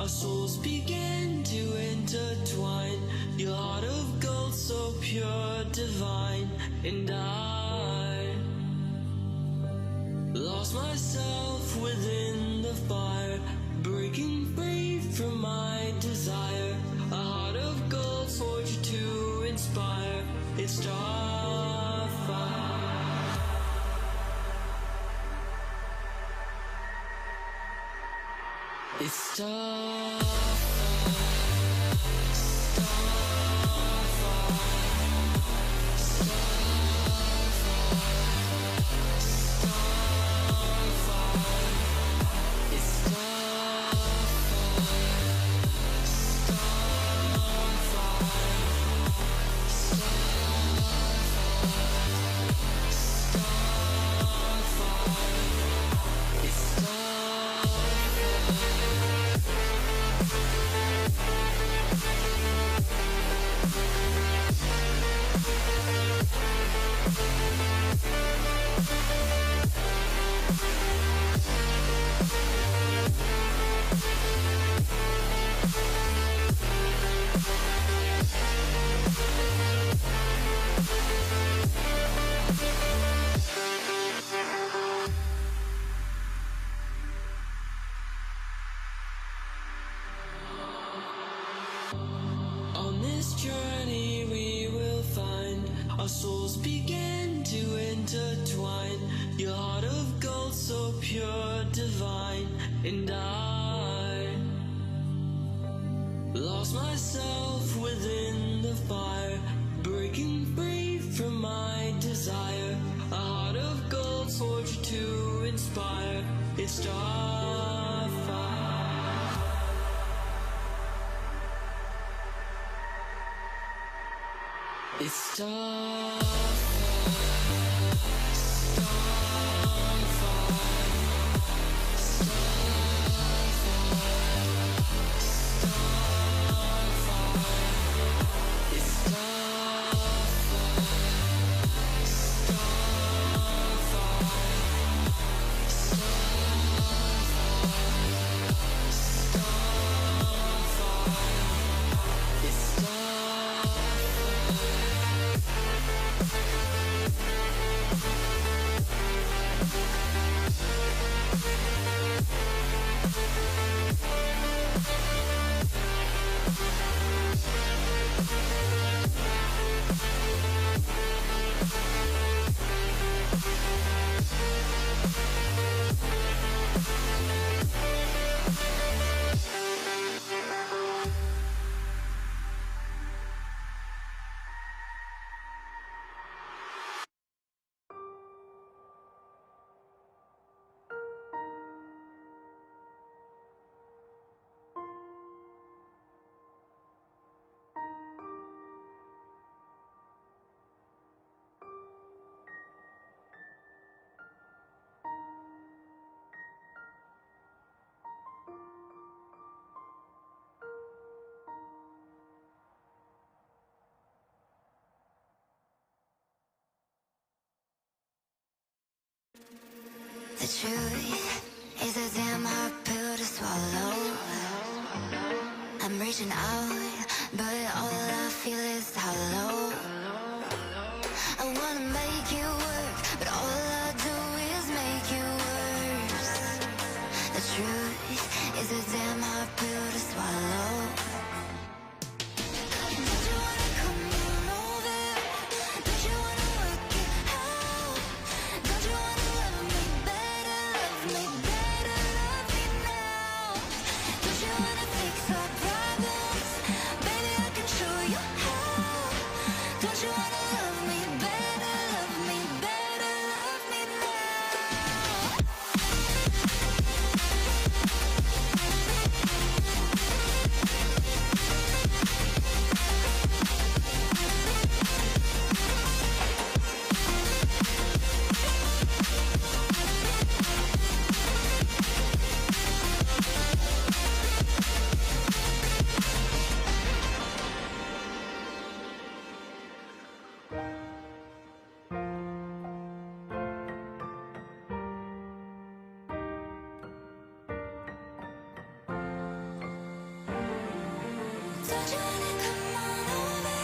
our souls began to intertwine. Your heart of gold, so pure, divine. And I lost myself within the fire, breaking free from my desire. A heart of gold forged to inspire. It's starfire. It's starfire. On this journey we will find our souls begin to intertwine. Your heart of gold, so pure, divine. And I lost myself within the fire, breaking free from my desire. A heart of gold forged to inspire. It's starfire. It's starfire. The truth is a damn hard pill to swallow. I'm reaching out, but all I feel is hollow. I wanna make you work, but all I do is make you worse. The truth is a damn hard pill to swallow. Don't you wanna come on over? Don't you wanna work it out? Don't you wanna love me better, love me better, love me now? Don't you wanna fix our problems? Baby, I can show you how. Don't you wanna love me better, love me better, love me now? Don't you wanna come on over?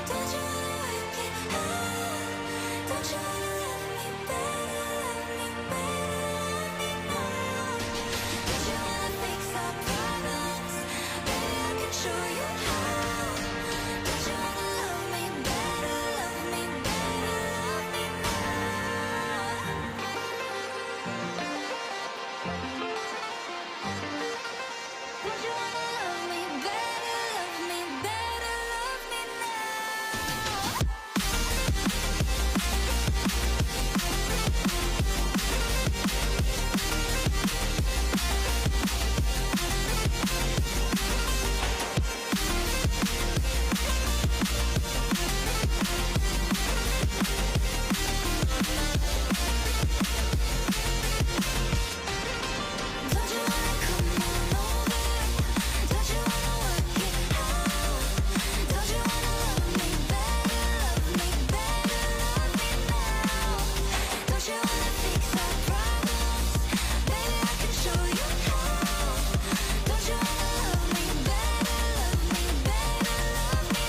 Don't you wanna work it out? Don't you wanna love me better, love me more? Don't you wanna fix our problems? Baby, I can show you how. Don't you wanna love me better, love me better, love me more? Don't you wanna love me better, love me better, love me now? Don't you wanna come on over? Don't you wanna work it out? Don't you wanna love me better, love me better, love me now? Don't you wanna fix our problems? Baby, I can show you how. Don't you wanna love me better, love me better, love me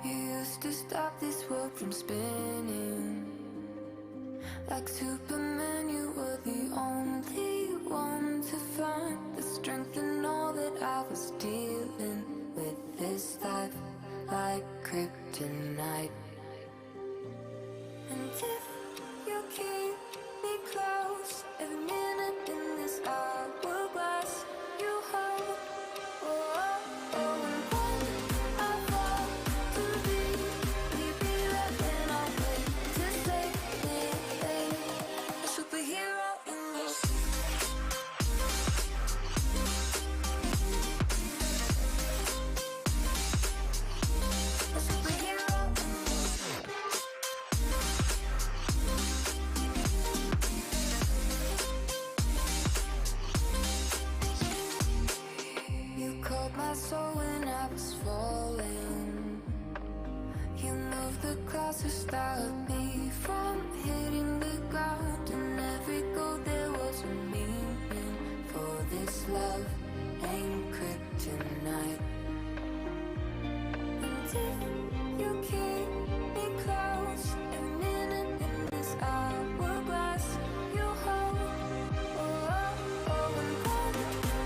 You used to stop this world from spinning. Like Superman, you were the only one to find the strength in all that I was dealing with. This life like kryptonite. And if you keep me close, every minute in this hourglass you hold. Oh, oh, oh, and when I fall to be right when I wait to save me, a superhero in your a superhero in You called my soul when I was falling. You moved the clouds to stop me from hitting the ground. And every goal there was a meaning. For this love ain't kryptonite. And if you keep me close, every minute in this hourglass you hold. Oh, oh, oh, and when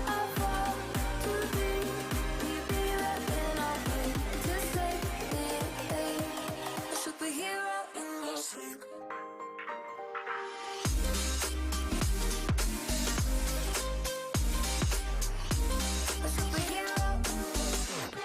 I fall to be right when I wait to save me, a superhero in your sleep. A superhero in your sleep.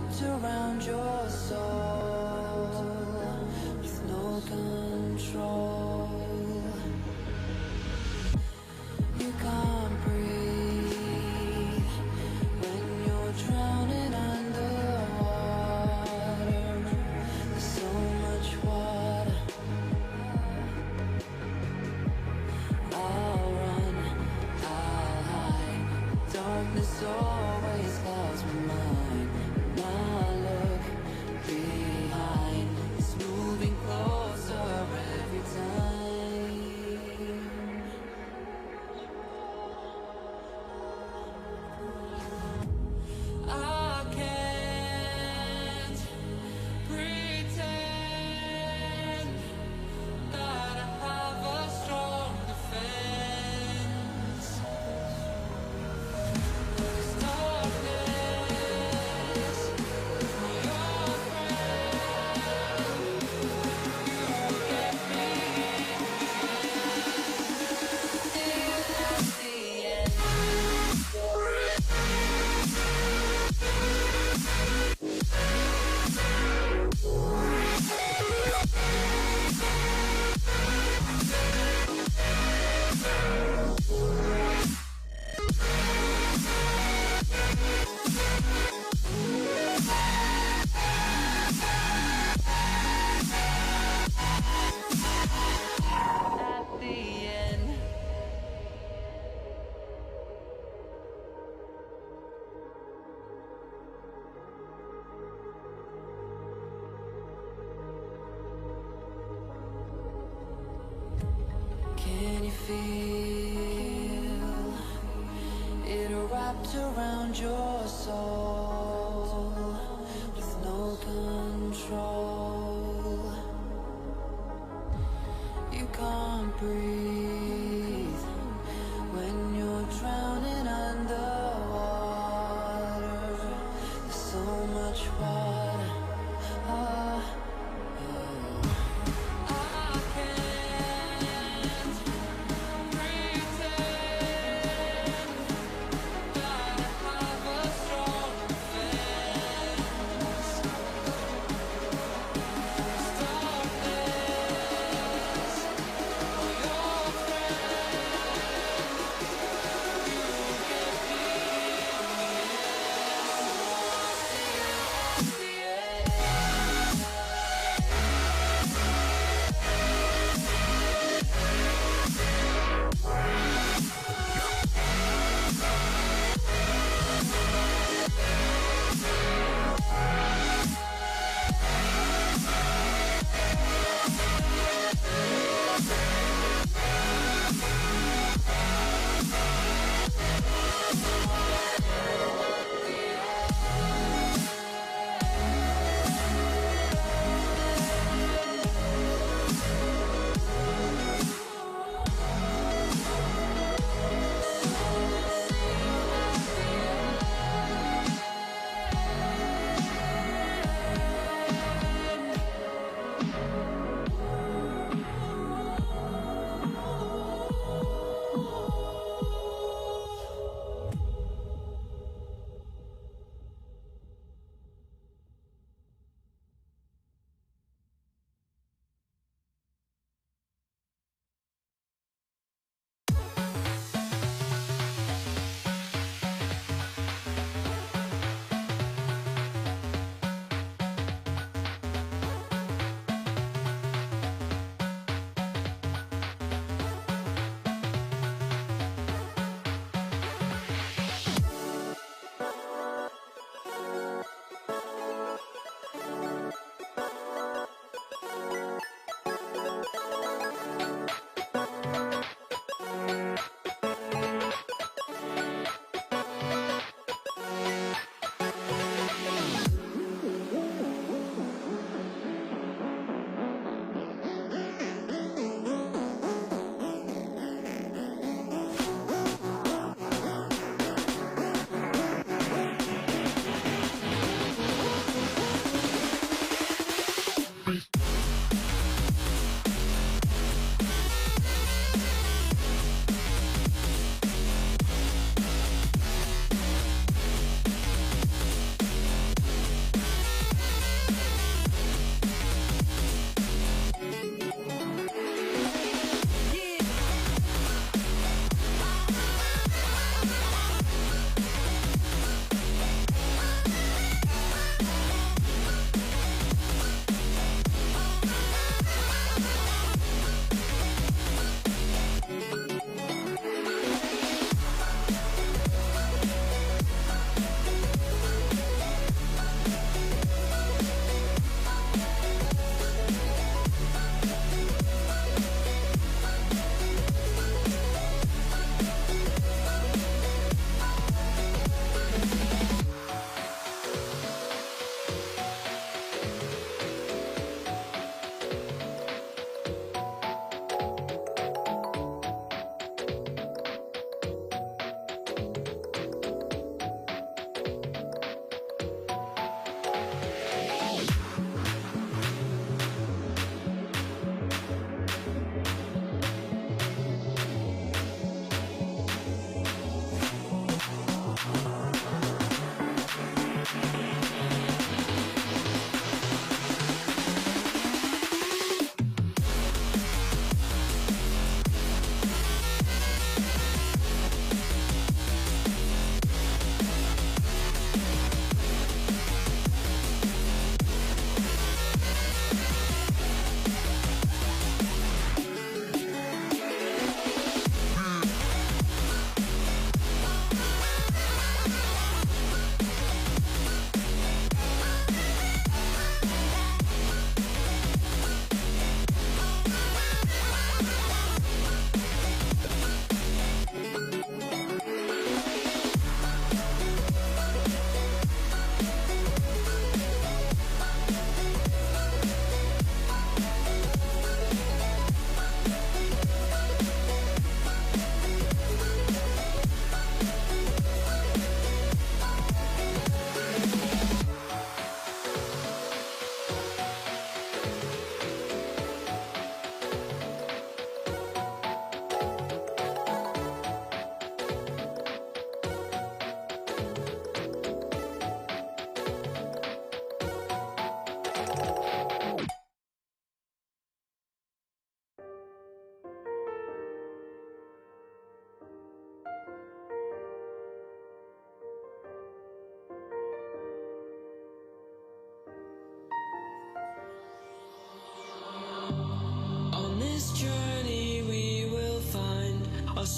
wrapped around your soul with no control. You can't breathe when you're drowning underwater. There's so much water. I'll run, I'll hide. Darkness always clouds my mind. Now look behind. It's moving closer every time. I can't pretend that I have a strong defense. This darkness, your friend, you get me in at the end. At the end. Can you feel it wrapped around your soul with no control? You can't breathe when you're drowning underwater. There's so much water. Ah, I can't pretend that I have a strong defense. This darkness, your friend.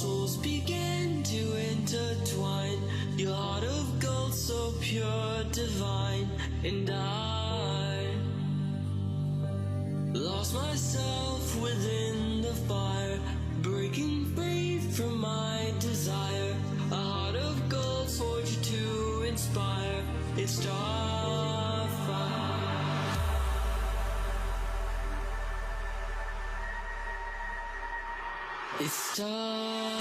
souls began to intertwine. Your heart of gold, so pure, divine. And I lost myself within the fire, breaking free from my desire. A heart of gold, forged to inspire. It's starfire. It's starfire.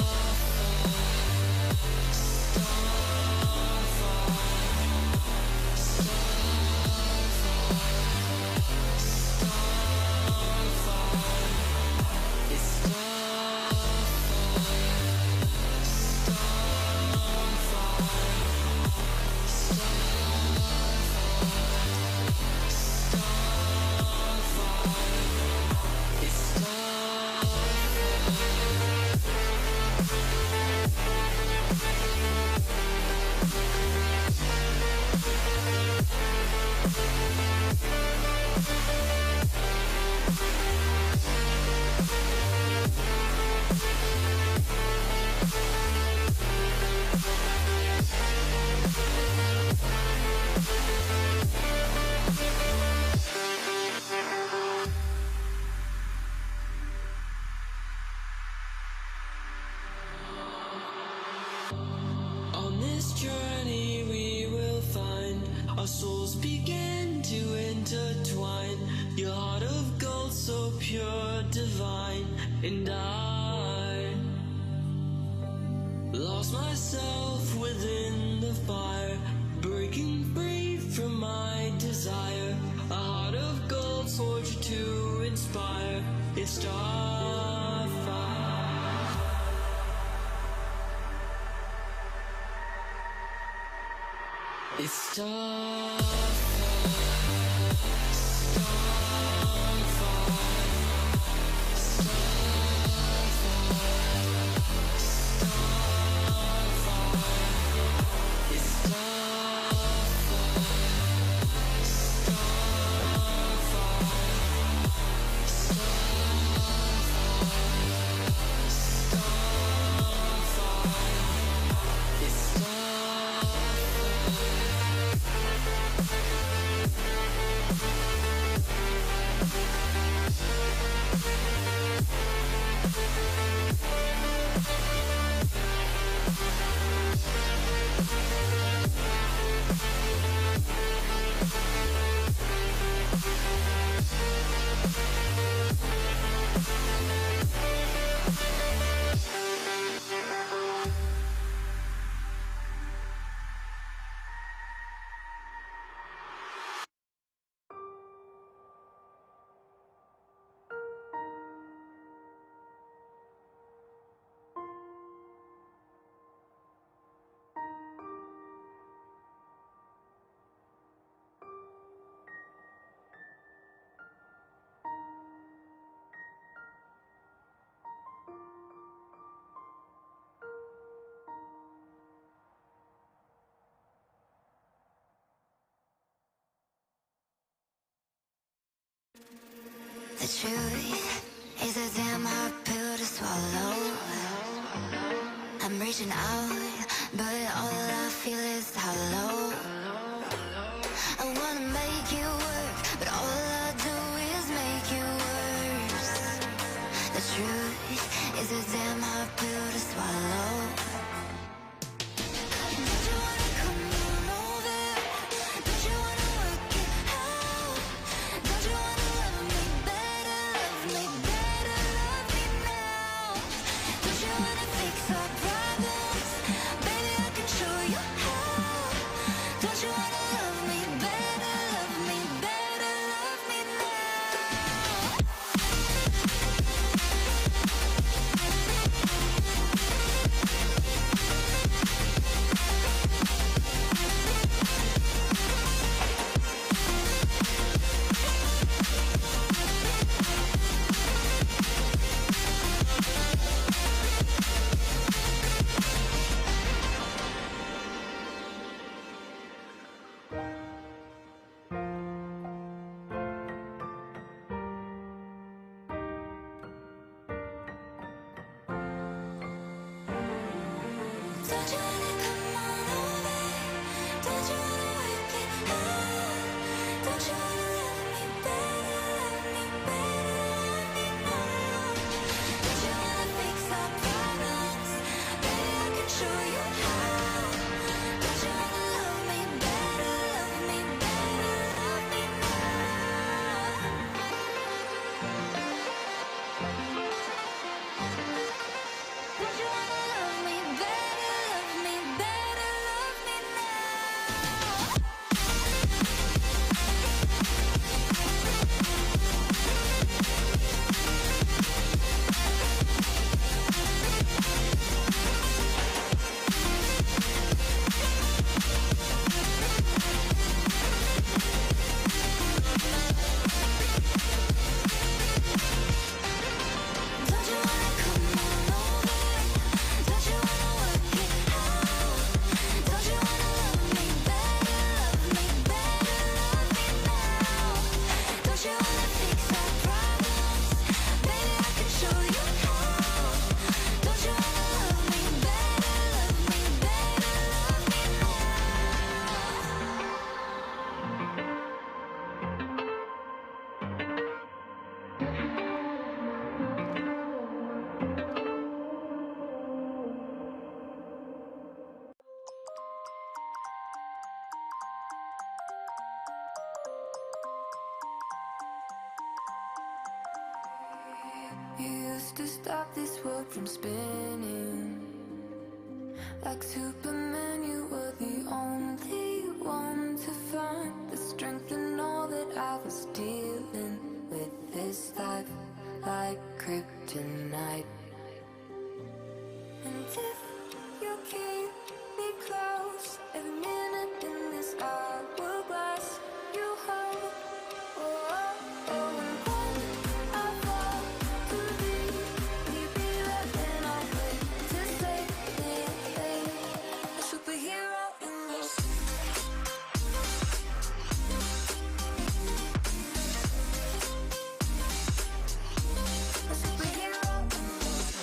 On this journey we will find our souls begin to intertwine. Your heart of gold, so pure, divine. And I lost myself within the fire, breaking free from my desire. A heart of gold, forged to inspire. It's starfire. It's starfire. The truth is a damn hard pill to swallow. I'm reaching out, but all I feel is hollow. I wanna make you work, but all I do is make you worse. The truth is a damn hard pill to swallow. Don't you wanna come on over? Don't you wanna work it out? Don't you wanna love me better, love me better, love me now? Don't you wanna fix our problems? Baby, I can show you how. Don't you wanna love me better, love me better, love me now? Don't you wanna come on over? Don't you wanna work it out? Don't you wanna love me better, love me better, love me now? Don't you wanna fix our problems? Baby, I can show you how. Don't you wanna love me better, love me better, love me now? Don't you wanna love me better, love me better, love me now? Don't you wanna come on over? Don't you wanna work it out? Don't you wanna love me better, love me better, love me now? Don't you wanna fix our problems? Baby, I can show you how. Don't you wanna love me better, love me better, love me You used to stop this world from spinning. Like Superman, you were the only one to find the strength in all that I was dealing with. This life like kryptonite. And if you keep me close, every minute in this hourglass, you hold. Oh, oh, oh, and when I fall to leave, will you be there? Then I'll wait to save me, a superhero in this. A superhero in this.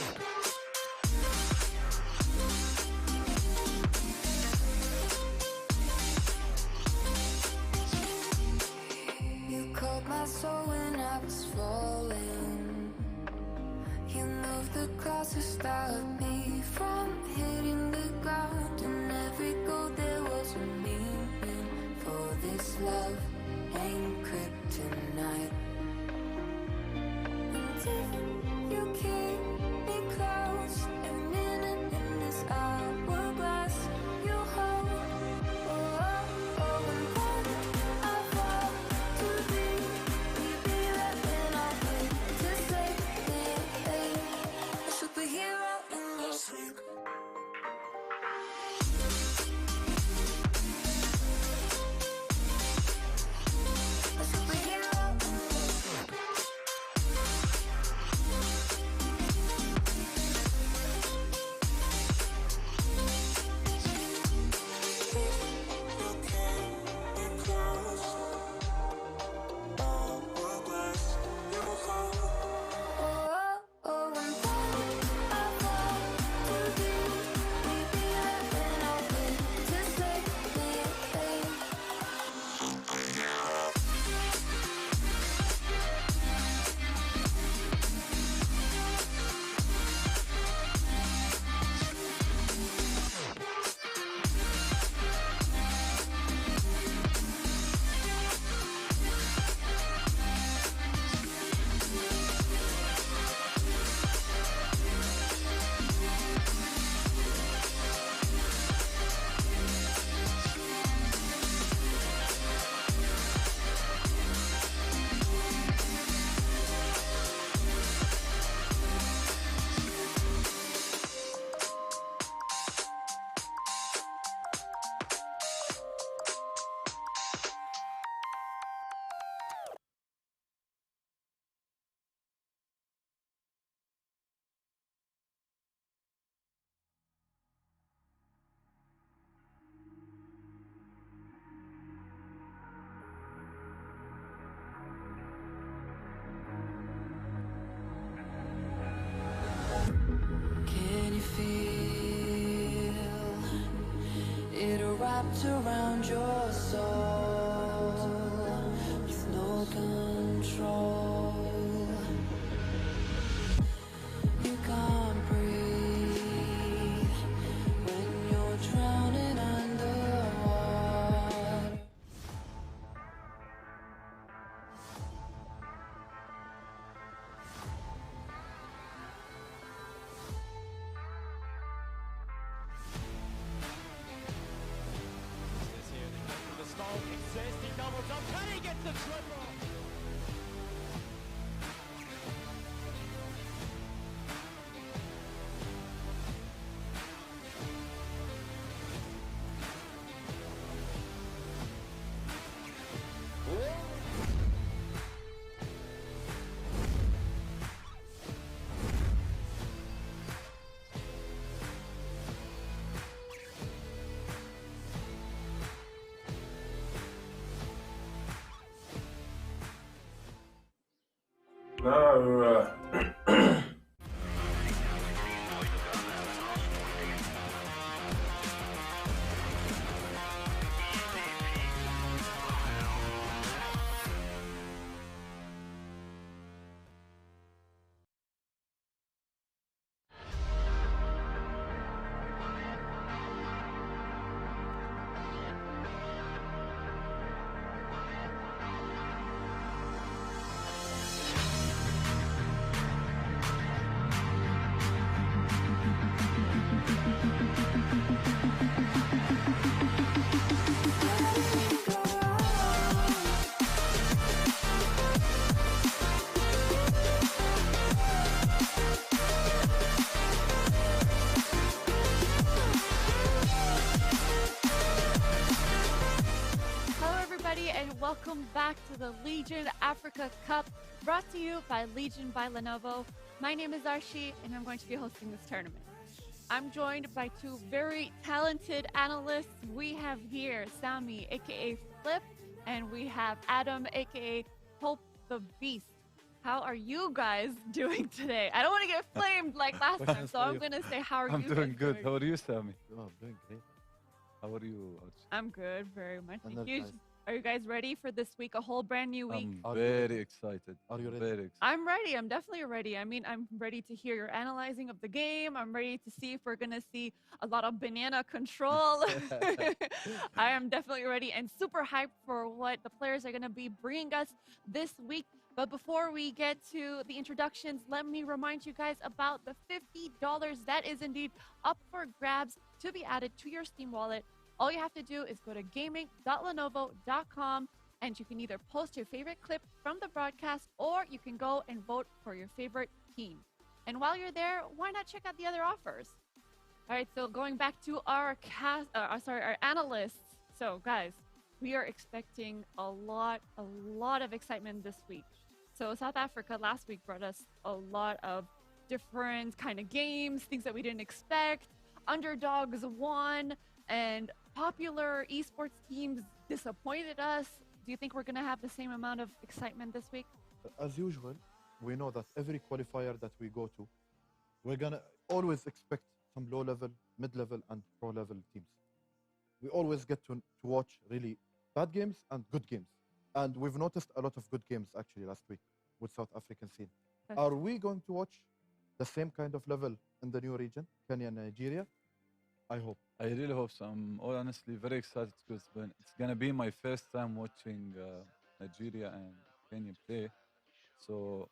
wrapped around your soul with no control. You can't breathe when you're drowning underwater. This here, the for the smoke exists, he doubles up, can he get the triple? Hello, everybody, and welcome back to the Legion Africa Cup, brought to you by Legion by Lenovo. My name is Arshi, and I'm going to be hosting this tournament. I'm joined by two very talented analysts. We have here Sami, aka Flip, and we have Adam, aka Hope the Beast. How are you guys doing today? I don't want to get flamed like last time, so I'm going to say, how are I'm you doing guys good. doing? How are you, Sammy? Oh, I'm doing great. How are you, Archie? I'm good, very much. And Thank that's you. nice. Are you guys ready for this week? A whole brand new week? I'm Are you very ready? excited. Are you ready? Very excited. I'm ready. I'm definitely ready. I mean, I'm ready to hear your analyzing of the game. I'm ready to see if we're going to see a lot of banana control. I am definitely ready and super hyped for what the players are going to be bringing us this week. But before we get to the introductions, let me remind you guys about the $50 that is indeed up for grabs to be added to your Steam wallet. All you have to do is go to gaming.lenovo.com and you can either post your favorite clip from the broadcast or you can go and vote for your favorite team. And while you're there, why not check out the other offers? All right, so going back to our our analysts. So guys, we are expecting a lot of excitement this week. So South Africa last week brought us a lot of different kind of games, things that we didn't expect. Underdogs won and popular esports teams disappointed us. Do you think we're going to have the same amount of excitement this week? As usual, we know that every qualifier that we go to, we're gonna always expect some low level, mid level, and pro level teams. We always get to watch really bad games and good games. And we've noticed a lot of good games actually last week with South African scene. That's Are we going to watch the same kind of level in the new region, Kenya and Nigeria? I hope. I really hope so. I'm all honestly very excited because it's going to be my first time watching Nigeria and Kenya play. So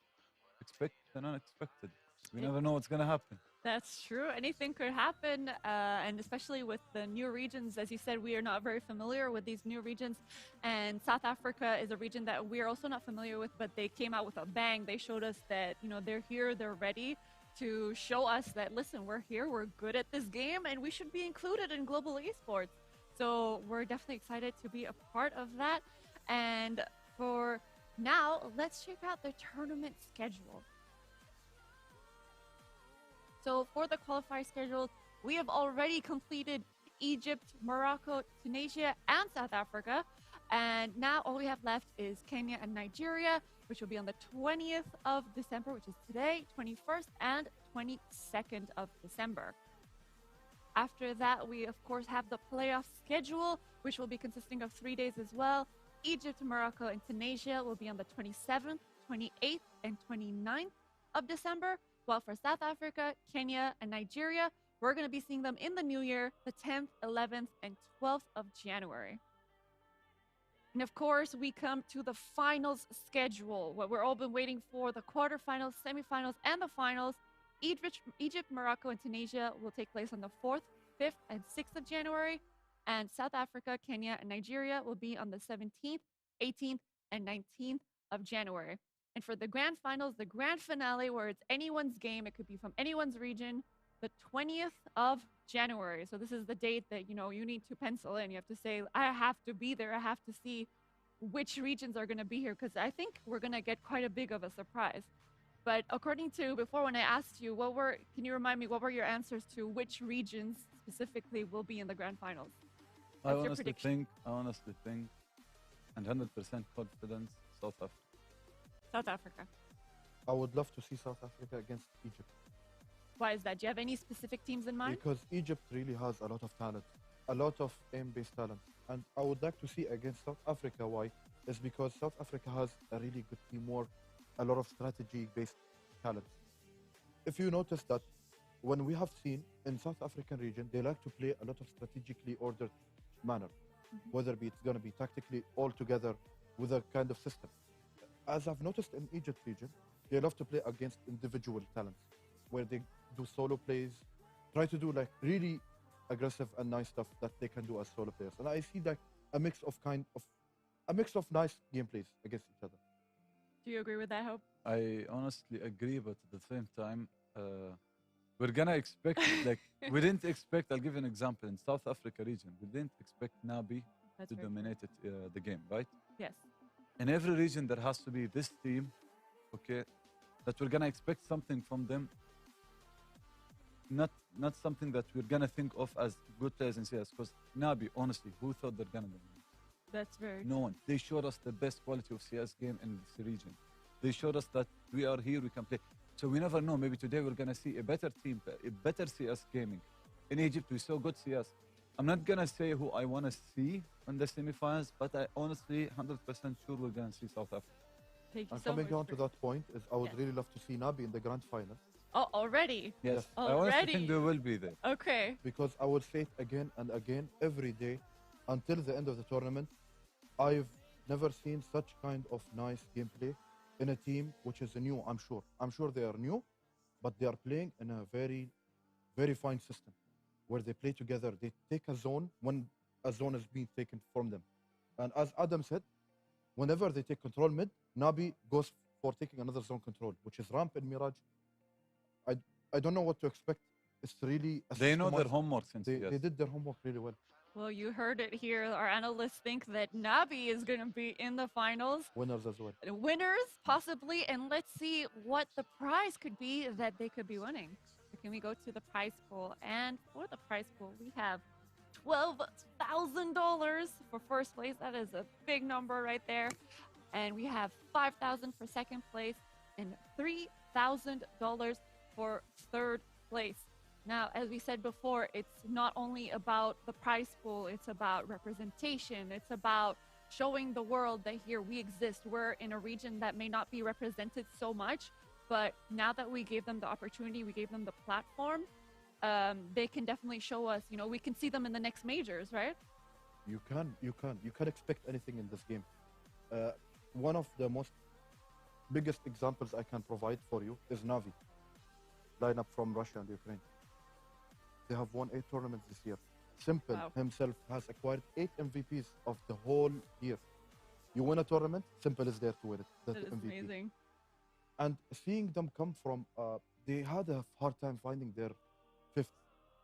expect the unexpected. We never know what's going to happen. That's true. Anything could happen. And especially with the new regions, as you said, we are not very familiar with these new regions. And South Africa is a region that we're also not familiar with, but they came out with a bang. They showed us that, they're here, they're ready to show us that, listen, we're here, we're good at this game, and we should be included in global esports. So we're definitely excited to be a part of that. And for now, let's check out the tournament schedule. So for the qualifier schedule, we have already completed Egypt, Morocco, Tunisia, and South Africa. And now all we have left is Kenya and Nigeria, which will be on the 20th of December, which is today, 21st and 22nd of December. After that, we of course have the playoff schedule, which will be consisting of 3 days as well. Egypt, Morocco, and Tunisia will be on the 27th, 28th, and 29th of December, while for South Africa, Kenya, and Nigeria, we're going to be seeing them in the new year, the 10th, 11th, and 12th of January. And of course, we come to the finals schedule, what we're all been waiting for, the quarterfinals, semifinals, and the finals. Egypt, Morocco, and Tunisia will take place on the 4th, 5th, and 6th of January. And South Africa, Kenya, and Nigeria will be on the 17th, 18th, and 19th of January. And for the grand finals, the grand finale, where it's anyone's game, it could be from anyone's region, the 20th of January. So this is the date that, you need to pencil in. You have to say, I have to be there. I have to see which regions are going to be here, because I think we're going to get quite a big of a surprise. But according to before, when I asked you, can you remind me, what were your answers to which regions specifically will be in the grand finals? I What's your honestly prediction? think, and 100% confidence, South Africa. South Africa. I would love to see South Africa against Egypt. Why is that? Do you have any specific teams in mind? Because Egypt really has a lot of talent, a lot of aim-based talent. And I would like to see against South Africa. Why? Is because South Africa has a really good teamwork, a lot of strategy-based talent. If you notice that when we have seen in South African region, they like to play a lot of strategically ordered manner, whether it's going to be tactically all together with a kind of system. As I've noticed in Egypt region, they love to play against individual talents, where they do solo plays, try to do like really aggressive and nice stuff that they can do as solo players. And I see like a mix of nice gameplays against each other. Do you agree with that, Hope? I honestly agree, but at the same time, we're gonna expect we didn't expect. I'll give you an example in South Africa region. We didn't expect Nabi That's to very dominate the game, right? Yes. In every region, there has to be this team, okay, that we're gonna expect something from them. Not something that we're gonna think of as good players in CS. Because Nabi, honestly, who thought they're gonna dominate? That's very No one. They showed us the best quality of CS game in this region. They showed us that we are here, we can play. So we never know. Maybe today we're gonna see a better team, a better CS gaming. In Egypt, we saw good CS. I'm not gonna say who I wanna see in the semifinals, but I honestly 100% sure we're gonna see South Africa. Thank you And so coming much. on to that point, is I would Yes. really love to see Nabi in the grand final, Oh, already? Yes, I honestly Already? think they will be there. Okay. because I will say it again and again every day until the end of the tournament. I've never seen such kind of nice gameplay in a team which is new. I'm sure they are new, but they are playing in a very, very fine system where they play together. They take a zone when a zone is being taken from them. And as Adam said, whenever they take control mid, Nabi goes for taking another zone control, which is ramp and Mirage. I don't know what to expect. It's really a They know their systemized- homework since They yes. did their homework really well. Well, you heard it here. Our analysts think that Nabi is going to be in the finals. Winners as well. Winners, possibly. And let's see what the prize could be that they could be winning. So can we go to the prize pool? And for the prize pool, we have $12,000 for first place. That is a big number right there. And we have $5,000 for second place and $3,000 for third place. Now, as we said before, it's not only about the prize pool, it's about representation. It's about showing the world that here we exist. We're in a region that may not be represented so much, but now that we gave them the opportunity, we gave them the platform, they can definitely show us, we can see them in the next majors, right? You can expect anything in this game. One of the most biggest examples I can provide for you is Navi, lineup from Russia and Ukraine. They have won 8 tournaments this year. Simple Wow. himself has acquired 8 MVPs of the whole year. You win a tournament, Simple is there to win it. That's That is MVP. amazing. And seeing them come from, they had a hard time finding their fifth,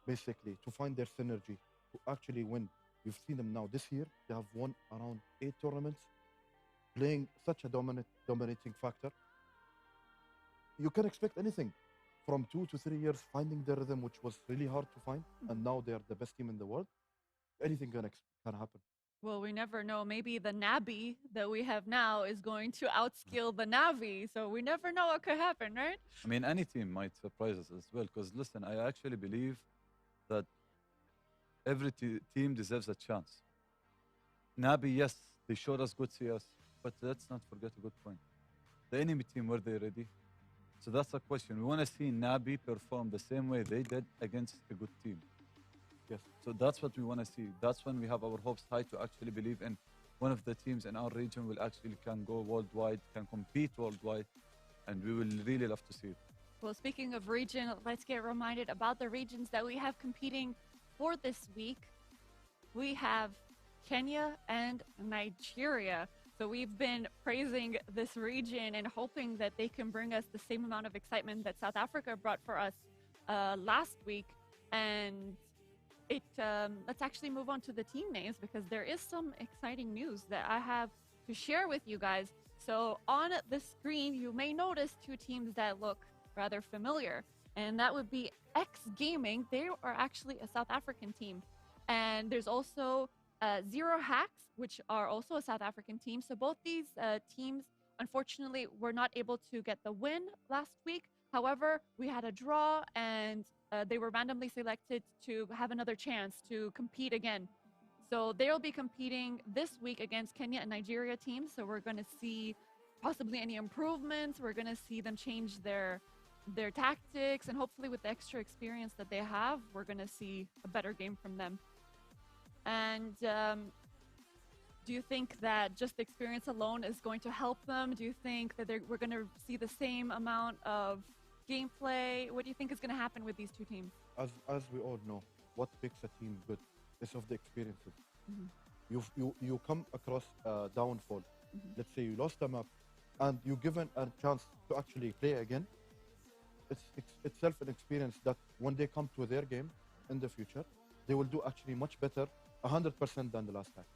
basically, to find their synergy, to actually win. You've seen them now this year. They have won around 8 tournaments, playing such a dominating factor. You can expect anything from 2 to 3 years finding their rhythm, which was really hard to find, and now they are the best team in the world. Anything can happen. Well, we never know. Maybe the Nabi that we have now is going to outskill the Navi. So we never know what could happen, right? I mean, any team might surprise us as well. Because listen, I actually believe that every team deserves a chance. Nabi, yes, they showed us good CS, but let's not forget a good point. The enemy team, were they ready? So that's a question. We want to see Nabi perform the same way they did against a good team. Yes. So that's what we want to see. That's when we have our hopes high to actually believe in one of the teams in our region will actually can go worldwide, can compete worldwide, and we will really love to see it. Well, speaking of region, let's get reminded about the regions that we have competing for this week. We have Kenya and Nigeria. So we've been praising this region and hoping that they can bring us the same amount of excitement that South Africa brought for us last week. And let's actually move on to the team names because there is some exciting news that I have to share with you guys. So on the screen, you may notice two teams that look rather familiar, and that would be X Gaming. They are actually a South African team, and there's also Zero Hacks, which are also a South African team. So both these teams, unfortunately, were not able to get the win last week. However, we had a draw, and they were randomly selected to have another chance to compete again. So they'll be competing this week against Kenya and Nigeria teams. So we're going to see possibly any improvements. We're going to see them change their tactics, and hopefully with the extra experience that they have, we're going to see a better game from them. And do you think that just the experience alone is going to help them? Do you think that we're going to see the same amount of gameplay? What do you think is going to happen with these two teams? As we all know, what makes a team good is of the experiences. You come across a downfall. Let's say you lost a map, and you're given a chance to actually play again. It's itself an experience that when they come to their game in the future, they will do actually much better, 100% than the last time.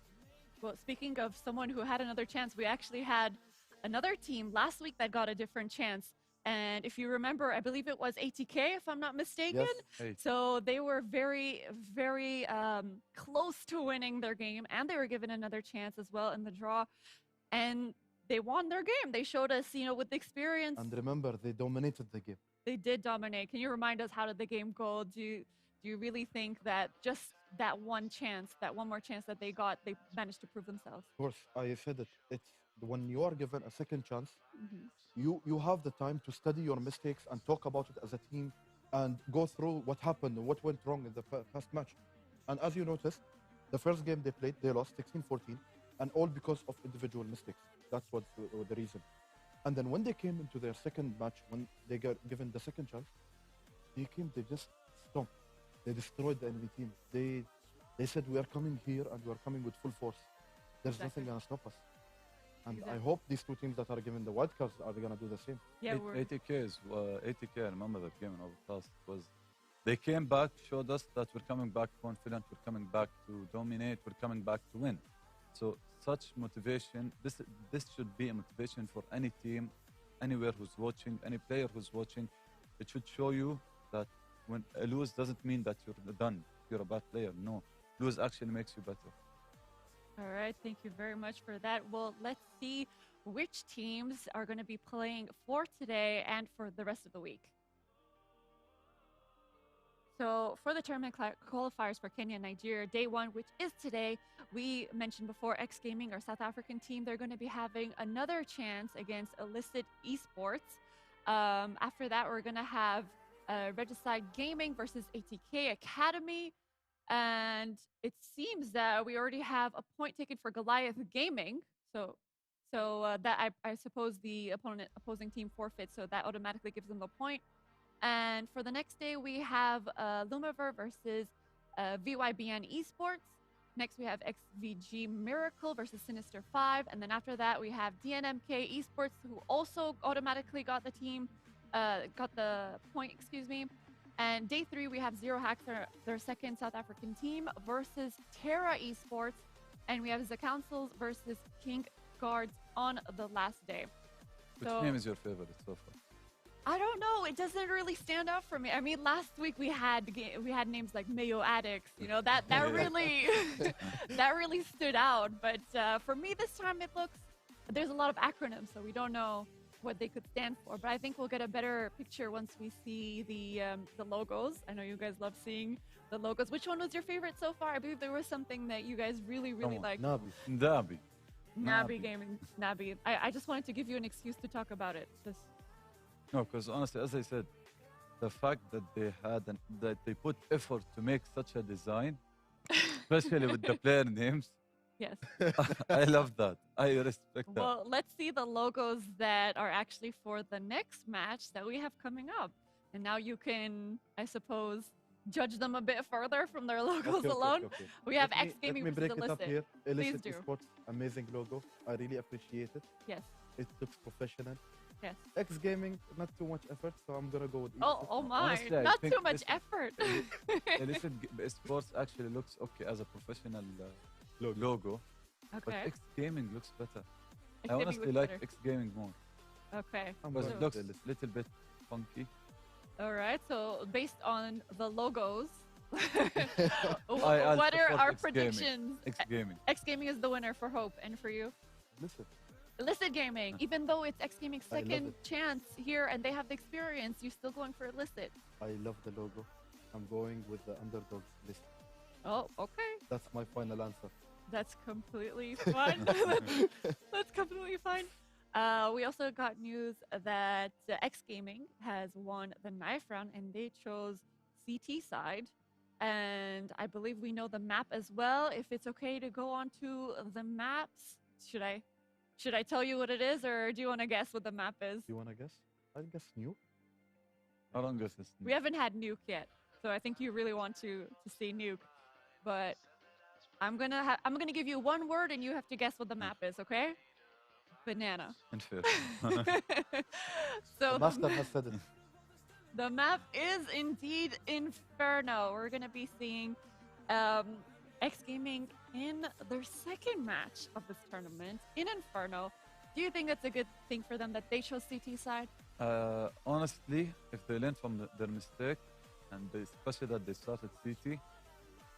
Well, speaking of someone who had another chance, we actually had another team last week that got a different chance. And if you remember, I believe it was ATK, if I'm not mistaken. Yes. Hey, So they were very, very close to winning their game, and they were given another chance as well in the draw. And they won their game. They showed us, with the experience. And remember, they dominated the game. They did dominate. Can you remind us, how did the game go? Do you really think that just that one chance, that one more chance that they got, they managed to prove themselves? Of course, I said it. It's when you are given a second chance, you have the time to study your mistakes and talk about it as a team and go through what happened and what went wrong in the past match. And as you noticed, the first game they played, they lost 16-14, and all because of individual mistakes. That's what the reason. And then when they came into their second match, when they got given the second chance, they just stomped. They destroyed the enemy team. They said, we are coming here and we are coming with full force. There's Exactly. nothing gonna stop us. And I Exactly. hope these two teams that are given the wild cards are gonna do the same. Yeah, ATK, I remember that game in Overcast. They came back, showed us that we're coming back confident, we're coming back to dominate, we're coming back to win. So such motivation, this should be a motivation for any team, anywhere who's watching, any player who's watching. It should show you that when a lose doesn't mean that you're done, you're a bad player. No, lose actually makes you better. All right, thank you very much for that. Well, let's see which teams are going to be playing for today and for the rest of the week. So for the tournament qualifiers for Kenya and Nigeria, day one, which is today, we mentioned before, X Gaming, our South African team, they're going to be having another chance against Illicit Esports. After that, we're going to have Regicide Gaming versus Atk Academy. And it seems that we already have a point taken for Goliath Gaming. So that I suppose the opposing team forfeits, so that automatically gives them the point. And for the next day, we have Lumiver versus VYBN Esports. Next, we have XVG Miracle versus Sinister 5. And then after that, we have DNMK Esports, who also automatically got the point, excuse me. And day 3, we have Zero Hacks, their second South African team, versus Terra Esports. And we have the Councils versus King Guards on the last day. Which So- game is your favorite so far? I don't know. It doesn't really stand out for me. I mean, last week we had names like Mayo Addicts. That Yeah. really that really stood out. But for me this time, there's a lot of acronyms, so we don't know what they could stand for. But I think we'll get a better picture once we see the logos. I know you guys love seeing the logos. Which one was your favorite so far? I believe there was something that you guys really on. liked. Nabi. Ndabi. Nabi Nabi. Gaming. Nabi. I just wanted to give you an excuse to talk about it. Just No, because honestly, as I said, the fact that that they put effort to make such a design, especially with the player names, yes. I love that. I respect that. Well, let's see the logos that are actually for the next match that we have coming up. And now you can, I suppose, judge them a bit further from their logos alone. We have X Gaming Let me versus break it up Illicit. here. Illicit do. Esports, amazing logo. I really appreciate it. Yes. It looks professional. Yes. X Gaming, not too much effort, so I'm gonna go with Oh, Illicit. oh my! Honestly, I Not think too much this- effort. Illicit Sports actually looks okay as a professional logo, but Okay. X Gaming looks better. X I Gaming honestly looks like better. X Gaming more Okay. I'm because gonna it go looks with a Illicit. little bit funky. All right. So based on the logos, I'll what are support our X Gaming. predictions? X Gaming. X Gaming is the winner for Hope, and for you, Illicit. Illicit Gaming. Even though it's X Gaming's I love second it. chance here, and they have the experience, you're still going for Illicit. I love the logo. I'm going with the underdogs list. Oh, okay. That's my final answer. That's completely fine. That's completely fine. We also got news that X Gaming has won the knife round and they chose CT side. And I believe we know the map as well. If it's okay to go on to the maps, should I tell you what it is, or do you want to guess what the map is? You wanna guess? I guess new. How long is this? We haven't had Nuke yet, so I think you really want to see Nuke. But I'm gonna give you one word and you have to guess what the map is, okay? Banana. Unfair. So The master has said it. the map is indeed Inferno. We're gonna be seeing X Gaming in their second match of this tournament in Inferno. Do you think that's a good thing for them that they chose CT side? Honestly, if they learn from their mistake, and especially that they started CT,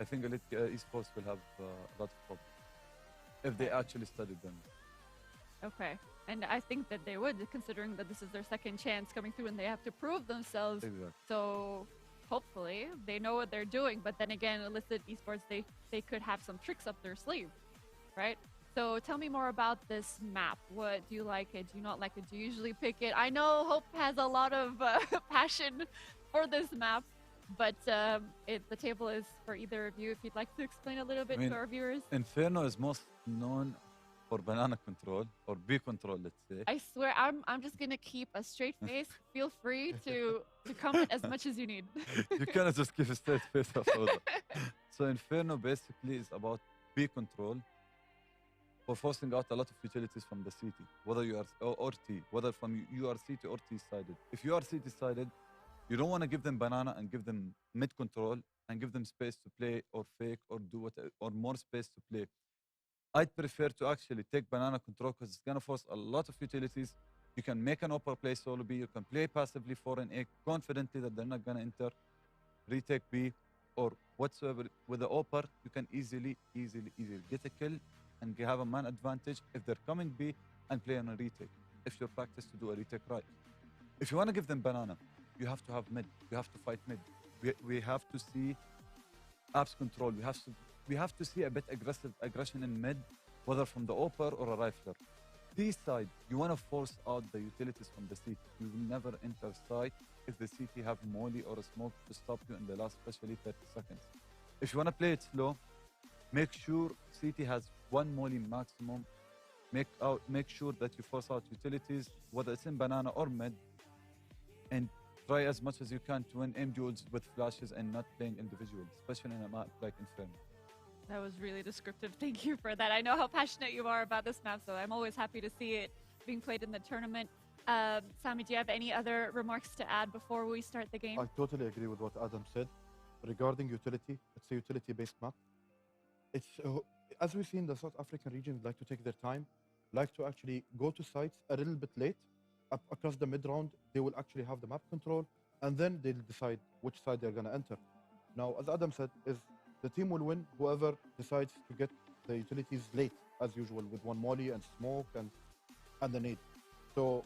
I think Elite Esports will have a lot of problems if they actually studied them. Okay. And I think that they would, considering that this is their second chance coming through and they have to prove themselves. Exactly. So hopefully they know what they're doing. But then again, Illicit Esports, they could have some tricks up their sleeve, right? So tell me more about this map. What do you like it? Do you not like it? Do you usually pick it? I know Hope has a lot of passion for this map, but the table is for either of you. If you'd like to explain a little bit I mean, to our viewers. Inferno is most known for banana control or B control, let's say. I swear, I'm just gonna keep a straight face. Feel free to comment as much as you need. You cannot just give a straight face after that. So Inferno basically is about B control for forcing out a lot of utilities from the city, whether you are or T, whether from you are CT or T sided. If you are CT sided, you don't want to give them banana and give them mid control and give them space to play or fake or do what or more space to play. I'd prefer to actually take banana control because it's gonna force a lot of utilities. You can make an upper play solo B, you can play passively for an A confidently that they're not gonna enter, retake B, or whatsoever. With the upper, you can easily get a kill and have a man advantage if they're coming B and play on a retake. If you practice to do a retake right. If you wanna give them banana, you have to have mid. You have to fight mid. We have to see abs control. We have to see a bit aggression in mid, whether from the upper or a rifler. This side, you want to force out the utilities from the CT. You will never enter side if the CT have molly or a smoke to stop you in the last, especially 30 seconds. If you want to play it slow, make sure CT has one molly maximum. Make sure that you force out utilities, whether it's in banana or mid, and try as much as you can to win aim duels with flashes and not playing individuals, especially in a map like Inferno. That was really descriptive. Thank you for that. I know how passionate you are about this map, so I'm always happy to see it being played in the tournament. Sami, do you have any other remarks to add before we start the game? I totally agree with what Adam said. Regarding utility, it's a utility-based map. It's as we see in the South African region, like to take their time, like to actually go to sites a little bit late. Across the mid-round, they will actually have the map control, and then they'll decide which side they're going to enter. Now, as Adam said, is the team will win whoever decides to get the utilities late, as usual, with one molly and smoke and the nade. So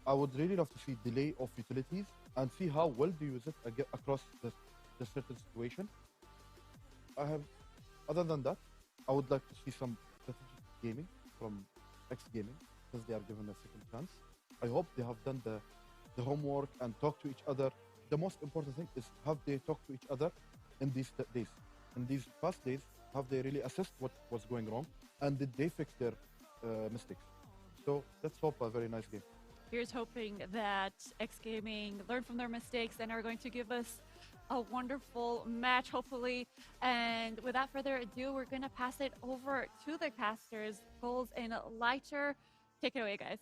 I would really love to see delay of utilities and see how well do you use it across the certain situation. I have, other than that, I would like to see some strategic gaming from X Gaming because they are given a second chance. I hope they have done the homework and talked to each other. The most important thing is have they talked to each other in these days, in these past days. Have they really assessed what was going wrong and did they fix their mistakes? So let's hope a very nice game. Here's hoping that X Gaming learned from their mistakes and are going to give us a wonderful match, hopefully. And without further ado, we're going to pass it over to the casters. Goals in lighter. Take it away, guys.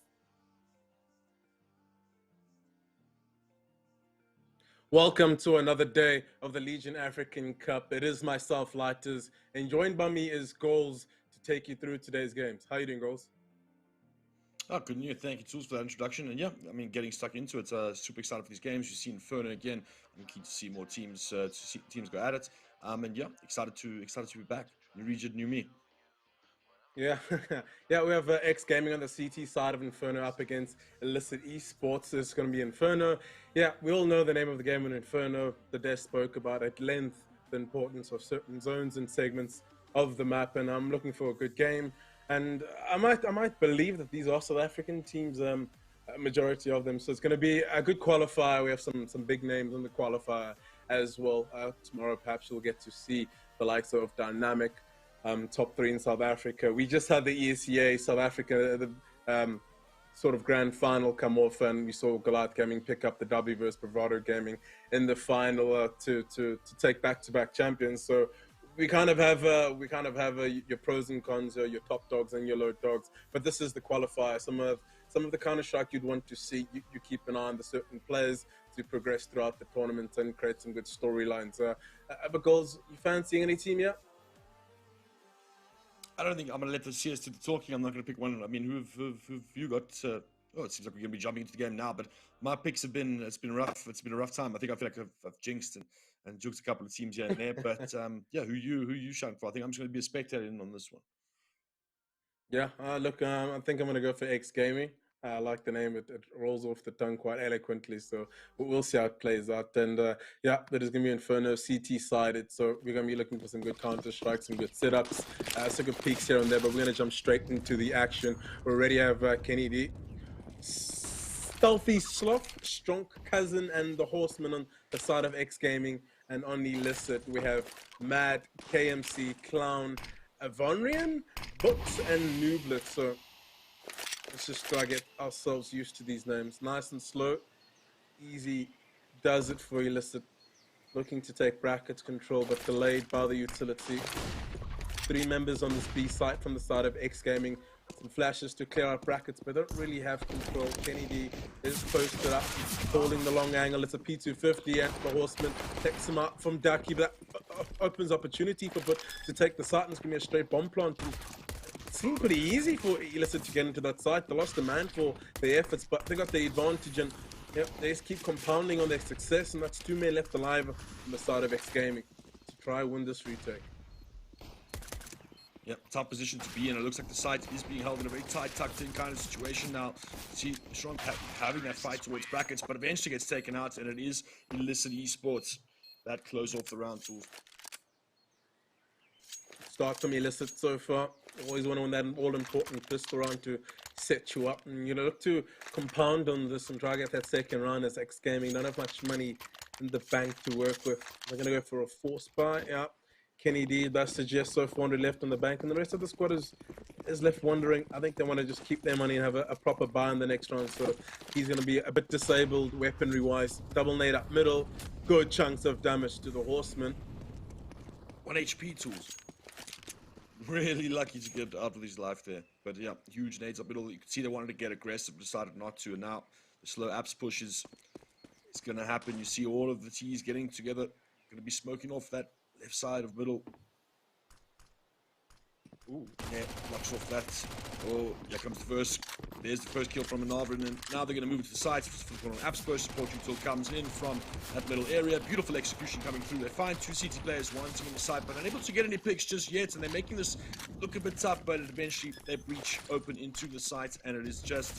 Welcome to another day of the Legion African Cup. It is myself, Lighters, and joined by me is Goals to take you through today's games. How you doing, Goals? Oh, good news. Thank you, Tools, for that introduction. And yeah, I mean, getting stuck into it. Super excited for these games. You've seen Inferno again. I'm keen to see more teams, teams go at it. And yeah, excited to be back. New region, new me. Yeah, yeah. We have X Gaming on the CT side of Inferno up against Illicit Esports. It's going to be Inferno. Yeah, we all know the name of the game in Inferno. The Des spoke about at length the importance of certain zones and segments of the map, and I'm looking for a good game. And I might believe that these are South African teams, a majority of them. So it's going to be a good qualifier. We have some big names on the qualifier as well. Tomorrow, perhaps you'll get to see the likes of Dynamic, top 3 in South Africa. We just had the ESEA South Africa, the sort of grand final come off, and we saw Atk Gaming pick up the W versus Bravado Gaming in the final to take back-to-back champions. So we kind of have your pros and cons, your top dogs and your low dogs. But this is the qualifier. Some of the Counter-Strike you'd want to see. You keep an eye on the certain players to progress throughout the tournament and create some good storylines. But Goals, you fancying any team yet? I don't think I'm going to let the CS do the talking. I'm not going to pick one. I mean, who've you got? It seems like we're going to be jumping into the game now. But my picks have been, it's been rough. It's been a rough time. I feel like I've jinxed and juked a couple of teams here and there. But yeah, who you shouting for? I think I'm just going to be a spectator in on this one. Yeah, look, I think I'm going to go for X Gaming. I like the name. It rolls off the tongue quite eloquently. So we'll see how it plays out. And yeah, that is going to be Inferno CT-sided. So we're going to be looking for some good Counter-Strikes, some good setups, some good peaks here and there. But we're going to jump straight into the action. We already have Kenny D, Stealthy Sloth, Strong Cousin, and the Horseman on the side of X Gaming. And on the illicit, we have Mad, KMC, Clown, Avonrian, Books, and Nublet. So let's just try to get ourselves used to these names. Nice and slow. Easy does it for illicit. Looking to take brackets control, but delayed by the utility. 3 members on this B site from the side of X Gaming. Some flashes to clear out brackets, but don't really have control. Kenny D is posted up, holding the long angle. It's a P250, and the Horseman takes him out from Ducky. But that opens opportunity for Bud to take the site, and it's going to be a straight bomb plant. It seemed pretty easy for Illicit to get into that site. They lost a man for their efforts, but they got the advantage, and yep, they just keep compounding on their success, and that's 2 men left alive on the side of X Gaming to try win this retake. Yep, tough position to be in. It looks like the site is being held in a very tight, tucked-in kind of situation now. See, Strong having that fight towards brackets, but eventually gets taken out, and it is Illicit Esports that close off the round. Tools. Start from Illicit so far. Always want to win that all-important pistol round to set you up, and look to compound on this and try to get that second round as X Gaming. Don't have much money in the bank to work with. They're going to go for a force buy. Yeah. Kenny D does suggest so 400 left on the bank, and the rest of the squad is left wondering. I think they want to just keep their money and have a proper buy in the next round. So he's going to be a bit disabled weaponry-wise. Double nade up middle, good chunks of damage to the Horseman. 1 HP. Tools. Really lucky to get out of his life there. But yeah, huge nades up middle. You can see they wanted to get aggressive, but decided not to. And now the slow apps push is going to happen. You see all of the T's getting together. Going to be smoking off that left side of middle. Ooh, yeah, blocks off that. Oh, here comes the first. There's the first kill from Anavrin, and now they're going to move to the sides. Appspo support util comes in from that middle area. Beautiful execution coming through. They find 2 CT players, one team on the side, but unable to get any picks just yet, and they're making this look a bit tough, but eventually they breach open into the site, and it is just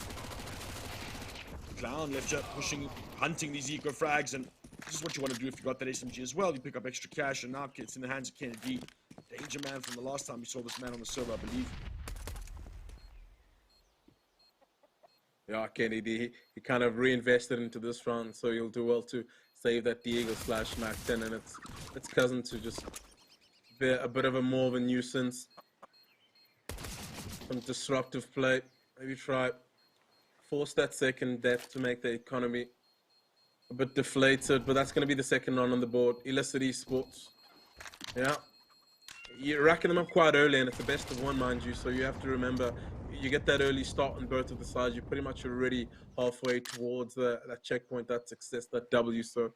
Clown left pushing, hunting these eco frags, and This is what you want to do if you got that SMG as well. You pick up extra cash, and now it's in the hands of Kennedy. Danger man from the last time we saw this man on the server, I believe. Yeah, Kennedy, he kind of reinvested into this round, so he'll do well to save that Diego slash Mac 10, and it's cousin to just be a bit of a more of a nuisance. Some disruptive play. Maybe try force that second death to make the economy a bit deflated, but that's going to be the second round on the board. Illicit Esports. Yeah. You're racking them up quite early, and it's a best of one, mind you, so you have to remember, you get that early start on both of the sides, you're pretty much already halfway towards that checkpoint, that success, that W, so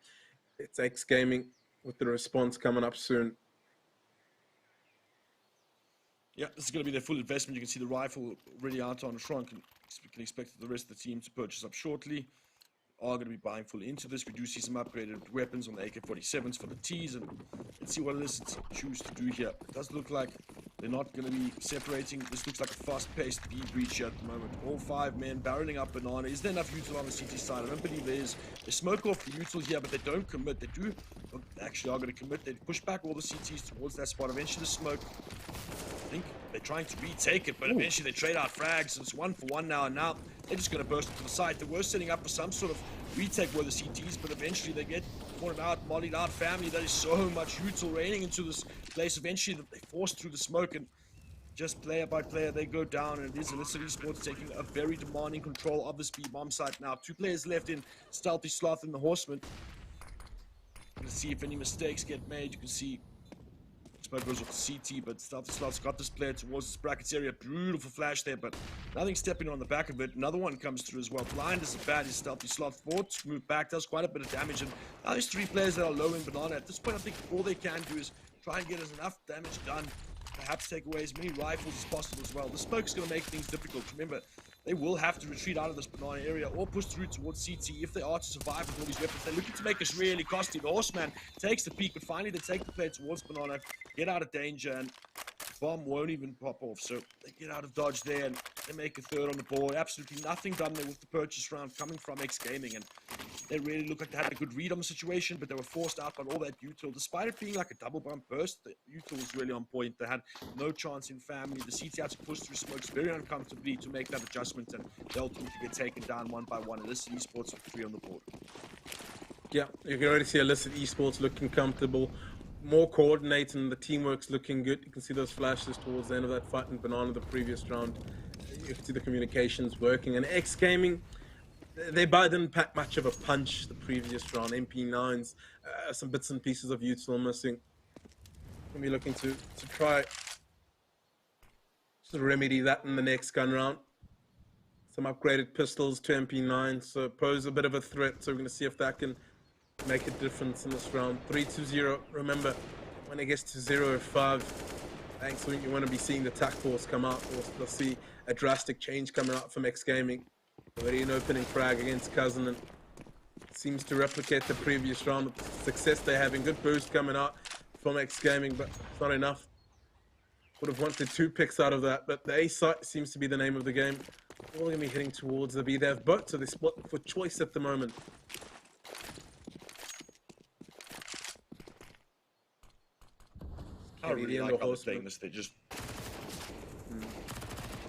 it's X Gaming with the response coming up soon. Yeah, this is going to be their full investment. You can see the rifle already out on the trunk, and we can expect the rest of the team to purchase up shortly. Are going to be buying full into this. We do see some upgraded weapons on the AK-47s for the Ts, and let's see what Illicit choose to do here. It does look like they're not going to be separating. This looks like a fast-paced B breach here at the moment. All 5 men barreling up Banana. Is there enough util on the CT side? I don't believe there is. They smoke off the util here, but they don't commit. They do actually are going to commit. They push back all the CTs towards that spot. Eventually the smoke, I think they're trying to retake it, but eventually they trade out frags. It's 1 for 1 now, and now they're just going to burst to the side. They were setting up for some sort of retake with the CTs, but eventually they get pointed out, mollied out. Family, that is so much util raining into this place. Eventually they force through the smoke, and just player by player they go down, and it is Illicit Esports taking a very demanding control of this B-bomb site now. 2 players left in Stealthy Sloth and the Horseman. Let's see if any mistakes get made. You can see smoke goes off the CT, but Stealthy Sloth's got this player towards this brackets area. Beautiful flash there, but nothing stepping on the back of it. Another one comes through as well. Blind is bad. Is Stealthy Sloth forward, move back, does quite a bit of damage, and now there's 3 players that are low in Banana. At this point, I think all they can do is try and get us enough damage done. Perhaps take away as many rifles as possible as well. The smoke's going to make things difficult. Remember, they will have to retreat out of this Banana area or push through towards CT if they are to survive with all these weapons. They're looking to make us really costly. The Horseman takes the peak, but finally they take the player towards Banana, get out of danger, and bomb won't even pop off. So they get out of dodge there, and they make a third on the board. Absolutely nothing done there with the purchase round coming from X Gaming, and they really look like they had a good read on the situation, but they were forced out by all that util. Despite it being like a double bump burst, the util was really on point. They had no chance in family. The CT had to push through smokes very uncomfortably to make that adjustment, and they ultimately get taken down 1 by 1. Illicit Esports with 3 on the board. Yeah, you can already see Illicit Esports looking comfortable, more coordinated, and the teamwork's looking good. You can see those flashes towards the end of that fight in Banana the previous round. You can see the communications working, and X Gaming, they didn't pack much of a punch the previous round. MP9s, some bits and pieces of util missing. Gonna be looking to try to remedy that in the next gun round. Some upgraded pistols to MP9s, so pose a bit of a threat. So we're gonna see if that can make a difference in this round. 3-0. Remember, when it gets to 0-5, thanks. You want to be seeing the TAC force come out. We'll see a drastic change coming out from X Gaming. Already an opening frag against Cousin, and seems to replicate the previous round with the success they're having. Good boost coming out from X Gaming, but it's not enough. Would have wanted 2 picks out of that, but the A site seems to be the name of the game. All going to be heading towards the B. They have both, so they split for choice at the moment. I really like how they're playing this. They just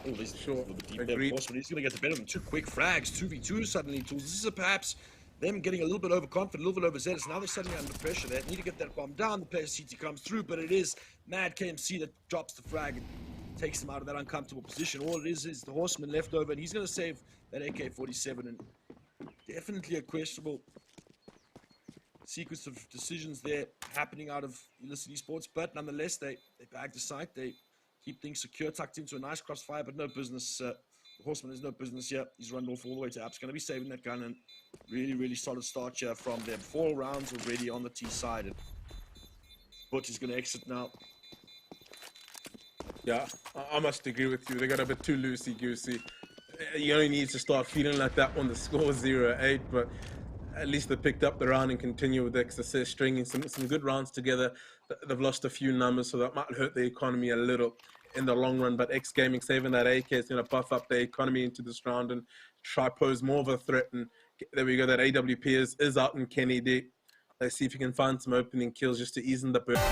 all these Sure. deep there. Horseman, he's going to get the better of them. 2 quick frags, 2v2 suddenly tools. This is perhaps them getting a little bit overconfident, a little bit overzealous. Now they're suddenly under pressure. They need to get that bomb down. The player CT comes through, but it is Mad KMC that drops the frag and takes them out of that uncomfortable position. All it is the Horseman left over, and he's going to save that AK-47, and definitely a questionable sequence of decisions there happening out of Illicit Esports, but nonetheless, they bag the site. They keep things secure, tucked into a nice crossfire, but no business. The Horseman has no business here. He's run off all the way to Apps. Going to be saving that gun, and really, really solid start here from them. 4 rounds already on the T side, and Butch is going to exit now. Yeah, I must agree with you. They got a bit too loosey-goosey. You only need to start feeling like that when the score is 0-8, but at least they picked up the round and continue with their success, stringing some good rounds together. They've lost a few numbers, so that might hurt the economy a little in the long run. But X Gaming saving that AK is going to buff up the economy into this round and try pose more of a threat. And there we go, that AWP is out in Kennedy. Let's see if you can find some opening kills just to ease in the burden.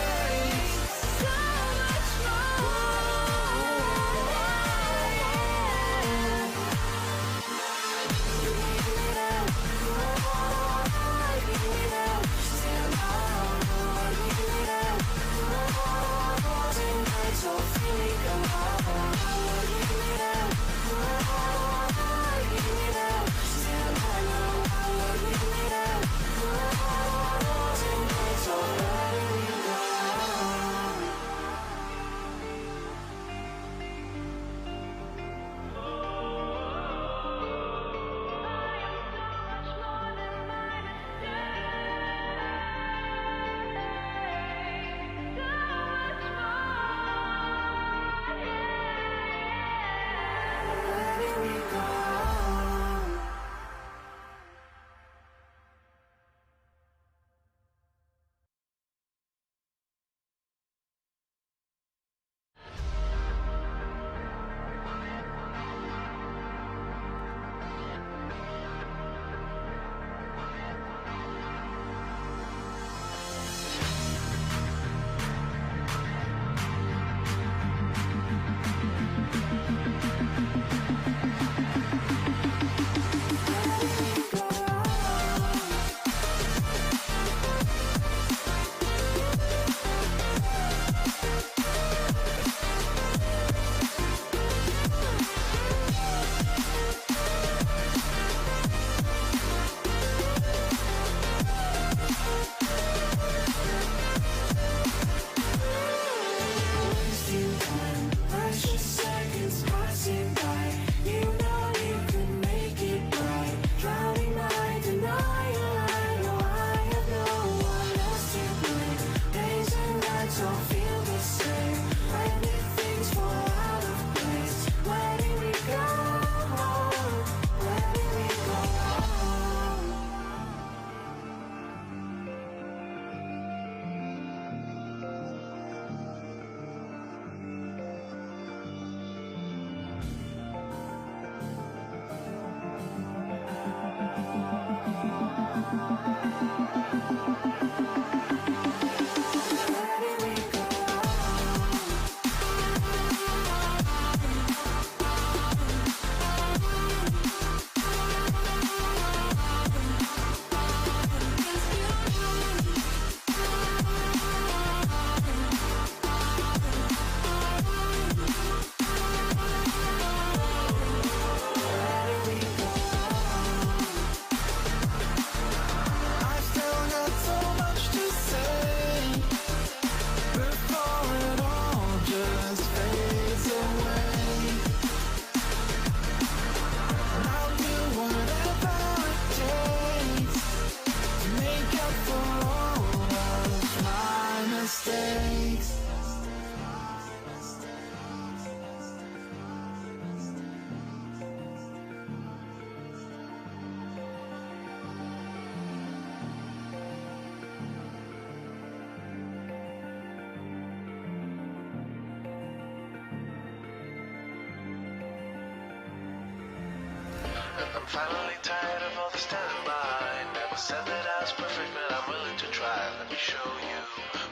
I'm finally tired of all the standing by. Never said that I was perfect, but I'm willing to try. Let me show you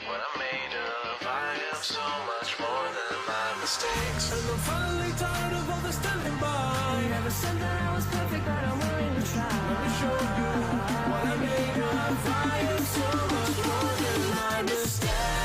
what I'm made of. I am so much more than my mistakes. And I'm finally tired of all the standing by. Never said that I was perfect, but I'm willing to try. Let me show you what I made of. I am so much more than my mistakes.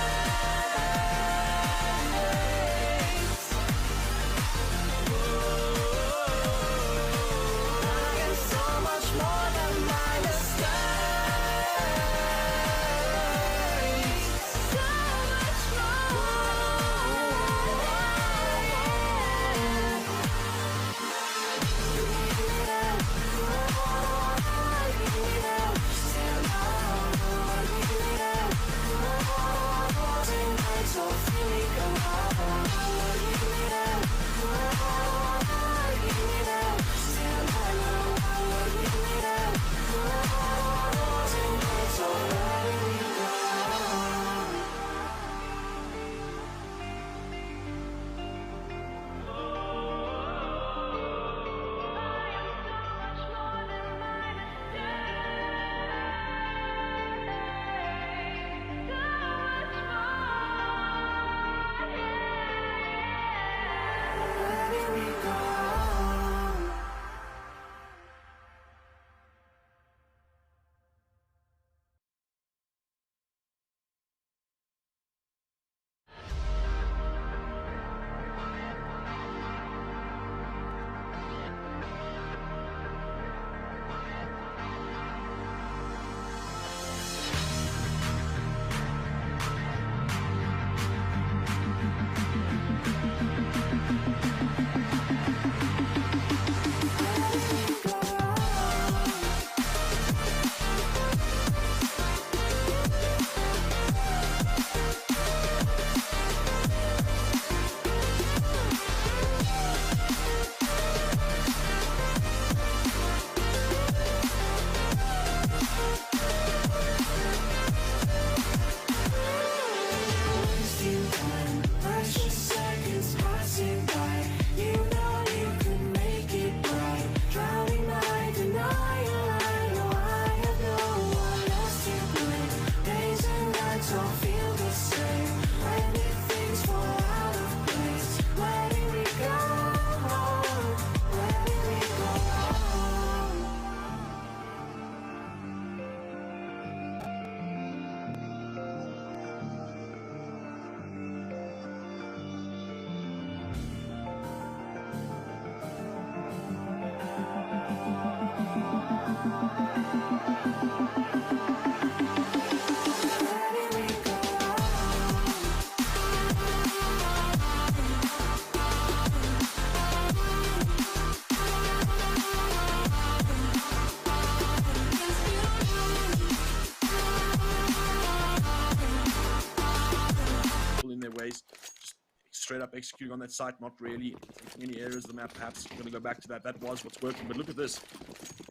straight up executing on that site, not really taking any areas of the map. Perhaps going to go back to that. That was what's working. But look at this.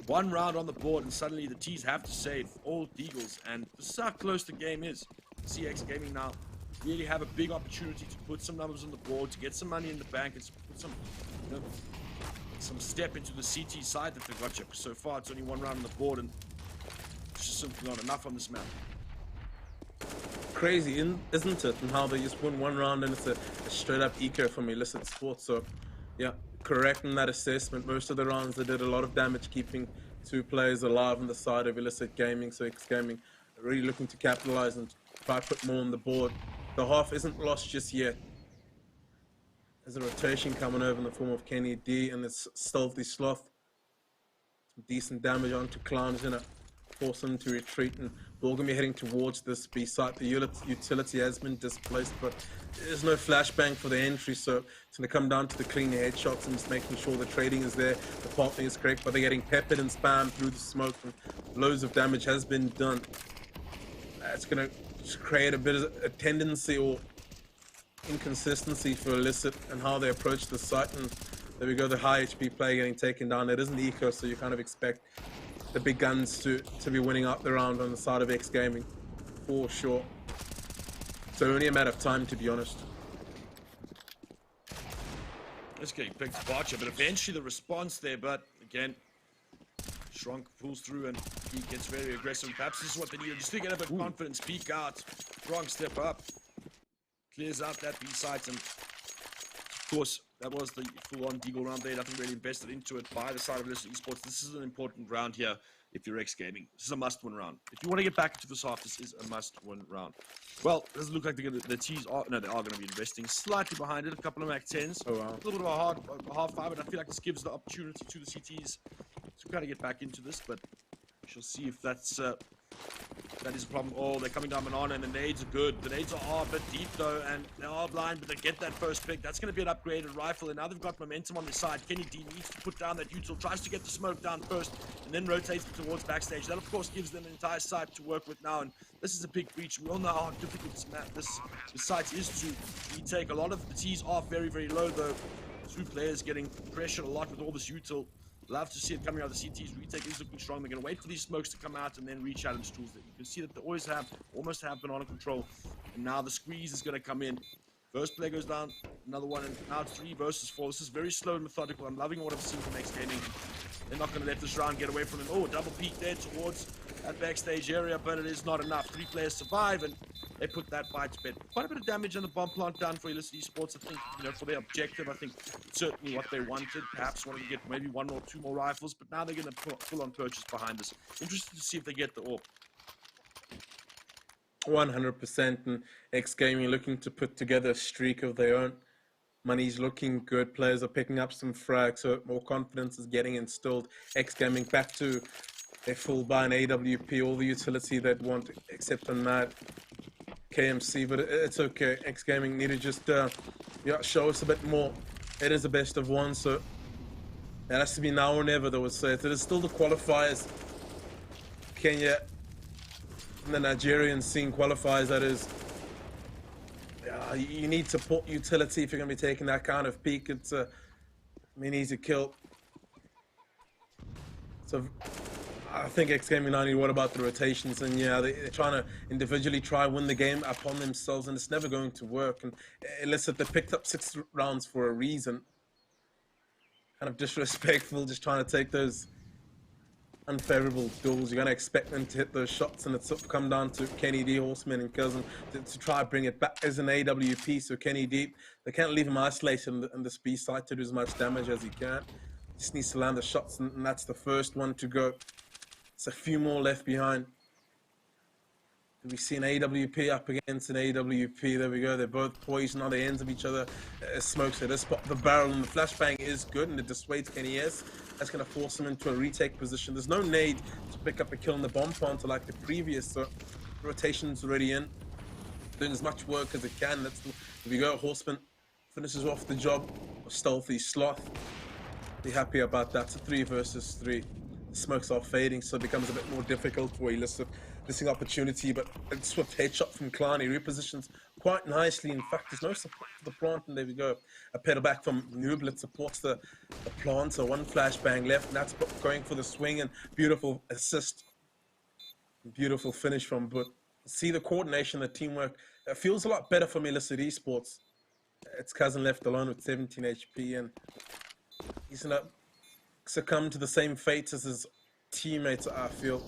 One round on the board, and suddenly the T's have to save all Deagles. And this is how close the game is. CX Gaming now really have a big opportunity to put some numbers on the board, to get some money in the bank, and to put some, you know, some step into the CT side that they've got here. So far, it's only one round on the board, and it's just simply not enough on this map. Crazy, isn't it? And how they just win one round and it's a straight up eco from Illicit Sports. So, yeah, correct in that assessment. Most of the rounds they did a lot of damage keeping two players alive on the side of Illicit Gaming. So X Gaming really looking to capitalize and try to put more on the board. The half isn't lost just yet. There's a rotation coming over in the form of Kenny D and this Stealthy Sloth. Some decent damage onto Clown. Is gonna force him to retreat, and we're going to be heading towards this B site. The utility has been displaced, but there's no flashbang for the entry, so it's going to come down to the clean headshots and just making sure the trading is there, the partnering is correct, but they're getting peppered and spammed through the smoke, and loads of damage has been done. It's going to create a bit of a tendency or inconsistency for Illicit and how they approach the site, and there we go, the high HP player getting taken down. It isn't eco, so you kind of expect the big guns to be winning up the round on the side of X Gaming, for sure. So only a matter of time, to be honest. It's getting big departure, but eventually the response there, but again, Shrunk pulls through and he gets very aggressive. Perhaps this is what they need. Just to get a bit of confidence, peek out, Shrunk step up, clears out that B site, and of course, that was the full-on Deagle round there. Nothing really invested into it by the side of Illicit Esports. This is an important round here if you're X Gaming. This is a must-win round. If you want to get back into this half, this is a must-win round. Well, it doesn't look like the T's are, no, they are going to be investing slightly behind it. A couple of Mac 10s. Oh, wow. A little bit of a half five, but I feel like this gives the opportunity to the CTs to kind of get back into this, but we shall see if that's that is a problem. Oh, they're coming down Banana, and the nades are good. The nades are a bit deep, though, and they are blind, but they get that first pick. That's going to be an upgraded rifle, and now they've got momentum on their side. Kenny D needs to put down that util, tries to get the smoke down first, and then rotates towards backstage. That, of course, gives them an entire site to work with now, and this is a big breach. We all know how difficult this site is to retake. A lot of the T's are very, very low, though. Two players getting pressured a lot with all this util. Love to see it coming out of the CTs. Retake is looking strong. They're going to wait for these smokes to come out and then re-challenge tools. You can see that they always almost have Banana control. And now the squeeze is going to come in. First player goes down, another one, and now it's 3 versus 4. This is very slow and methodical. I'm loving what I've seen from X Gaming. They're not going to let this round get away from them. Oh, double peek there towards that backstage area, but it is not enough. 3 players survive, and they put that fight to bed. Quite a bit of damage on the bomb plant done for Illicit Esports. I think, you know, for their objective, I think it's certainly what they wanted. Perhaps wanting to get maybe 1 or 2 more rifles, but now they're going to put full-on purchase behind this. Interested to see if they get the AWP. 100%, and X Gaming looking to put together a streak of their own. Money's looking good. Players are picking up some frags, so more confidence is getting instilled. X Gaming back to their full buy in AWP, all the utility they'd want, except on that KMC, but it's okay. X Gaming need to just show us a bit more. It is the best of 1, so it has to be now or never, they would say. It is still the qualifiers. Kenya and the Nigerian scene qualifiers, that is. You need support utility if you're going to be taking that kind of peak. It's an easy kill. So I think X Gaming now need to worry about the rotations, and yeah, they're trying to individually win the game upon themselves, and it's never going to work. And Illicit, they picked up 6 rounds for a reason. Kind of disrespectful, just trying to take those unfavorable duels. You're going to expect them to hit those shots, and it's come down to Kenny D, Horseman, and Cousin to try to bring it back as an AWP. So Kenny D, they can't leave him isolated in this B side to do as much damage as he can. Just needs to land the shots, and that's the first one to go. It's a few more left behind. We see an AWP up against an AWP. There we go. They're both poised on the ends of each other. Smokes at this spot. The barrel and the flashbang is good, and it dissuades Kenny S. That's going to force him into a retake position. There's no nade to pick up a kill in the bomb planter like the previous. So the rotation's already in. Doing as much work as it can. There we go. Horseman finishes off the job. Stealthy Sloth. Be happy about that. It's a 3 versus 3. The smokes are fading, so it becomes a bit more difficult for Illicit. missing opportunity, but a swift headshot from Klein. He repositions quite nicely. In fact, there's no support for the plant, and there we go. A pedal back from Nublet supports the plant, so one flashbang left, and that's going for the swing, and beautiful assist. Beautiful finish from But. See the coordination, the teamwork. It feels a lot better for Illicit Esports. Its cousin left alone with 17 HP, and he's gonna succumb to the same fate as his teammates, I feel.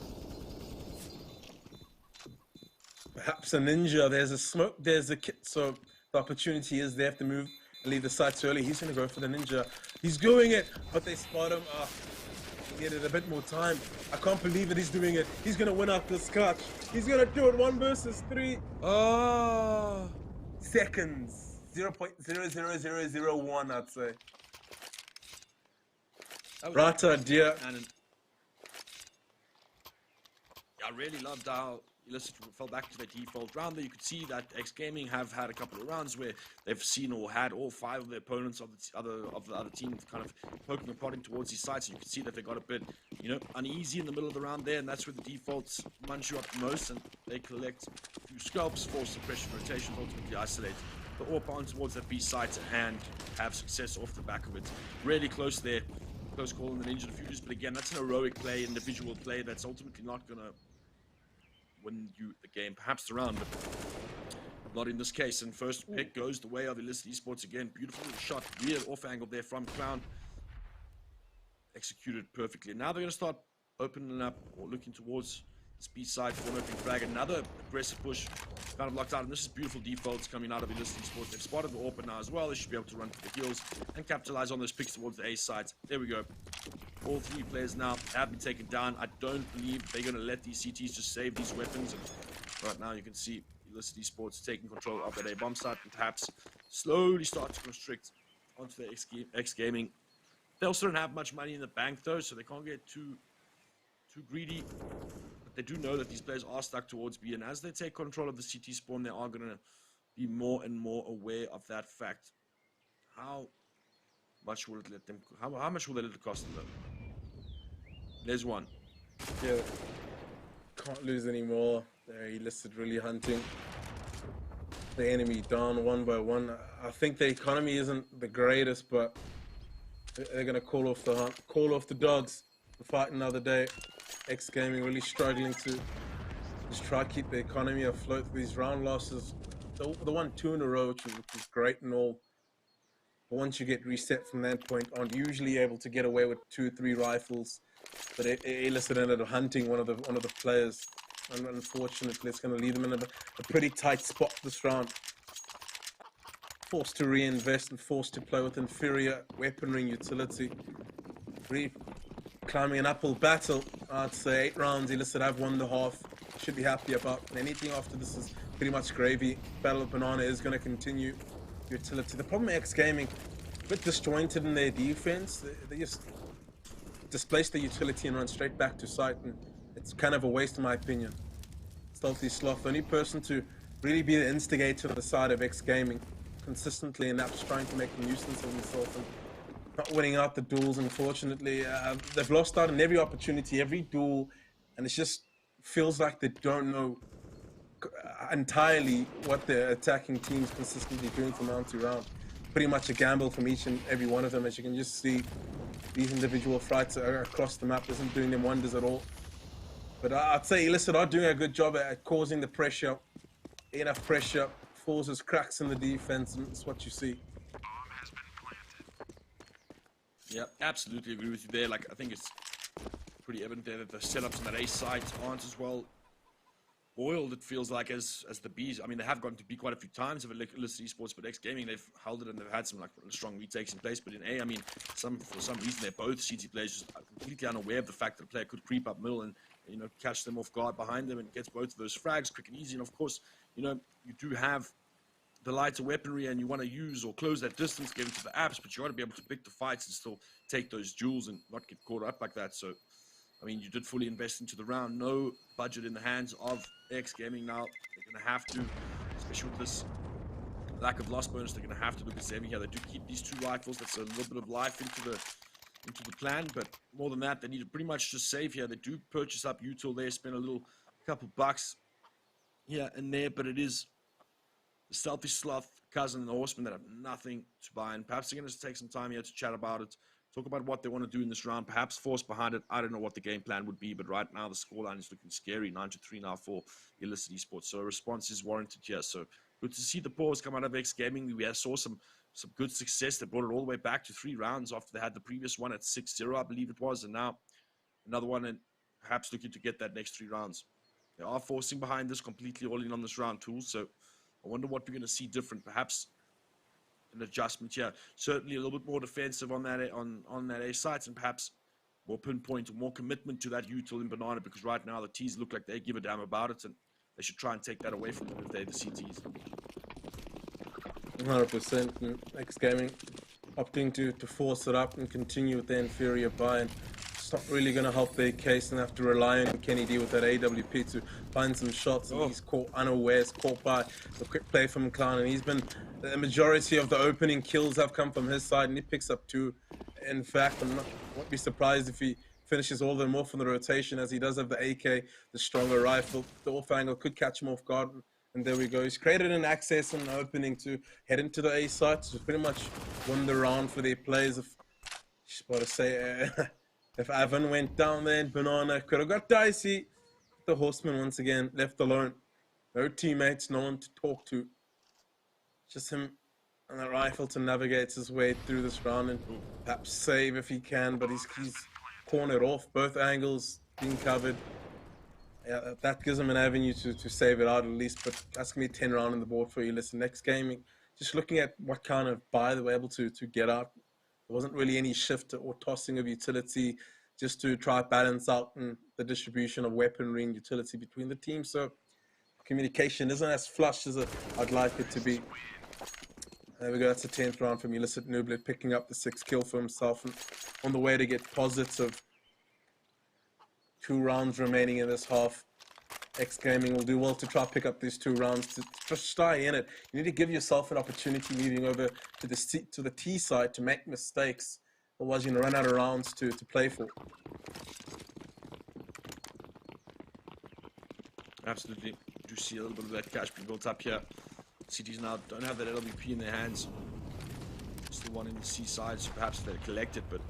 Perhaps a ninja. There's a smoke, there's a kit, so the opportunity is they have to move and leave the sites early. He's gonna go for the ninja. He's doing it, but they spot him. He needed a bit more time. I can't believe that he's doing it. He's gonna win out this catch. He's gonna do it 1 versus 3. Seconds. 0.00001, I'd say. Right idea. I really loved how Illicit fell back to their default round there. You could see that X Gaming have had a couple of rounds where they've seen or had all 5 of the opponents of the other team kind of poking and prodding towards these sides. So you could see that they got a bit, uneasy in the middle of the round there, and that's where the defaults munch you up the most, and they collect a few scalps, force suppression, rotation, ultimately isolate the AWP on towards that B site and have success off the back of it. Really close there. Close call on the Ninja Fuses, but again, that's an heroic play, individual play that's ultimately not gonna win you the game, perhaps the round, but not in this case. And first pick goes the way of Illicit Esports again. Beautiful little shot, weird off angle there from Clown. Executed perfectly. Now they're going to start opening up or looking towards the speed side for an opening flag. Another aggressive push, kind of locked out, and this is beautiful defaults coming out of Illicit Esports. They've spotted the AWP now as well. They should be able to run for the heels and capitalize on those picks towards the A sides. There we go. All 3 players now have been taken down. I don't believe they're going to let these CTs just save these weapons. And right now you can see Illicit Esports taking control of that A bomb site and perhaps slowly start to constrict onto the X Gaming. They also don't have much money in the bank though, so they can't get too greedy. But they do know that these players are stuck towards B, and as they take control of the CT spawn, they are going to be more and more aware of that fact. How much will it let them? How much will they let it cost them though? There's one. Yeah, can't lose anymore. They're Illicit really hunting the enemy down 1 by 1. I think the economy isn't the greatest, but they're gonna call off the hunt, call off the dogs, to fight another day. X Gaming really struggling to just try to keep the economy afloat with these round losses. The 1-2 in a row, which is great and all. But once you get reset from that point, aren't usually able to get away with 2-3 rifles. But Illicit ended up hunting one of the players, and unfortunately, it's going to leave them in a pretty tight spot this round. Forced to reinvest and forced to play with inferior weaponry and utility. Really climbing an uphill battle. I'd say 8 rounds. Illicit have won the half. Should be happy about anything after this is pretty much gravy. Battle of Banana is going to continue. Utility. The problem with X Gaming, a bit disjointed in their defense. They just displace the utility and run straight back to site, and it's kind of a waste in my opinion. Stealthy Sloth, the only person to really be the instigator on the side of X Gaming consistently, and that's trying to make a nuisance of himself and not winning out the duels. Unfortunately, they've lost out on every opportunity, every duel, and it just feels like they don't know entirely what their attacking team's consistently doing from round to round. Pretty much a gamble from each and every one of them. As you can just see, these individual fights across the map isn't doing them wonders at all. But I'd say Illicit are doing a good job at causing the pressure. Enough pressure forces cracks in the defense, and it's what you see. Yeah, absolutely agree with you there. Like, I think it's pretty evident there that the setups on that A side aren't as well oiled, it feels like, as the Bs. I mean, they have gotten to B quite a few times of Illicit Esports, but X Gaming, they've held it and they've had some like strong retakes in place. But in A, I mean, for some reason, they're both CT players just completely unaware of the fact that a player could creep up middle and, catch them off guard behind them and gets both of those frags quick and easy. And of course, you do have the lighter weaponry and you want to use or close that distance, get into the apps, but you got to be able to pick the fights and still take those duels and not get caught up like that. So, I mean, you did fully invest into the round. No budget in the hands of X Gaming now. They're going to have to, especially with this lack of loss bonus, they're going to have to look at saving here. They do keep these 2 rifles. That's a little bit of life into the plan, but more than that, they need to pretty much just save here. They do purchase up util there, spend a little couple bucks here and there, but it is the Selfish Sloth, Cousin, and the Horseman that have nothing to buy. And perhaps they're going to take some time here to chat about it, talk about what they want to do in this round, perhaps force behind it. I don't know what the game plan would be, but right now the scoreline is looking scary, 9-3 now for Illicit Esports. So a response is warranted here. So good to see the pause come out of X Gaming. We saw some good success. They brought it all the way back to 3 rounds after they had the previous one at 6-0, I believe it was, and now another one, and perhaps looking to get that next 3 rounds. They are forcing behind this, completely all in on this round too. So I wonder what we're going to see different. Perhaps an adjustment here. Certainly a little bit more defensive on that A site, and perhaps more pinpoint or more commitment to that util in Banana, because right now the T's look like they give a damn about it, and they should try and take that away from them if they're the CTs. 100%. X Gaming opting to force it up and continue with the inferior buy. And it's not really going to help their case, and have to rely on Kenny D with that AWP to find some shots. And he's caught unawares, caught by the quick play from Clown, and he's been the majority of the opening kills have come from his side, and he picks up 2. In fact, won't be surprised if he finishes all of them off in the rotation, as he does have the AK, the stronger rifle. The off angle could catch him off guard, and there we go. He's created an access and an opening to head into the A site, to pretty much win the round for their players. Just about to say, if Ivan went down there and Banana could have got dicey. The Horseman once again left alone. No teammates, no one to talk to. Just him and a rifle to navigate his way through this round and perhaps save if he can, but he's cornered off, both angles being covered. Yeah, that gives him an avenue to save it out at least, but that's going to be 10 round on the board for you. Listen, next game, just looking at what kind of buy they were able to get out. There wasn't really any shift or tossing of utility, just to try balance out the distribution of weaponry and utility between the teams. So communication isn't as flush as I'd like it to be. There we go, that's the 10th round from Illicit Nublet, picking up the 6th kill for himself, and on the way to get positive. 2 rounds remaining in this half. X Gaming will do well to try to pick up these 2 rounds to just stay in it. You need to give yourself an opportunity moving over to the T side to make mistakes, otherwise you're going to run out of rounds to play for. Absolutely. Do see a little bit of that cash being built up here. Cities now don't have that LWP in their hands. Still one in the C side, so perhaps they'll collect it, but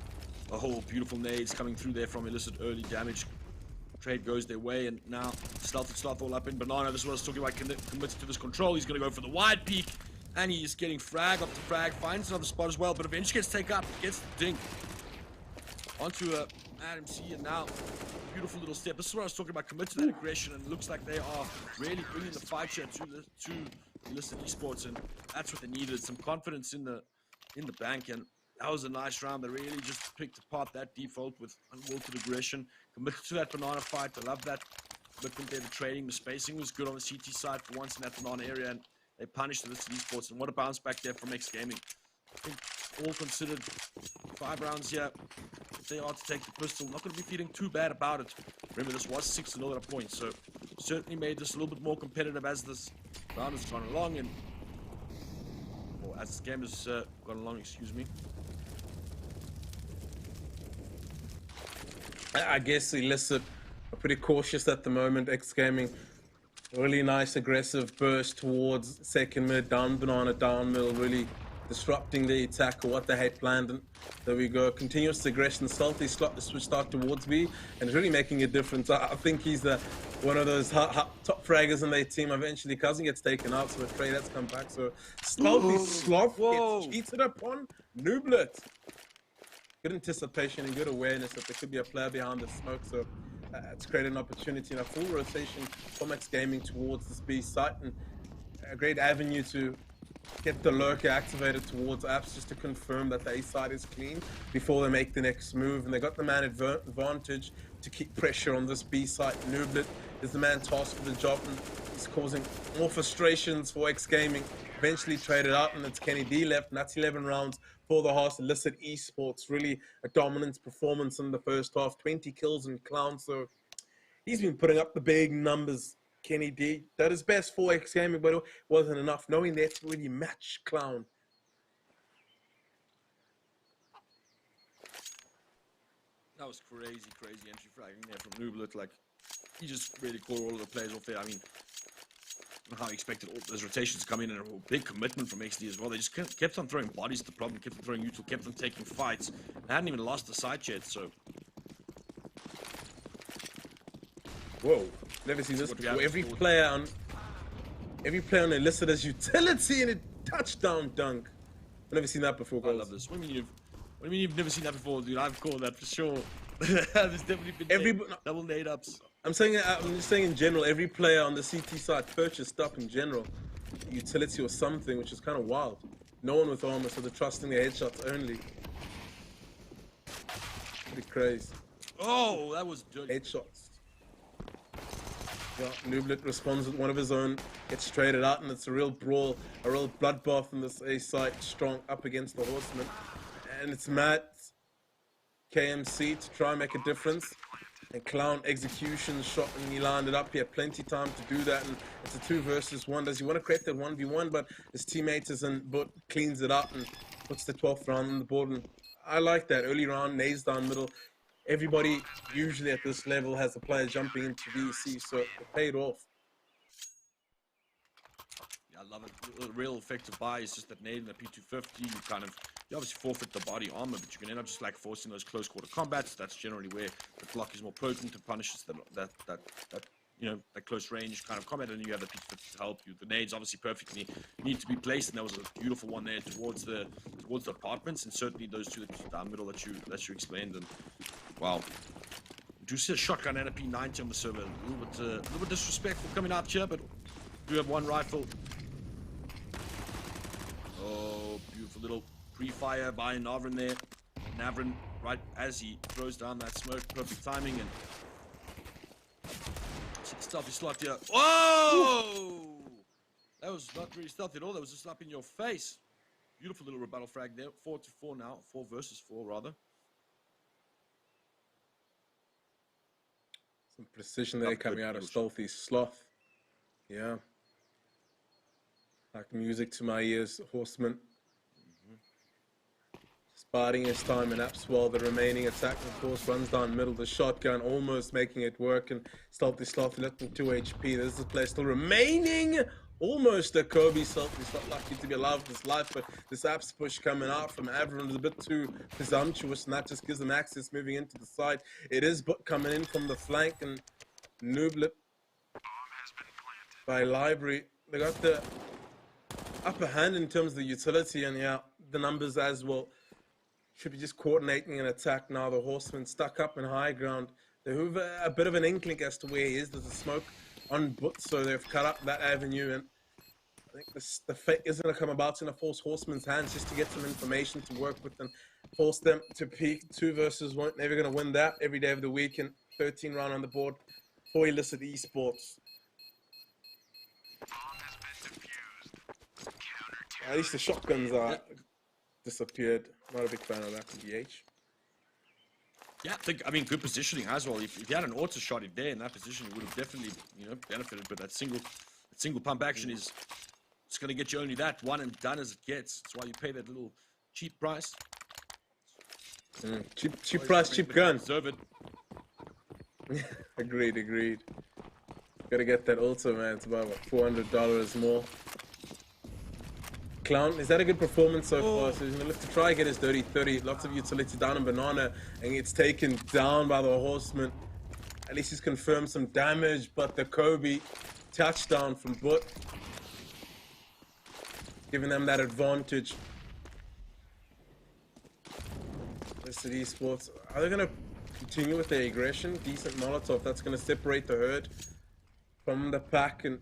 a whole beautiful nades coming through there from Illicit, early damage. Trade goes their way, and now Stealthy Sloth all up in Banana. This is what I was talking about, committed to this control. He's going to go for the wide peak, and he's getting frag up to frag, finds another spot as well, but eventually gets taken up, gets the dink. Onto Adam C, and now beautiful little step. This is what I was talking about, commit to that aggression, and it looks like they are really bringing the fight here to Illicit Esports, and that's what they needed, some confidence in the bank, and that was a nice round. They really just picked apart that default with unwanted aggression, committed to that Banana fight. I love that commitment there, the trading, the spacing was good on the CT side for once in that Banana area, and they punished Illicit Esports, and what a bounce back there from X Gaming. I think all considered, 5 rounds here. If they are to take the pistol, not going to be feeling too bad about it. Remember, this was 6-0 at a point, so certainly made this a little bit more competitive as this round has gone along, and or as this game has gone along, excuse me. I guess Illicit are pretty cautious at the moment. X Gaming, really nice aggressive burst towards second mid, down Banana, down middle, really disrupting the attack or what they had planned. And there we go, continuous aggression. Stealthy slot the switch start towards B, and it's really making a difference. I think he's one of those top fraggers in their team. Eventually Cousin gets taken out, so a trade that's come back. So Stealthy Sloth gets cheated upon. Nublet. Good anticipation and good awareness that there could be a player behind the smoke, so it's created an opportunity and a full rotation from X Gaming towards this B site, and a great avenue to get the lurker activated towards apps just to confirm that the A side is clean before they make the next move. And they got the man advantage to keep pressure on this B site. Nublet is the man tasked with the job, and he's causing more frustrations for X Gaming. Eventually traded out, and it's Kenny D left, and that's 11 rounds for the Horse. Illicit Esports, really a dominant performance in the first half, 20 kills and Clown, so he's been putting up the big numbers. Kenny D did his best for X Gaming, but it wasn't enough, knowing they had to really match Clown. That was crazy entry fragging there from Nublet. Like, he just really caught all of the players off there. I mean, I don't know how he expected all those rotations to come in, and a big commitment from XD as well. They just kept on throwing bodies at the problem, kept on throwing neutral, kept on taking fights. They hadn't even lost the side yet, so. Whoa, never seen this before. Every player on Illicit as utility in a touchdown dunk. I've never seen that before, guys. I love this. What do you mean you've never seen that before, dude? I've called that for sure. There's definitely been double nade ups. I'm just saying in general, every player on the CT side purchased stuff in general, utility or something, which is kind of wild. No one with armor, so they're trusting their headshots only. Pretty crazy. Oh, that was dirty. Headshots. Well, Nublet responds with one of his own, gets traded out, and it's a real brawl, a real bloodbath in this A site, strong up against the Horseman. And it's Matt, KMC to try and make a difference. And Clown execution shot, and he lined it up. He had plenty of time to do that, and it's a 2 versus 1. Does he want to create that 1v1? But his teammate isn't, but cleans it up and puts the 12th round on the board. And I like that early round, nades down middle. Everybody usually at this level has a player jumping into VC, so it paid off. Yeah, I love it. The real effective buy is just that nade in the P250. You obviously forfeit the body armor, but you can end up just like forcing those close quarter combats. That's generally where the block is more potent and punishes that close range kind of combat, and you have the P250 to help you. The nades obviously perfectly need to be placed, and there was a beautiful one there towards the apartments, and certainly those two down middle that you explained. And wow, do see a shotgun and a P90 on the server. A little bit disrespectful coming out here, but we have one rifle. Oh, beautiful little pre-fire by Navrin there. Navrin, right as he throws down that smoke, perfect timing, and stealthy slot here. Whoa! That was not really stealthy at all. That was just up in your face. Beautiful little rebuttal frag there. 4-4 now. 4 versus 4 rather. Some precision there coming out of Stealthy Sloth. Yeah. Like music to my ears, Horseman. Biding his time in apps while the remaining attack, of course, runs down middle. The shotgun almost making it work, and Stealthy Sloth looking 2 HP. There's the play still remaining. Almost a Kobe. Stealthy's not lucky to be alive with his life, but this apps push coming out from Avron is a bit too presumptuous, and that just gives them access moving into the side. It is coming in from the flank, and Nublet by Library. They got the upper hand in terms of the utility, and yeah, the numbers as well. Should be just coordinating an attack now. The Horseman stuck up in high ground. They have a bit of an inkling as to where he is. There's a smoke on Boot, so they've cut up that avenue. And I think the fate is going to come about in a force Horseman's hands just to get some information to work with and force them to peak. 2 versus 1. Never going to win that every day of the week. And 13 round on the board for Illicit Esports. At least the shotguns are disappeared. Not a big fan of that from DH. Yeah, I mean, good positioning as well. If you had an auto shot in there in that position, you would have definitely, benefited. But that single pump action it's going to get you only that one and done as it gets. That's why you pay that little cheap price. Cheap price, cheap gun. Deserve it. Agreed. Gotta get that auto, man. It's about what, $400 more. Clown, is that a good performance so far? So he's going to look to try and get his dirty 30. Lots of utility down in Banana, and it's taken down by the Horseman. At least he's confirmed some damage, but the Kobe touchdown from Boot, giving them that advantage. Illicit Esports, are they going to continue with their aggression? Decent Molotov, that's going to separate the herd from the pack, and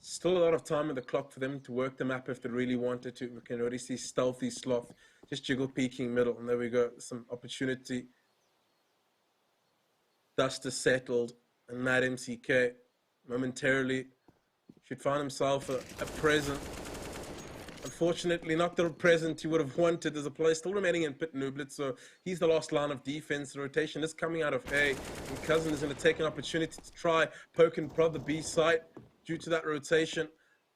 still a lot of time on the clock for them to work the map if they really wanted to. We can already see Stealthy Sloth just jiggle peeking middle, and there we go, some opportunity. Dust is settled, and Mad MCK momentarily should find himself a present. Unfortunately, not the present he would have wanted. There's a player still remaining in Pit Nublet, so he's the last line of defense. The rotation is coming out of A, and Cousin is going to take an opportunity to try poke and prod the B site due to that rotation.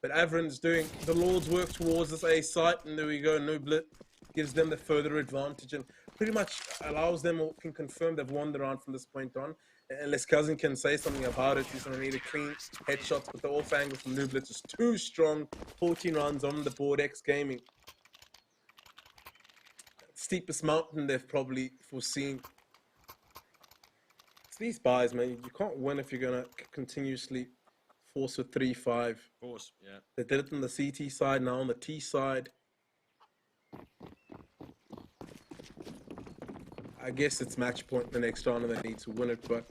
But Avron's doing the Lord's work towards this A site, and there we go. Nublet gives them the further advantage and pretty much allows them, or can confirm they've won the round from this point on. unless Cousin can say something about it. He's going to need a clean headshots, but the off angle from Nublitz is too strong. 14 runs on the board, X Gaming. Steepest mountain they've probably foreseen. It's these buys, man. You can't win if you're going to continuously force a 3-5. Force, yeah. They did it on the CT side, now on the T side. I guess it's match point the next round and they need to win it, but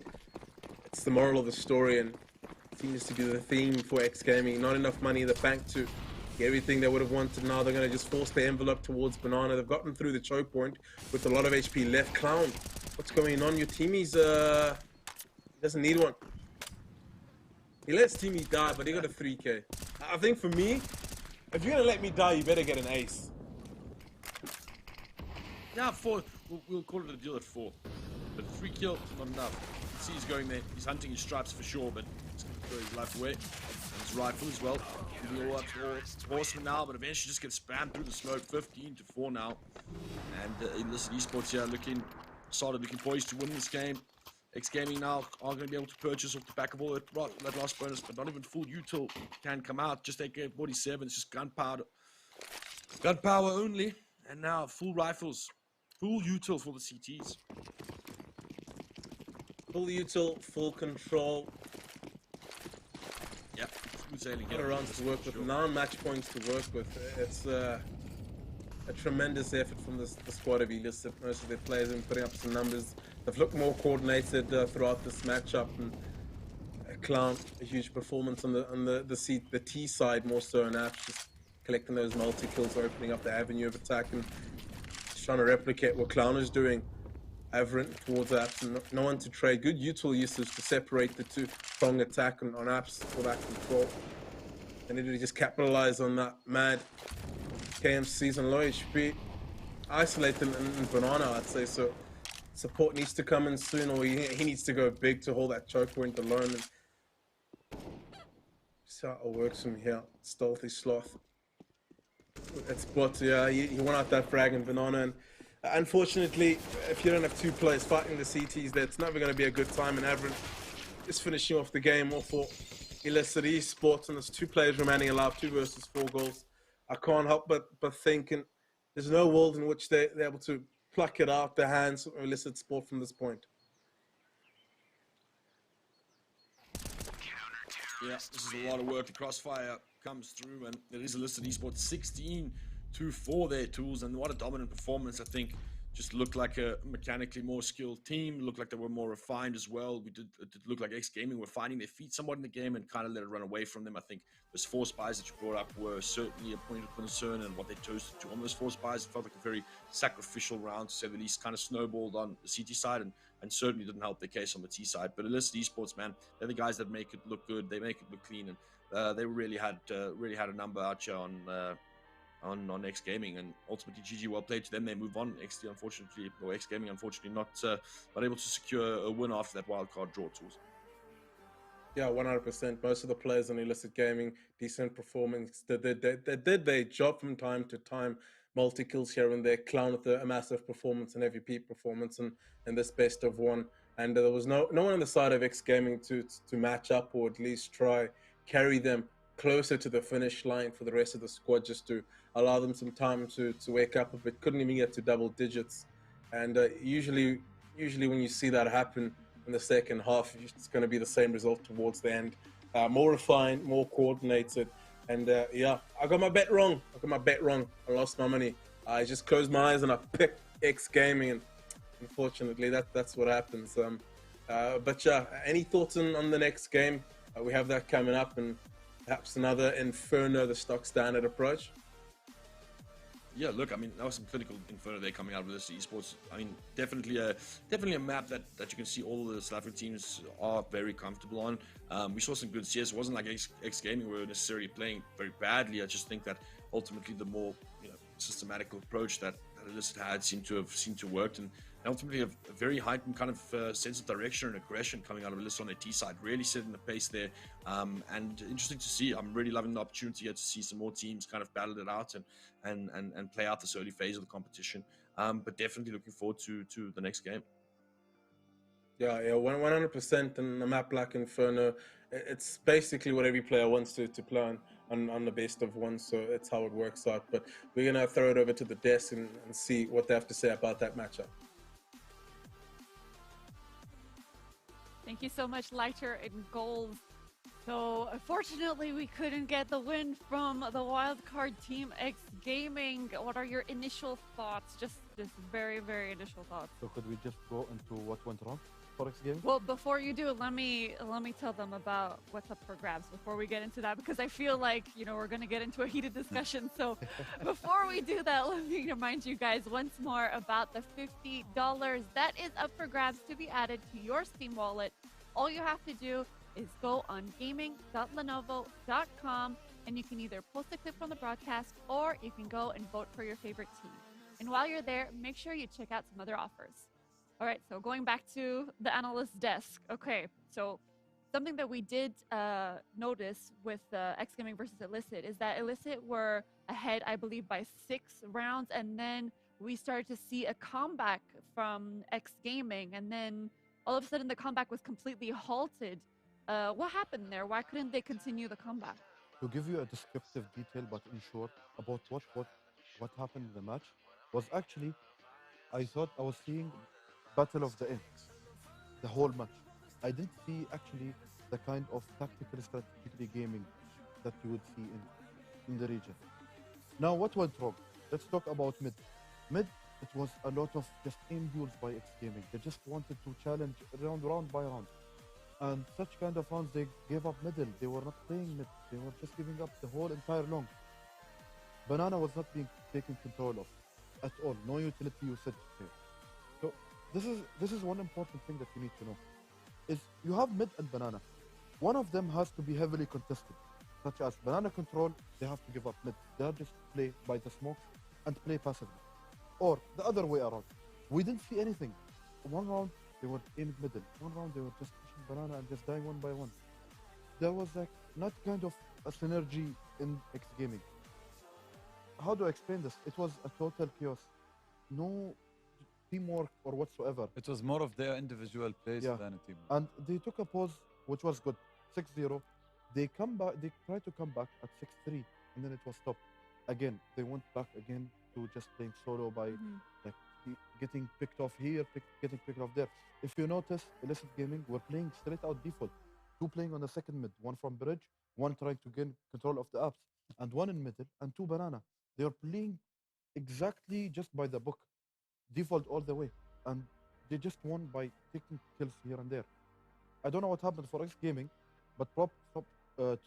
it's the moral of the story and it seems to be the theme for X Gaming. Not enough money in the bank to get everything they would have wanted. Now they're going to just force the envelope towards Banana. They've gotten through the choke point with a lot of HP left. Clown, what's going on? Your teamie's he doesn't need one. He lets teamie die, but he got a 3K. I think for me, if you're going to let me die, you better get an ace. Yeah, 4. We'll call it a deal at 4. But 3 kills, not enough. You can see he's going there. He's hunting his stripes for sure, but he's going to throw his life away. And his rifle as well. Moving all up to Horseman now, but eventually just gets spammed through the smoke. 15-4 now. And Illicit Esports here started looking poised to win this game. X Gaming now are going to be able to purchase off the back of all that last bonus, but not even full util can come out. Just AK-47, it's just gunpowder. Gunpowder only. And now full rifles. Full util for the CTs. Full util, full control. Yep, smooth sailing. A lot of rounds to work with, now match points to work with. It's a tremendous effort from the squad of Illicit. Most of their players have been putting up some numbers. They've looked more coordinated throughout this matchup. And Clown, a huge performance on the T side more so, and Apps just collecting those multi-kills, opening up the avenue of attack and trying to replicate what Clown is doing. Averant towards Apps and no one to trade. Good util usage to separate the two-prong attack on Apps for that control. They needed to just capitalize on that mad KMCs on low HP. Isolate them in Banana, I'd say. So support needs to come in soon, or he needs to go big to hold that choke point alone. And see how it works from here. Stealthy Sloth. It's but yeah, he won out that frag in Banana, and unfortunately, if you don't have two players fighting the CTs there, it's never going to be a good time. And Averant is finishing off the game all for Illicit Esports, and there's 2 players remaining alive, 2 versus 4 goals. I can't help but thinking there's no world in which they're able to pluck it out the hands of Illicit Sport from this point. Yeah, this is a lot of work. The crossfire comes through, and it is Illicit Esports 16-4 their tools, and what a dominant performance. I think just looked like a mechanically more skilled team, looked like they were more refined as well. It did look like X Gaming were finding their feet somewhat in the game and kind of let it run away from them. I think those 4 spies that you brought up were certainly a point of concern, and what they chose to do on those 4 spies, it felt like a very sacrificial round, to say the least. Kind of snowballed on the CT side and certainly didn't help their case on the T side. But Illicit Esports, man, they're the guys that make it look good. They make it look clean, and they really had a number out here on X Gaming, and ultimately GG, well played to them. They move on. XT unfortunately, or X Gaming unfortunately, not able to secure a win after that wildcard draw tools. Yeah, 100%. Most of the players on Illicit Gaming, decent performance. They did their job from time to time. Multi-kills here and there. Clown with a massive performance and MVP performance in this best of 1. And there was no one on the side of X Gaming to match up, or at least try carry them closer to the finish line for the rest of the squad, just to allow them some time to wake up a bit. Couldn't even get to double digits. And usually when you see that happen in the second half, it's going to be the same result towards the end. More refined, more coordinated. And yeah, I got my bet wrong. I lost my money. I just closed my eyes and I picked X Gaming, and unfortunately that's what happens. But yeah, any thoughts on the next game? We have that coming up, and perhaps another Inferno, the stock standard approach. Yeah, look, I mean, that was some clinical Inferno there coming out of this esports. I mean, definitely a map that you can see all the South African teams are very comfortable on. We saw some good CS. It wasn't like X Gaming were necessarily playing very badly. I just think that ultimately the more systematical approach that Illicit had seemed to work, and ultimately a very heightened kind of sense of direction and aggression coming out of Illicit on their T side, really setting the pace there. And interesting to see. I'm really loving the opportunity here to see some more teams kind of battle it out and play out this early phase of the competition. But definitely looking forward to the next game. Yeah, 100%. And a map like Inferno, it's basically what every player wants to play on the best of one. So it's how it works out. But we're gonna throw it over to the desk and see what they have to say about that matchup. Thank you so much, Lighter and Goals. So unfortunately, we couldn't get the win from the wildcard team X Gaming. What are your initial thoughts? Just very, very initial thoughts. So could we just go into what went wrong for X Gaming? Well, before you do, let me tell them about what's up for grabs before we get into that, because I feel like we're gonna get into a heated discussion. So before we do that, let me remind you guys once more about the $50 that is up for grabs to be added to your Steam wallet. All you have to do is go on gaming.lenovo.com and you can either post a clip from the broadcast or you can go and vote for your favorite team. And while you're there, make sure you check out some other offers. All right, so going back to the analyst desk. Okay, so something that we did notice with X Gaming versus Illicit is that Illicit were ahead, I believe, by 6 rounds, and then we started to see a comeback from X Gaming, and then all of a sudden the comeback was completely halted. What happened there? Why couldn't they continue the comeback? To give you a descriptive detail, but in short, about what happened in the match was actually, I thought I was seeing Battle of the Ends, the whole match. I didn't see actually the kind of tactical strategically gaming that you would see in the region. Now, what went wrong? Let's talk about mid. Mid, it was a lot of just aim duels by X Gaming. They just wanted to challenge round by round. And such kind of rounds, they gave up middle. They were not playing mid. They were just giving up the whole entire long. Banana was not being taken control of at all. No utility usage here. So this is one important thing that you need to know. Is you have mid and banana. One of them has to be heavily contested, such as banana control. They have to give up mid. They just play by the smoke and play passively, or the other way around. We didn't see anything. One round they were aiming middle. One round they were just pushing banana and just dying one by one. There was like not kind of a synergy in X Gaming. How do I explain this? It was a total chaos. No teamwork or whatsoever. It was more of their individual plays Yeah. than a team. And they took a pause, which was good. 6-0. They come back. They tried to come back at 6-3, and then it was stopped. Again, they went back again to just playing solo by like getting picked off here, getting picked off there. If you notice, Illicit Gaming were playing straight out default. 2 playing on the second mid, 1 from bridge, 1 trying to gain control of the apps, and 1 in middle, and 2 banana. They are playing exactly just by the book, default all the way, and they just won by taking kills here and there. I don't know what happened for X Gaming, but props to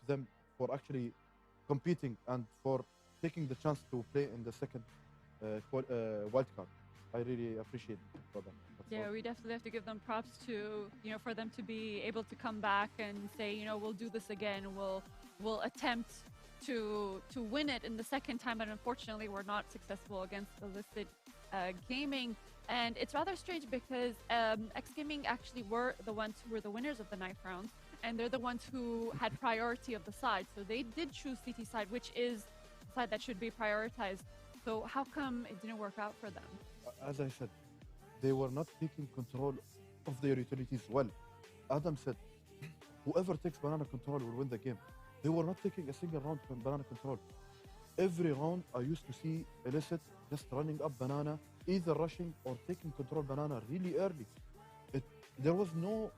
them for actually competing and for taking the chance to play in the second wildcard. I really appreciate it for them. That's Yeah, all. we definitely have to give them props to, for them to be able to come back and say, we'll do this again. We'll attempt to win it in the second time, but unfortunately we're not successful against Illicit Gaming. And it's rather strange because X Gaming actually were the ones who were the winners of the 9th round, and they're the ones who had priority of the side. So they did choose CT side, which is the side that should be prioritized. So how come it didn't work out for them? As I said, they were not taking control of their utilities well. Adam said, whoever takes banana control will win the game. They were not taking a single round from banana control. Every round, I used to see Illicit just running up banana, either rushing or taking control banana really early. There was no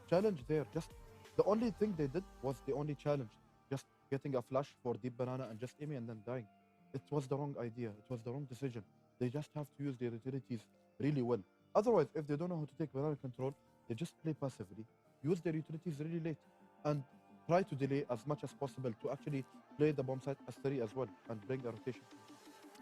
challenge there. Just the only thing they did was the only challenge, just getting a flash for deep banana and just aiming and then dying. It was the wrong idea. It was the wrong decision. They just have to use their utilities really well. Otherwise, if they don't know how to take banana control, they just play passively, use their utilities really late, and try to delay as much as possible to actually play the bomb site as 3 as well and bring a rotation.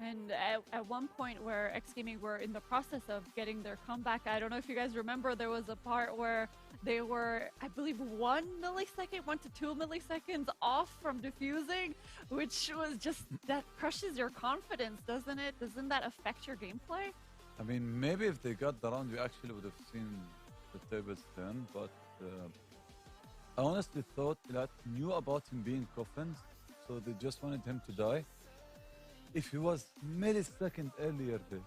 And at one point where X Gaming were in the process of getting their comeback, I don't know if you guys remember, there was a part where they were, I believe, 1 to 2 milliseconds off from defusing, which was just, that crushes your confidence, doesn't it? Doesn't that affect your gameplay? I mean, maybe if they got the round, we actually would have seen the tables turn, but I honestly thought that knew about him being coffined, so they just wanted him to die. If he was millisecond earlier, they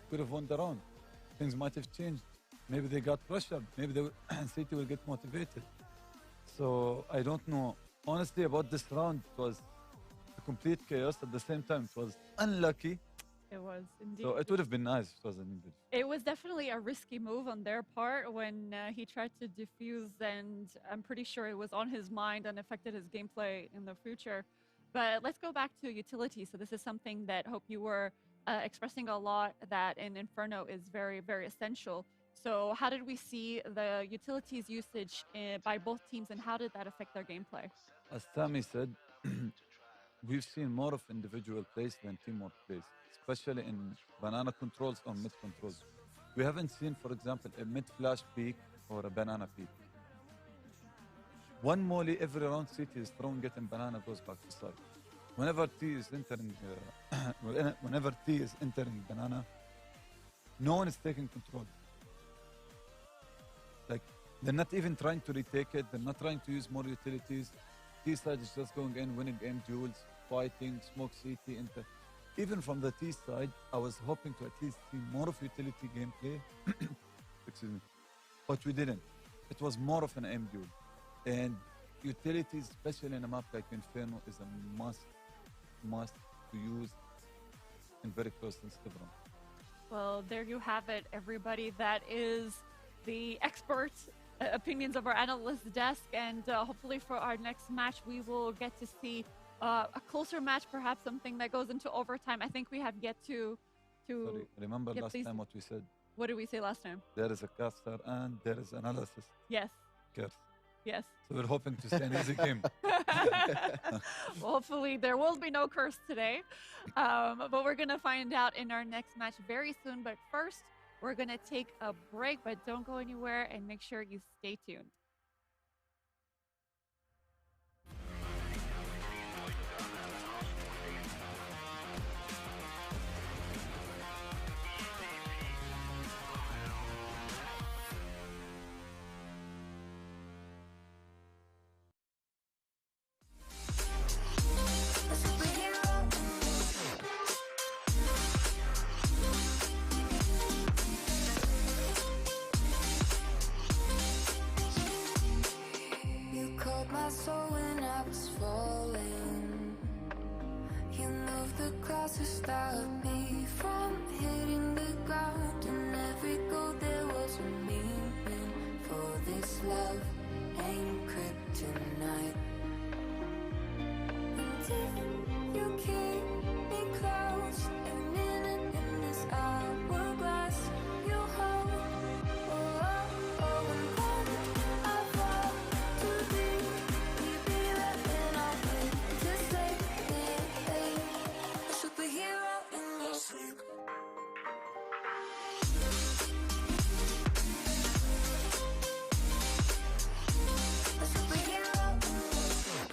could have won the round. Things might have changed Maybe they got pressure. Maybe City will get motivated. So I don't know. Honestly, about this round, it was a complete chaos. At the same time, it was unlucky. It was indeed. So it would have been nice if it wasn't needed. It was definitely a risky move on their part when he tried to defuse, and I'm pretty sure it was on his mind and affected his gameplay in the future. But let's go back to utility. So this is something that Hope you were expressing a lot, that in Inferno is very, very essential. So how did we see the utilities usage by both teams, and how did that affect their gameplay? As Tammy said, we've seen more of individual plays than teamwork plays, especially in banana controls or mid controls. We haven't seen, for example, a mid flash peak or a banana peak. One molly every round City is throwing it and banana goes back to side. Whenever T is entering banana, no one is taking control. Like, they're not even trying to retake it. They're not trying to use more utilities. T side is just going in, winning game duels, fighting, smoke CT, Inter. Even from the T side, I was hoping to at least see more of utility gameplay. Excuse me. But we didn't. It was more of an aim duel. And utilities, especially in a map like Inferno, is a must to use in very close sensitive round. Well, there you have it, everybody. That is the expert opinions of our analyst desk, and hopefully for our next match we will get to see a closer match, perhaps something that goes into overtime. I think we have yet to Sorry, remember get last these- time what we said? What did we say last time? There is a caster and there is analysis. Yes, Curse. yes. So we're hoping to see an easy game. Well, hopefully there will be no curse today, but we're gonna find out in our next match very soon. But first, we're gonna take a break, but don't go anywhere and make sure you stay tuned. A superhero. You called my soul when I was falling. You moved the clouds to stop me from hitting the ground. And every goal there was a meaning. For this love ain't kryptonite. You keep me close, a minute in this hourglass. You hold, oh, oh, oh, and when I fall too deep, we be laughing off it to say, hey, a superhero in your sleep. A superhero in your sleep.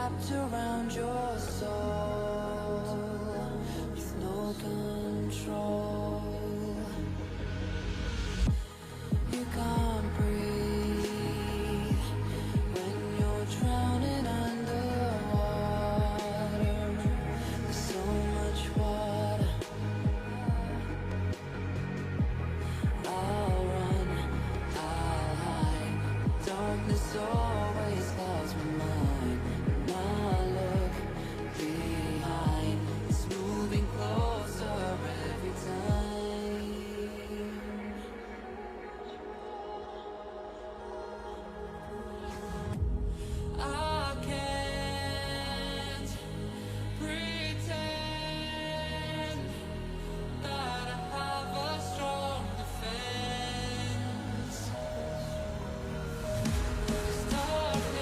wrapped around your soul with no control. You can't breathe when you're drowning underwater. There's so much water. I'll run, I'll hide. Darkness always clouds my mind. And I look behind. It's moving closer every time. I can't pretend that I have a strong defense. 'Cause darkness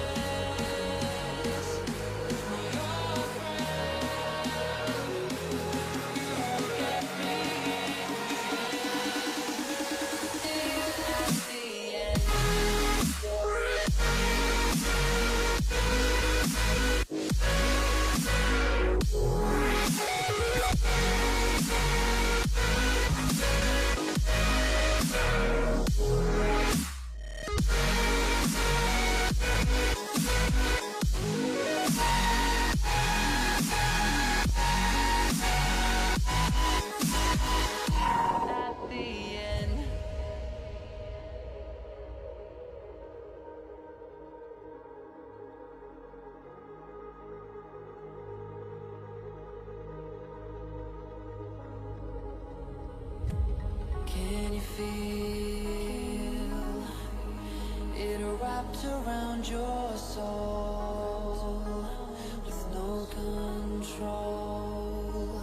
is not your friend. You get me at the end. At the end. Can you feel it wrapped around your soul with no control?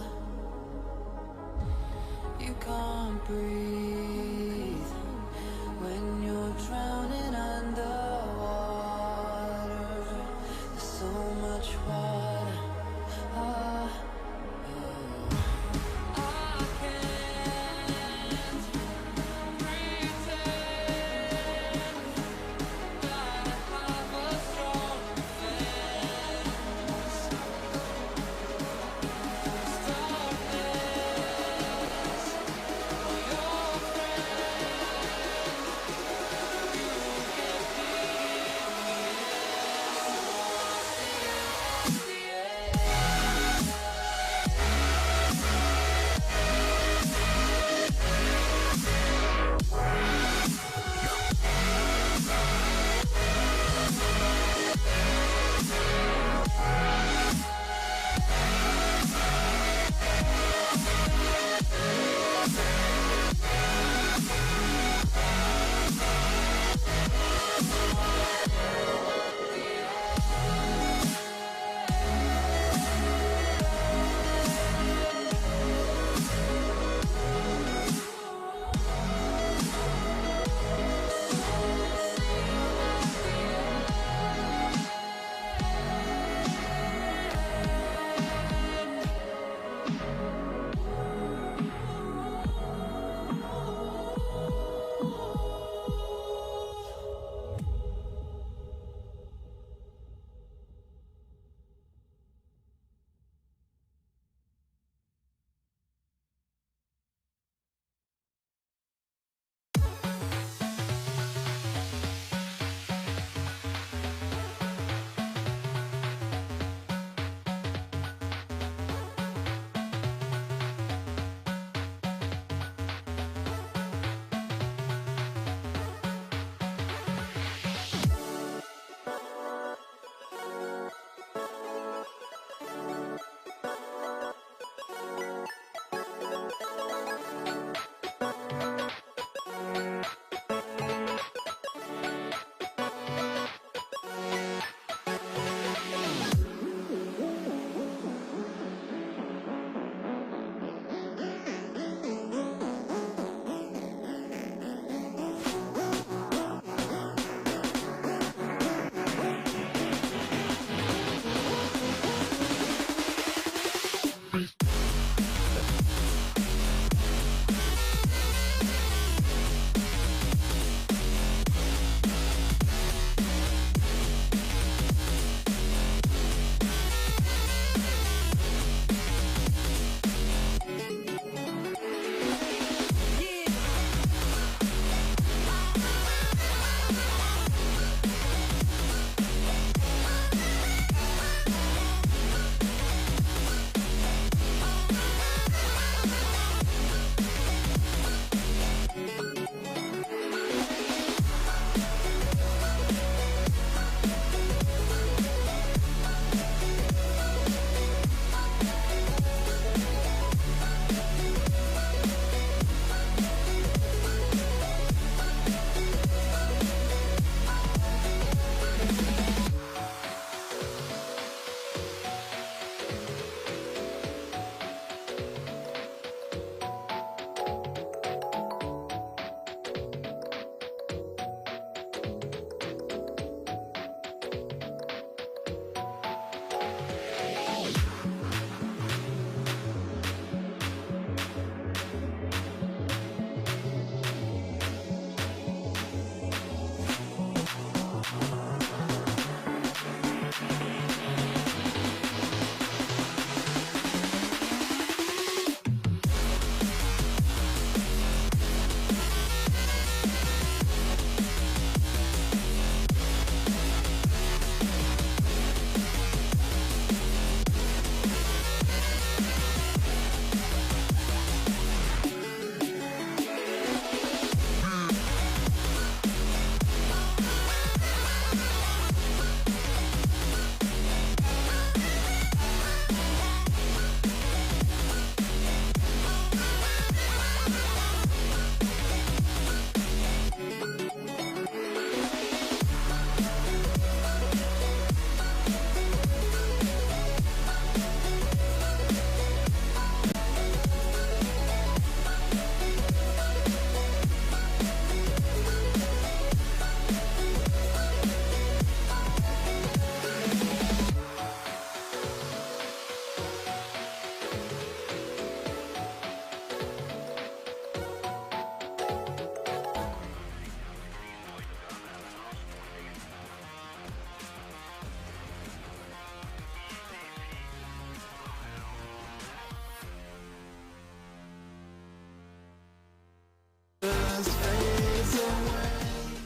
You can't breathe when you're drowning underwater. There's so much water. Ah, I can't pretend that I have a strong defense. 'Cause darkness, you're your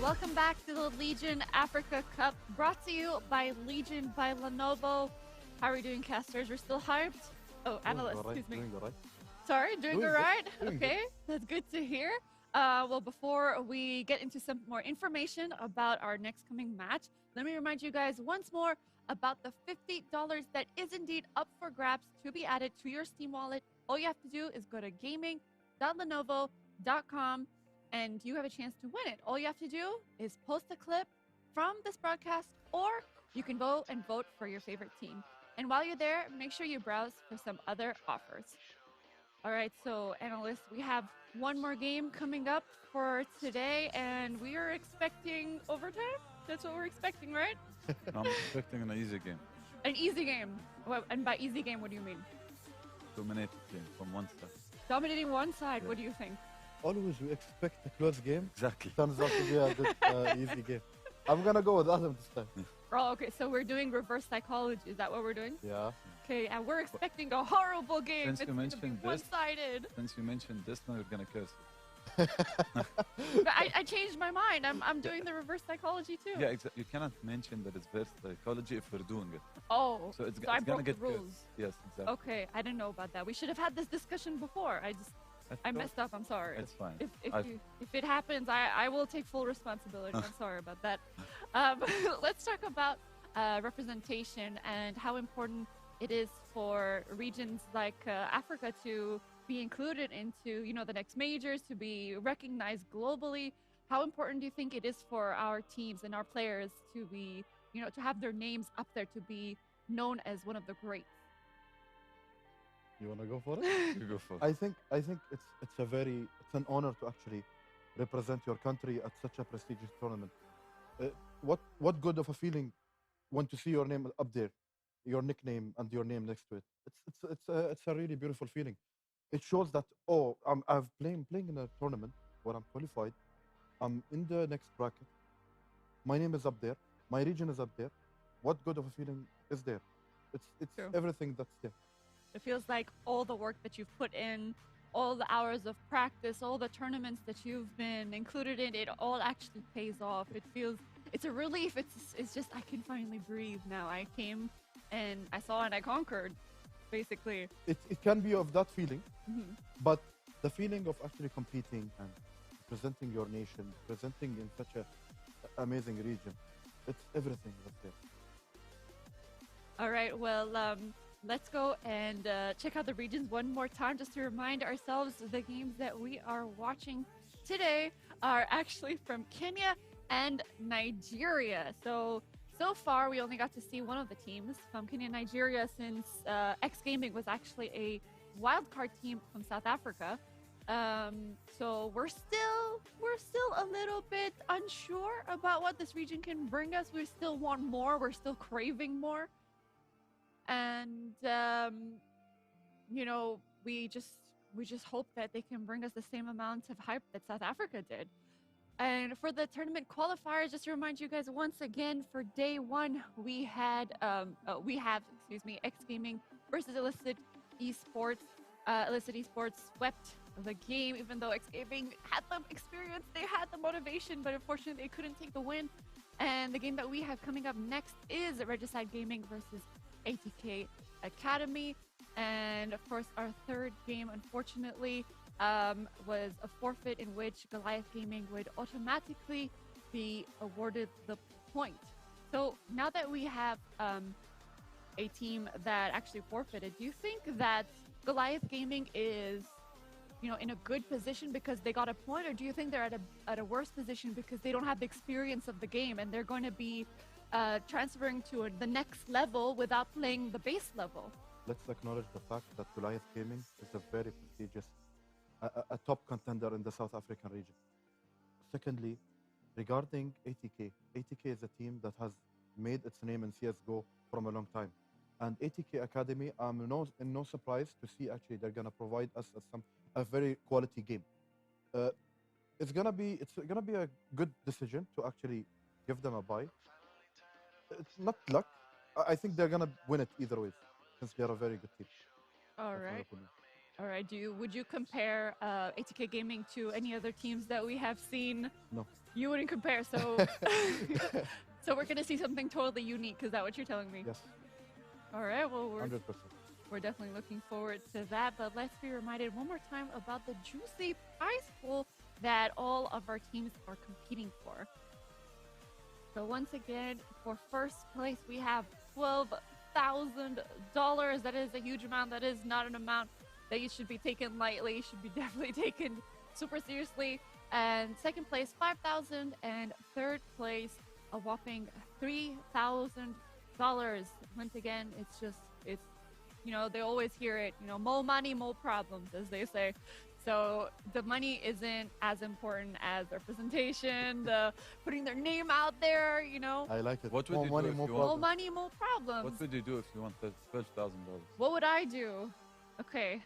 Welcome back to the Legion Africa Cup, brought to you by Legion by Lenovo. How are we doing, casters? We're still hyped? Oh, analyst, excuse me. Doing all right. Sorry, doing Doing all good, right? doing good. Okay, that's good to hear. Well, before we get into some more information about our next coming match, let me remind you guys once more about the $50 that is indeed up for grabs to be added to your Steam wallet. All you have to do is go to gaming.lenovo.com and you have a chance to win it. All you have to do is post a clip from this broadcast, or you can go and vote for your favorite team. And while you're there, make sure you browse for some other offers. All right, so analysts, we have one more game coming up for today, and we are expecting overtime. That's what we're expecting, right? I'm expecting an easy game. An easy game. Well, and by easy game, what do you mean? Dominated game from one side. Dominating one side. Yeah. What do you think? Always we expect a close game. Exactly. Turns out to be a good, easy game. I'm gonna go with Adam this time. Oh, okay. So we're doing reverse psychology. Is that what we're doing? Yeah. Okay, and we're expecting a horrible game. Since It's you going to be mentioned this- one-sided. Since you mentioned this, now you're gonna curse it. But I changed my mind. I'm doing the reverse psychology too. Yeah, you cannot mention that it's verse psychology if we're doing it. Oh, So it's, so I it's gonna broke the get rules. cursed. Yes, exactly. Okay, I didn't know about that. We should have had this discussion before. I That's messed up. I'm sorry. It's fine. If I've- if it happens, I will take full responsibility. I'm sorry about that. Let's talk about representation and how important it is for regions like Africa to be included into the next majors, to be recognized globally. How important do you think it is for our teams and our players to be to have their names up there, to be known as one of the greats? You wanna go for it? You go for it. I think it's an honor to actually represent your country at such a prestigious tournament. What good of a feeling when to see your name up there, your nickname and your name next to it. It's a really beautiful feeling. It shows that I've playing in a tournament where I'm qualified. I'm in the next bracket. My name is up there. My region is up there. What good of a feeling is there? It's True. everything that's there. It feels like all the work that you've put in, all the hours of practice, all the tournaments that you've been included in, it all actually pays off. It's a relief. It's just, I can finally breathe now. I came and I saw and I conquered, basically. It can be of that feeling, Mhm. but the feeling of actually competing and presenting your nation, presenting in such a amazing region, it's everything that's there. All right, well, let's go and check out the regions one more time just to remind ourselves the games that we are watching today are actually from Kenya and Nigeria. So far, we only got to see one of the teams from Kenya and Nigeria, since X Gaming was actually a wildcard team from South Africa. So we're still a little bit unsure about what this region can bring us. We still want more. We're still craving more. And we just hope that they can bring us the same amount of hype that South Africa did. And for the tournament qualifiers, just to remind you guys once again, for day one, we have X Gaming versus Illicit Esports. Illicit Esports swept the game, even though X Gaming had the experience, they had the motivation, but unfortunately they couldn't take the win. And the game that we have coming up next is Regicide Gaming versus Atk Academy. And of course, our third game, unfortunately, was a forfeit in which Goliath Gaming would automatically be awarded the point. So now that we have a team that actually forfeited, do you think that Goliath Gaming is, in a good position because they got a point, or do you think they're at a worse position because they don't have the experience of the game and they're going to be transferring to the next level without playing the base level? Let's acknowledge the fact that Goliath Gaming is a very prestigious, a top contender in the South African region. Secondly, regarding ATK is a team that has made its name in CSGO from a long time. And ATK Academy, I'm in no surprise to see actually they're gonna provide us a very quality game. It's gonna be a good decision to actually give them a bye. It's not luck. I think they're gonna win it either way, since they're a very good team. All That's my right. opinion. All right. Would you compare ATK Gaming to any other teams that we have seen? No. You wouldn't compare. So, so we're gonna see something totally unique. Is that what you're telling me? Yes, All right. Well, 100%. we're definitely looking forward to that. But let's be reminded one more time about the juicy prize pool that all of our teams are competing for. So once again, for first place, we have $12,000. That is a huge amount. That is not an amount that you should be taken lightly. You should be definitely taken super seriously. And second place, $5,000, and third place, a whopping $3,000. Once again, it's they always hear it, more money, more problems, as they say. So the money isn't as important as representation, the putting their name out there, I like it. What would more you do money, if more you More want- problems. money, more problems. What would you do if you want $12,000? What would I do? Okay,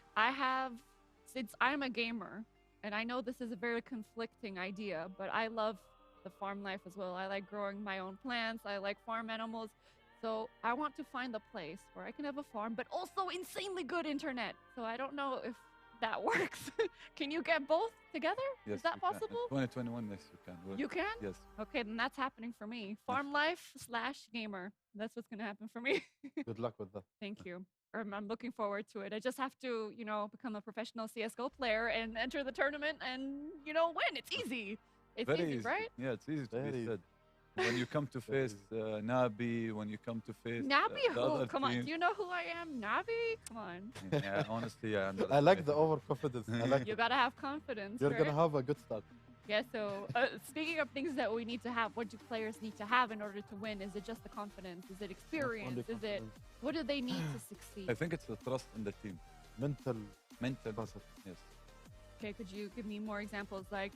since I'm a gamer, and I know this is a very conflicting idea, but I love the farm life as well. I like growing my own plants. I like farm animals. So I want to find a place where I can have a farm, but also insanely good internet. So I don't know if that works. Can you get both together? Yes, Is that you can. In possible? 2021, yes, you can. Well, You can? Yes. Okay, then that's happening for me. Farm life / gamer. That's what's going to happen for me. Good luck with that. Thank you. I'm looking forward to it. I just have to, become a professional CSGO player and enter the tournament and, win. It's easy. It's Very easy, right? Yeah, it's easy to Very be easy. said. When you come to Very face Nabi, when you come to face Nabi, the who? other Come on. team- Do you know who I am? Nabi? Come on. Yeah, honestly, yeah. I like the overconfidence. I like You it. got to have confidence. You're right? going to have a good start. Yeah, so speaking of things that we need to have, what do players need to have in order to win? Is it just the confidence? Is it experience? Only Is it, confidence. what do they need to succeed? I think it's the trust in the team. Mental Mental. capacity. Yes. Okay, could you give me more examples? Like,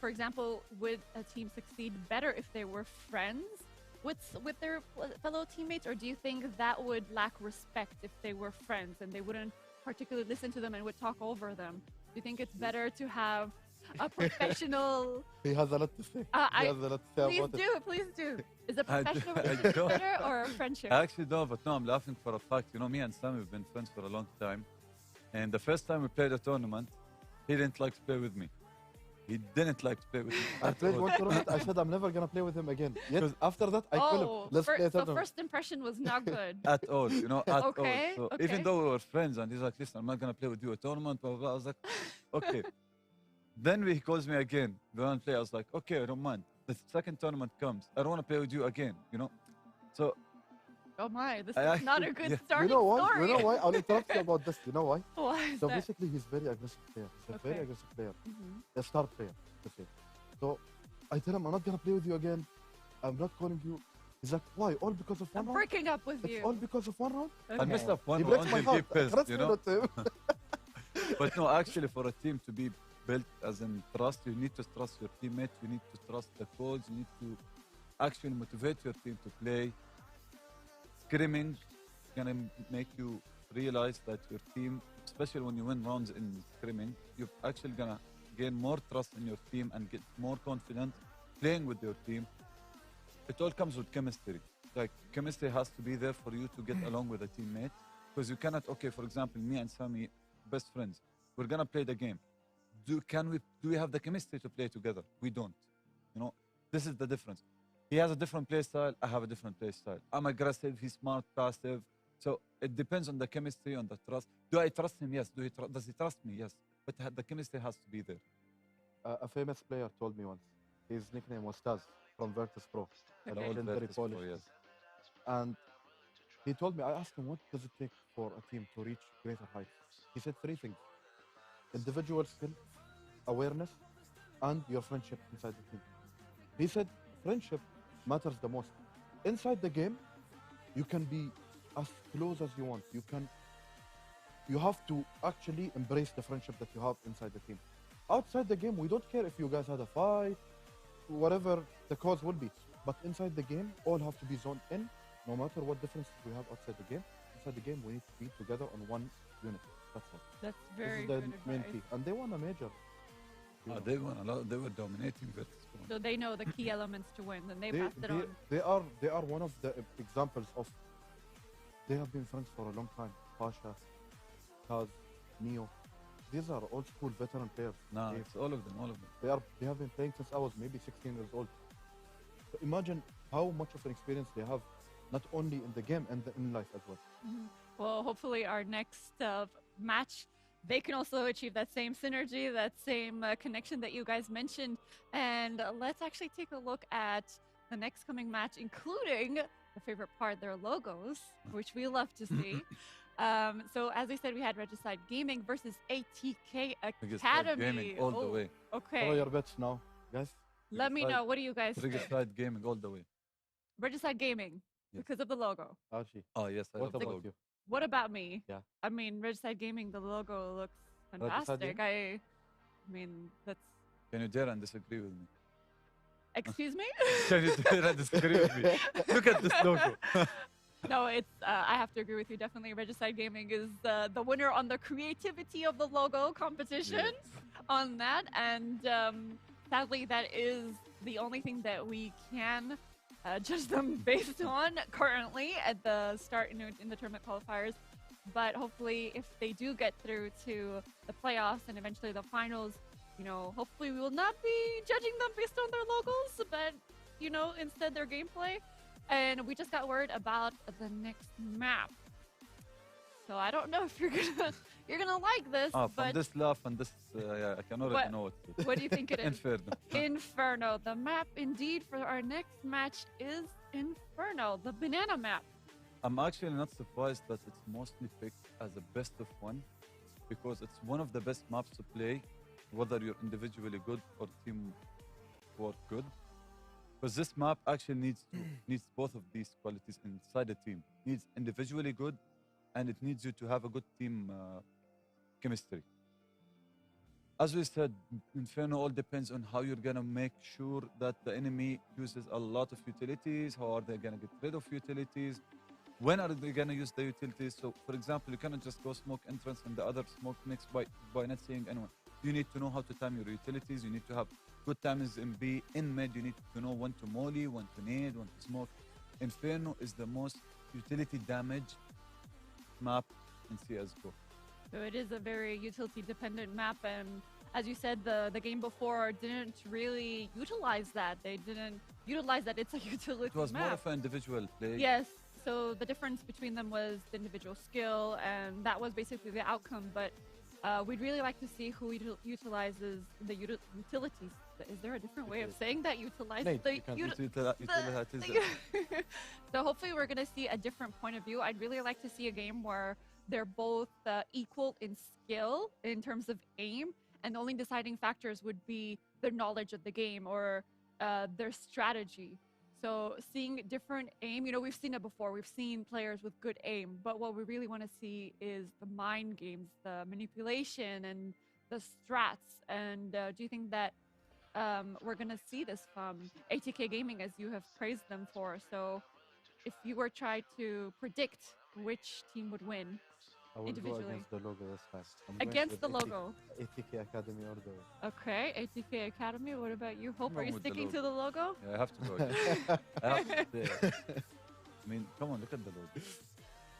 for example, would a team succeed better if they were friends with their fellow teammates, or do you think that would lack respect if they were friends and they wouldn't particularly listen to them and would talk over them? Do you think it's better to have a professional? He has a lot to say. I- He has a lot to say Please about it. do, please do. Is a I do- professional I relationship don't. better or a friendship? I actually don't, but no, I'm laughing for a fact. Me and Sam have been friends for a long time. And the first time we played a tournament, he didn't like to play with me. He didn't like to play with me. I at played all. one tournament. I said I'm never gonna play with him again. Yet 'Cause- after that, I call him. Let's play a so tournament. first impression was not good. At all, at Okay, all. So okay. even though we were friends, and he's like, listen, I'm not gonna play with you a tournament, blah blah blah. I was like, okay. Then he calls me again. We want to play. I was like, okay, I don't mind. The second tournament comes. I don't want to play with you again. So Oh my, this I is not a actually- good yeah. starting You know why? story. You know why? I'll interrupt you about this. You know why? Why is So that? basically, he's very aggressive player. He's a very Okay. aggressive player. Mhm. A star player, to say. So I tell him I'm not gonna play with you again. I'm not calling you. He's like, why? All because of one I'm round? breaking up with It's all you. because of one round? I messed up one He round breaks my and he heart. pissed, Trust me, not him. But no, actually, for a team to be built as in trust, you need to trust your teammates. You need to trust the coach. You need to actually motivate your team to play. Scrimming is gonna make you realize that your team, especially when you win rounds in scrimming, you're actually gonna gain more trust in your team and get more confident playing with your team. It all comes with chemistry. Like chemistry has to be there for you to get along with a teammate, because you cannot. Okay, for example, me and Sami, best friends, we're gonna play the game. Do we have the chemistry to play together? We don't. This is the difference. He has a different play style. I have a different play style. I'm aggressive. He's smart, passive. So it depends on the chemistry, on the trust. Do I trust him? Yes. Does he trust me? Yes. But the chemistry has to be there. A famous player told me once. His nickname was Taz from Virtus Pro. A The old legendary Virtus Polish. Pro, yes. And he told me, I asked him, what does it take for a team to reach greater heights? He said three things: individual skill, awareness, and your friendship inside the team. He said friendship matters the most. Inside the game, you can be as close as you want. You have to actually embrace the friendship that you have inside the team. Outside the game, we don't care if you guys had a fight, whatever the cause will be. But inside the game, all have to be zoned in, no matter what differences we have outside the game. Inside the game, we need to be together on one unit. That's all. That's This very is the good main advice. key. And they won a major. They won a lot. They were dominating Virtus Pro. So they know the key elements to win, and they They, passed it on. they are one of the examples of, they have been friends for a long time. Pasha, Taz, Neo. These are old school veteran players. Nah, They- it's all of them, all of them. they have been playing since I was maybe 16 years old. So imagine how much of an experience they have, not only in the game and in life as well. Well, hopefully our next match, they can also achieve that same synergy, that same connection that you guys mentioned. And let's actually take a look at the next coming match, including the favorite part, their logos, which we love to see. So as I said, we had Regicide Gaming versus ATK Biggest side Academy. gaming all the way. Throw Okay. your bets now, guys. Let me Regicide- know. What do you guys think? Regicide gaming all the way. Regicide Gaming, Yes. because of the logo. Archie, Oh yes, I what love the about logo. you? What about me? Yeah. I mean, Regicide Gaming, the logo looks Regicide fantastic. I mean, that's. Can you dare and disagree with me? Excuse me? Can you dare and disagree with me? Look at this logo. No, it's. I have to agree with you. Definitely, Regicide Gaming is the winner on the creativity of the logo competition. On that, and sadly, that is the only thing that we can judge them based on currently at the start in the tournament qualifiers. But hopefully, if they do get through to the playoffs and eventually the finals, you know, hopefully we will not be judging them based on their logos, but you know, instead their gameplay. And we just got word about the next map. So I don't know if you're gonna like this, From but this laugh and this, yeah, I can already What- know it. what do you think it is? Inferno. Inferno. The map indeed for our next match is Inferno, the banana map. I'm actually not surprised that it's mostly picked as a best of one because it's one of the best maps to play, whether you're individually good or team work good. Because this map actually needs both of these qualities inside a team. Needs individually good, and it needs you to have a good team chemistry. As we said, Inferno all depends on how you're gonna make sure that the enemy uses a lot of utilities. How are they gonna get rid of utilities? When are they gonna use the utilities? So, for example, you cannot just go smoke entrance and the other smoke next by not seeing anyone. You need to know how to time your utilities. You need to have good timings in B. In mid, you need to know when to molly, when to nade, when to smoke. Inferno is the most utility damage map in CSGO. So it is a very utility dependent map, and as you said, the game before didn't really utilize that. They didn't utilize that it's a utility It was more map. of an individual play. Yes. So the difference between them was the individual skill, and that was basically the outcome. But we'd really like to see who utilizes the utilities. Is there a different way of saying that? Utilizes Nate, the you can Utilities. So hopefully we're going to see a different point of view. I'd really like to see a game where they're both equal in skill in terms of aim, and the only deciding factors would be their knowledge of the game or their strategy. So seeing different aim, you know, we've seen it before. We've seen players with good aim, but what we really want to see is the mind games, the manipulation and the strats. And do you think that we're going to see this from ATK Gaming, as you have praised them for? So if you were trying to predict which team would win, I will go individually. against the logo this time. I'm going against with the ATK logo. ATK Academy or the Okay, ATK Academy. What about you, Hope? Are going you with the sticking logo. to the logo? Yeah, I have to go. again. I have to stay. I mean, come on, look at the logo.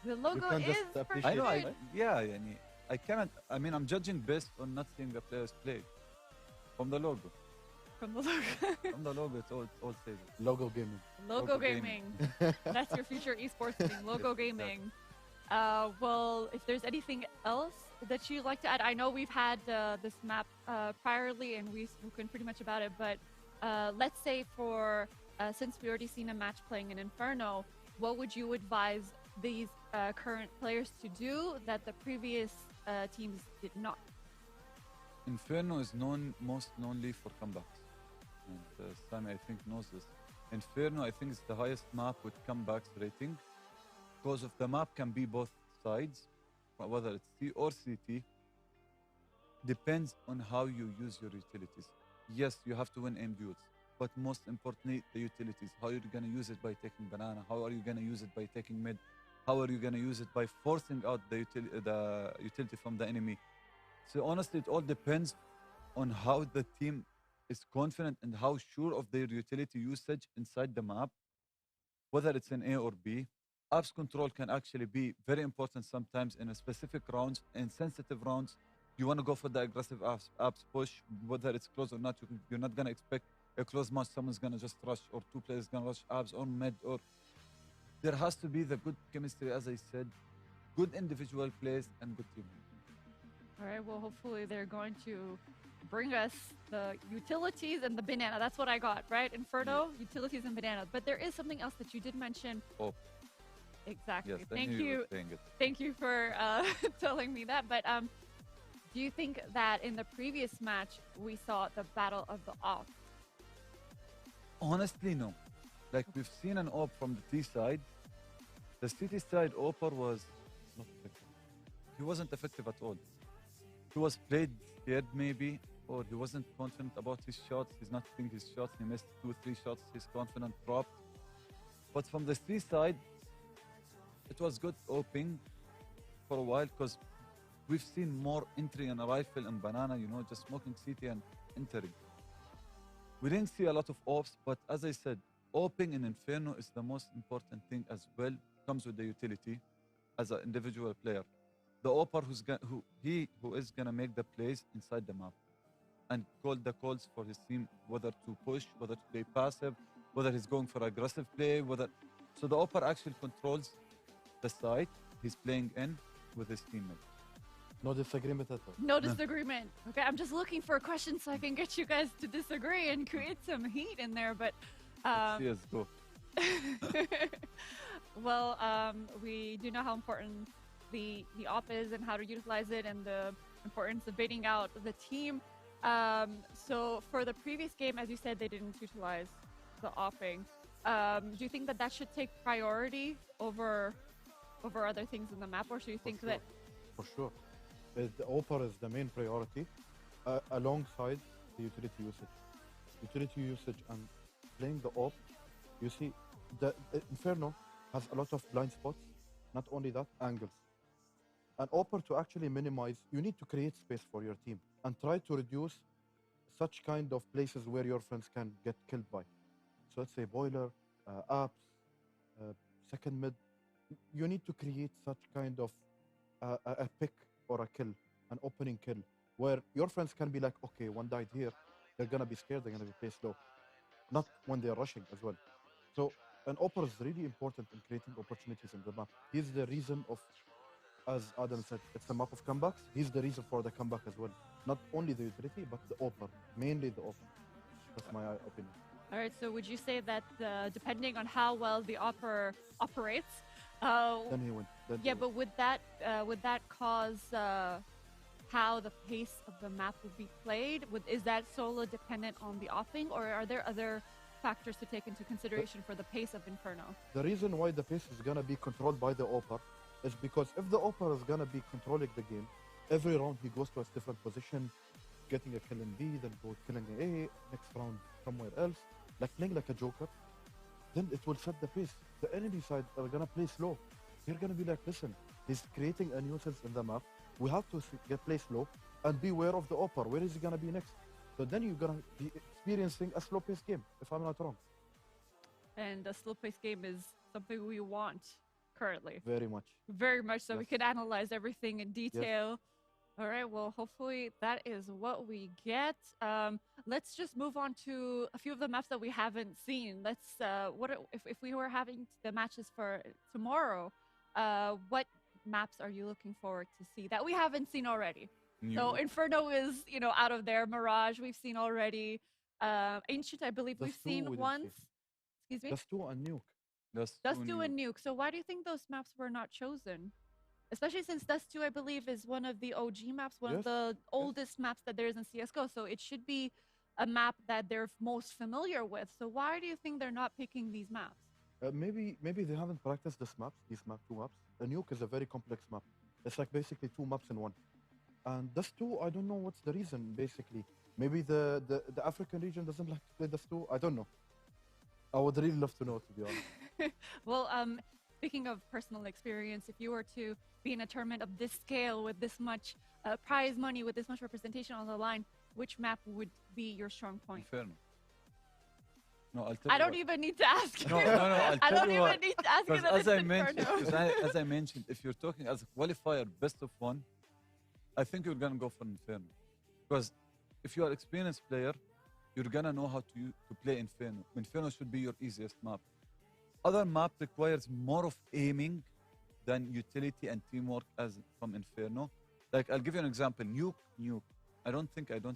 The logo can is just for appreciate I know, sure. yeah, yani, I cannot, I mean, I'm judging based on not seeing the players play. From the logo. From the logo. From the logo, it's all safe. logo gaming. Logo Logo Gaming. Gaming. That's your future esports team, Logo Yes, Gaming. Well, if there's anything else that you'd like to add, I know we've had this map priorly and we've spoken pretty much about it, but let's say for, since we already seen a match playing in Inferno, what would you advise these current players to do that the previous teams did not? Inferno is most knownly for comebacks. And Sami, I think, knows this. Inferno, I think, is the highest map with comebacks rating. Because of the map can be both sides, whether it's C or CT. Depends on how you use your utilities. Yes, you have to win aim duels, but most importantly, the utilities. How you're gonna use it by taking banana? How are you gonna use it by taking mid? How are you gonna use it by forcing out the utility from the enemy? So honestly, it all depends on how the team is confident and how sure of their utility usage inside the map, whether it's in A or B. Apps control can actually be very important sometimes in a specific rounds. In sensitive rounds, you want to go for the aggressive apps push, whether it's close or not. You're not gonna expect a close match. Someone's gonna just rush, or two players gonna rush apps or mid. Or there has to be the good chemistry, as I said, good individual plays and good team. All right. Well, hopefully they're going to bring us the utilities and the banana. That's what I got, right? Inferno, utilities and banana. But there is something else that you did mention. Oh, Exactly. yes. I Thank knew you. were saying it. Thank you for telling me that. But do you think that in the previous match we saw the battle of the off? Honestly, no. Like we've seen an op from the T side. The CT side opper was not effective. He wasn't effective at all. He was played scared maybe, or he wasn't confident about his shots. He's not hitting his shots. He missed 2-3 shots. He's confident dropped. But from the C side, it was good oping for a while because we've seen more entry in a rifle and banana, just smoking CT and entering. We didn't see a lot of ops, but as I said, oping in Inferno is the most important thing as well. Comes with the utility as an individual player. The opper who is gonna make the plays inside the map and call the calls for his team, whether to push, whether to play passive, whether he's going for aggressive play, so the opper actually controls the site he's playing in with his teammates. No disagreement at all. No disagreement. Okay, I'm just looking for a question so I can get you guys to disagree and create some heat in there. But Yes, go. well, we do know how important the op is and how to utilize it, and the importance of baiting out the team. So for the previous game, as you said, they didn't utilize the opping. Do you think that should take priority over other things in the map, or should you think that? For sure. The opper is the main priority alongside the utility usage. Utility usage and playing the op, you see, the Inferno has a lot of blind spots. Not only that, angles. An opper to actually minimize, you need to create space for your team and try to reduce such kind of places where your friends can get killed by. So let's say boiler, apps, second mid. You need to create such kind of a pick or a kill, an opening kill, where your friends can be like, okay, one died here, they're gonna be scared, they're gonna be placed low. Not when they're rushing as well. So an opper is really important in creating opportunities in the map. He's the reason of, as Adam said, it's a map of comebacks. He's the reason for the comeback as well. Not only the utility, but the opper, mainly the opper. That's my opinion. All right. So would you say that depending on how well the opper operates, Then he wins. but would that cause how the pace of the map would be played? Is that solo dependent on the offing, or are there other factors to take into consideration for the pace of Inferno? The reason why the pace is gonna be controlled by the opper is because if the opper is gonna be controlling the game, every round he goes to a different position, getting a kill in B, then go killing A, next round somewhere else, like playing like a joker, then it will set the pace. The enemy side are gonna play slow. They're gonna be like, listen, he's creating a nuisance in the map. We have to get play slow and be aware of the opper. Where is he gonna be next? So then you're gonna be experiencing a slow-paced game, if I'm not wrong. And a slow-paced game is something we want currently. Very much. Very much so. We Yes. can analyze everything in detail. All right. Well, hopefully that is what we get. Let's just move on to a few of the maps that we haven't seen. If we were having the matches for tomorrow, what maps are you looking forward to see that we haven't seen already? So Inferno is, out of there. Mirage, we've seen already. Ancient, I believe Dust we've 2 seen we didn't once. see. Excuse me? Dust 2 and Nuke. Dust 2 and Nuke. So why do you think those maps were not chosen? Especially since Dust 2, I believe, is one of the OG maps, one of Yes, the oldest maps that there is in CSGO. So it should be a map that they're most familiar with. So why do you think they're not picking these maps? Maybe they haven't practiced these maps, two maps. The Nuke is a very complex map. It's like basically two maps in one. And Dust 2, I don't know what's the reason, basically. Maybe the African region doesn't like to play Dust 2. I don't know. I would really love to know, to be honest. Well, speaking of personal experience, if you were to be in a tournament of this scale with this much prize money, with this much representation on the line, which map would be your strong point? Inferno. No, I'll tell I you don't what. even need to ask you. No, I'll I tell don't you even what. need to ask you Because that as it's I mentioned, Inferno. as I mentioned, if you're talking as a qualifier best of one, I think you're gonna go for Inferno. Because if you are experienced player, you're gonna know how to play Inferno. Inferno should be your easiest map. Other map requires more of aiming than utility and teamwork as from Inferno. Like I'll give you an example. Nuke. I don't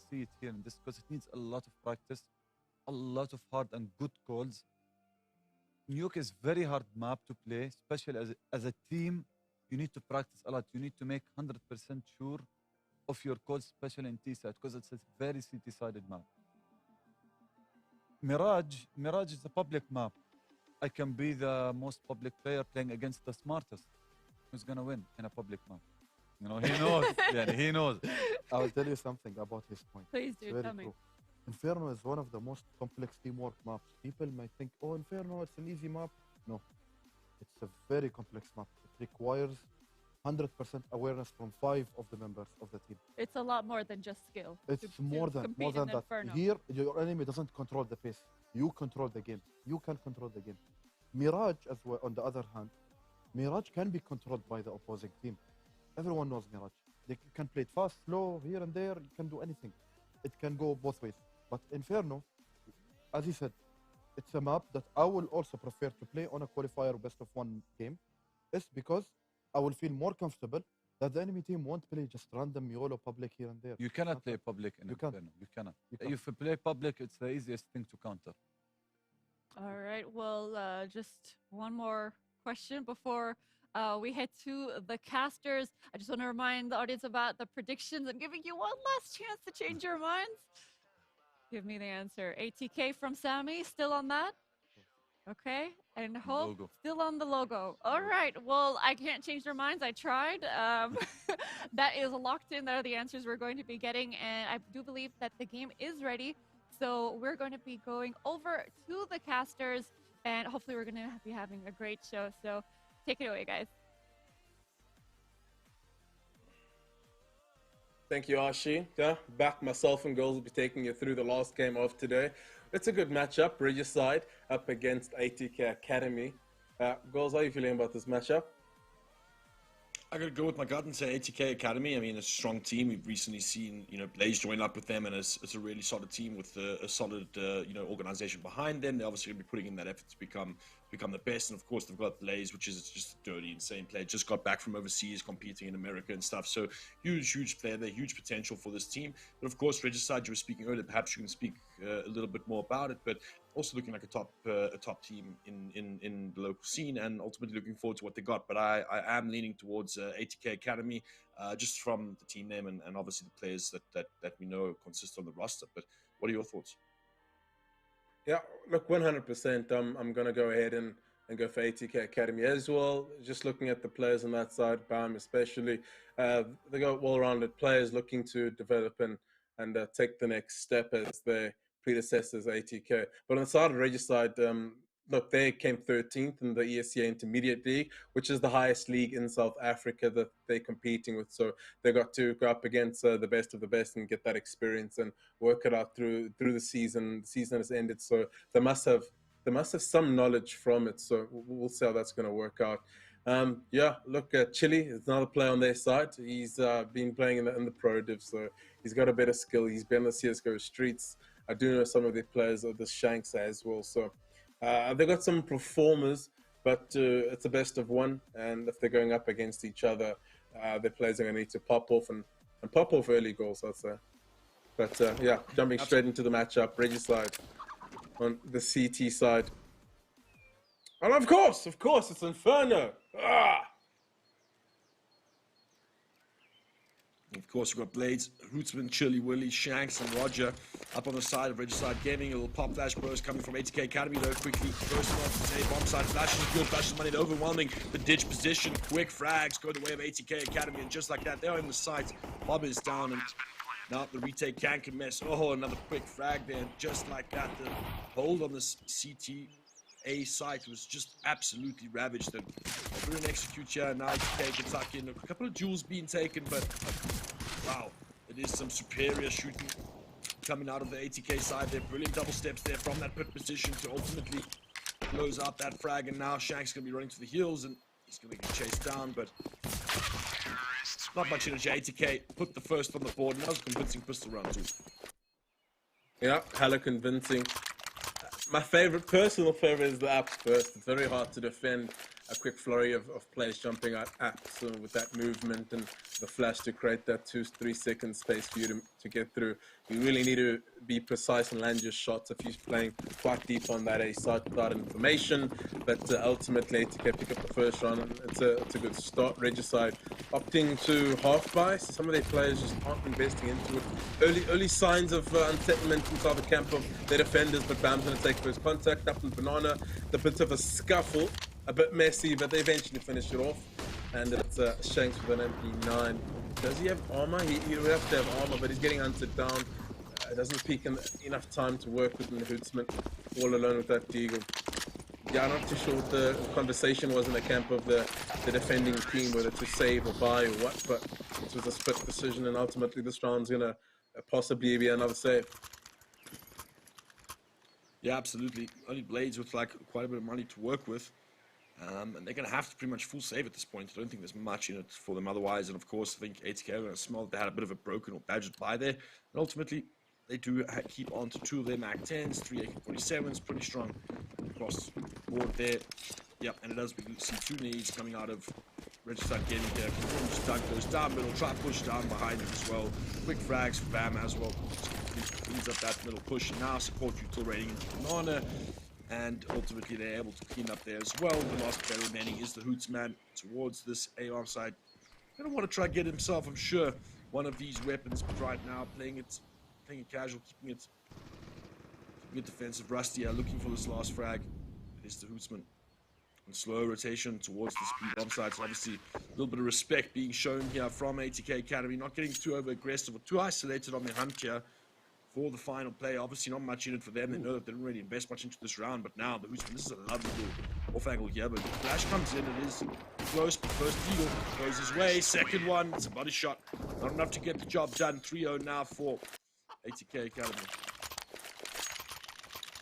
see it here in this because it needs a lot of practice, a lot of hard and good calls. Nuke is very hard map to play, especially as a team. You need to practice a lot. You need to make 100% sure of your calls, especially in T-side, because it's a very CT-sided map. Mirage is a public map. I can be the most public player playing against the smartest. Who's gonna win in a public map? You know, he knows. Yeah, he knows. I will tell you something about his point. Please It's do, very tell me. true. Inferno is one of the most complex teamwork maps. People might think, oh, Inferno, it's an easy map. No, it's a very complex map. It requires 100% awareness from 5 of the members of the team. It's a lot more than just skill. It's more than compete in that. Inferno. Here, your enemy doesn't control the pace. You control the game. You can control the game. Mirage, as well, on the other hand, Mirage can be controlled by the opposing team. Everyone knows Mirage. They can play it fast, slow, here and there. You can do anything. It can go both ways. But Inferno, as he said, it's a map that I will also prefer to play on a qualifier best of one game. It's because I will feel more comfortable that the enemy team won't play just random YOLO public here and there. You cannot play public in You can't. Inferno. You cannot. You can't. If you play public, it's the easiest thing to counter. All right. Well, just one more question before we head to the casters. I just want to remind the audience about the predictions. I'm giving you one last chance to change your minds. Give me the answer. ATK from Sammy, still on that? Okay. And Hope, Logo. still on the logo. All right. Well, I can't change their minds. I tried. That is locked in. There are the answers we're going to be getting. And I do believe that the game is ready. So we're going to be going over to the casters. And hopefully we're going to be having a great show. So take it away, guys. Thank you, Ashi. Yeah, back myself and Girls will be taking you through the last game of today. It's a good matchup, Regicide up against Atk Academy. Girls, how are you feeling about this matchup? I gotta go with my gut and say ATK Academy. I mean, it's a strong team. We've recently seen, Blaze join up with them, and it's a really solid team with a solid, organization behind them. They're obviously gonna be putting in that effort to become the best. And of course, they've got Blaze, which is just a dirty, insane player. Just got back from overseas, competing in America and stuff. So huge player. They're huge potential for this team. But of course, Regicide, you were speaking earlier. Perhaps you can speak a little bit more about it. But also looking like a top team in the local scene, and ultimately looking forward to what they got. But I am leaning towards ATK Academy, just from the team name and obviously the players that we know consist on the roster. But what are your thoughts? Yeah, look, 100%. I'm going to go ahead and go for ATK Academy as well. Just looking at the players on that side, BAM especially, they got well-rounded players looking to develop and take the next step as their predecessors, ATK. But on the side of Regicide, look, they came 13th in the ESCA Intermediate League, which is the highest league in South Africa that they're competing with. So they got to go up against the best of the best and get that experience and work it out through the season. The season has ended, so they must have some knowledge from it. So we'll see how that's going to work out. Yeah, look, Chili is another player on their side. He's been playing in the Pro Div, so he's got a better skill. He's been on the CSGO streets. I do know some of the players of the Shanks as well. So they got some performers, but it's a best of one. And if they're going up against each other, their players are going to need to pop off and pop off early goals, I'd say. But yeah, jumping straight into the matchup, Regicide on the CT side. And of course, it's Inferno. Of course, we've got Blades, Rootsman, Chili, Willie, Shanks, and Roger up on the side of Regicide Gaming. A little pop flash burst coming from ATK Academy, though, quickly. First off, a bomb side flashes, good flashes, money, overwhelming. The ditch position, quick frags go the way of ATK Academy, and just like that, they're in the sights. Bob is down, and now the retake can mess. Oh, another quick frag there, and just like that, the hold on this CTA site was just absolutely ravaged. And through an execute here, now ATK can tuck in. A couple of jewels being taken, but wow, it is some superior shooting coming out of the ATK side there. Brilliant double steps there from that pit position to ultimately close out that frag. And now Shank's going to be running to the heels and he's going to get chased down, but not much energy. ATK put the first on the board, and that was a convincing pistol round too. Yeah, hella convincing. My personal favorite is the apps first. It's very hard to defend a quick flurry of players jumping at apps with that movement and the flash to create that 2-3 second space for you to get through. You really need to be precise and land your shots if you're playing quite deep on that A side without information. But ultimately, to pick up the first round, it's a good start. Regicide opting to half buy. Some of their players just aren't investing into it. Early signs of unsettlement inside the camp of their defenders, but Bam's going to take first contact up in Banana. The bit of a scuffle. A bit messy, but they eventually finish it off. And it's Shanks with an MP9. Does he have armor? He would have to have armor, but he's getting hunted down. Doesn't peak enough time to work with the Hootsman all alone with that Deagle. Yeah, I'm not too sure what the conversation was in the camp of the defending team, whether to save or buy or what, but it was a split decision, and ultimately this round's going to possibly be another save. Yeah, absolutely. Only Blades with like quite a bit of money to work with. And they're going to have to pretty much full save at this point. I don't think there's much in it for them otherwise. And of course, I think ATK are going to smell that they had a bit of a broken or badgered buy there. And ultimately, they do keep on to 2 of their MAC 10s, 3 AK-47s, pretty strong across the board there. Yep, and it does, we see 2 needs coming out of Regicide getting there. Just dunk goes down middle, try push down behind him as well. Quick frags for Bam as well. Cleans up that middle push. Now support util rating into Banana. And ultimately, they're able to clean up there as well. The last player remaining is the Hootsman towards this AR side. Gonna want to try to get himself, I'm sure, one of these weapons, but right now playing it casual, keeping it defensive. Rusty looking for this last frag. It is the Hootsman. And slow rotation towards the speed bomb side. So obviously, a little bit of respect being shown here from Atk Academy. Not getting too over aggressive or too isolated on their hunt here. For the final play, obviously not much in it for them. They know that they didn't really invest much into this round, but now the Hootsman, this is a lovely little off angle here, but the flash comes in, it is close, but first Eagle goes his way, second one, it's a body shot, not enough to get the job done. 3-0 now for Atk Academy.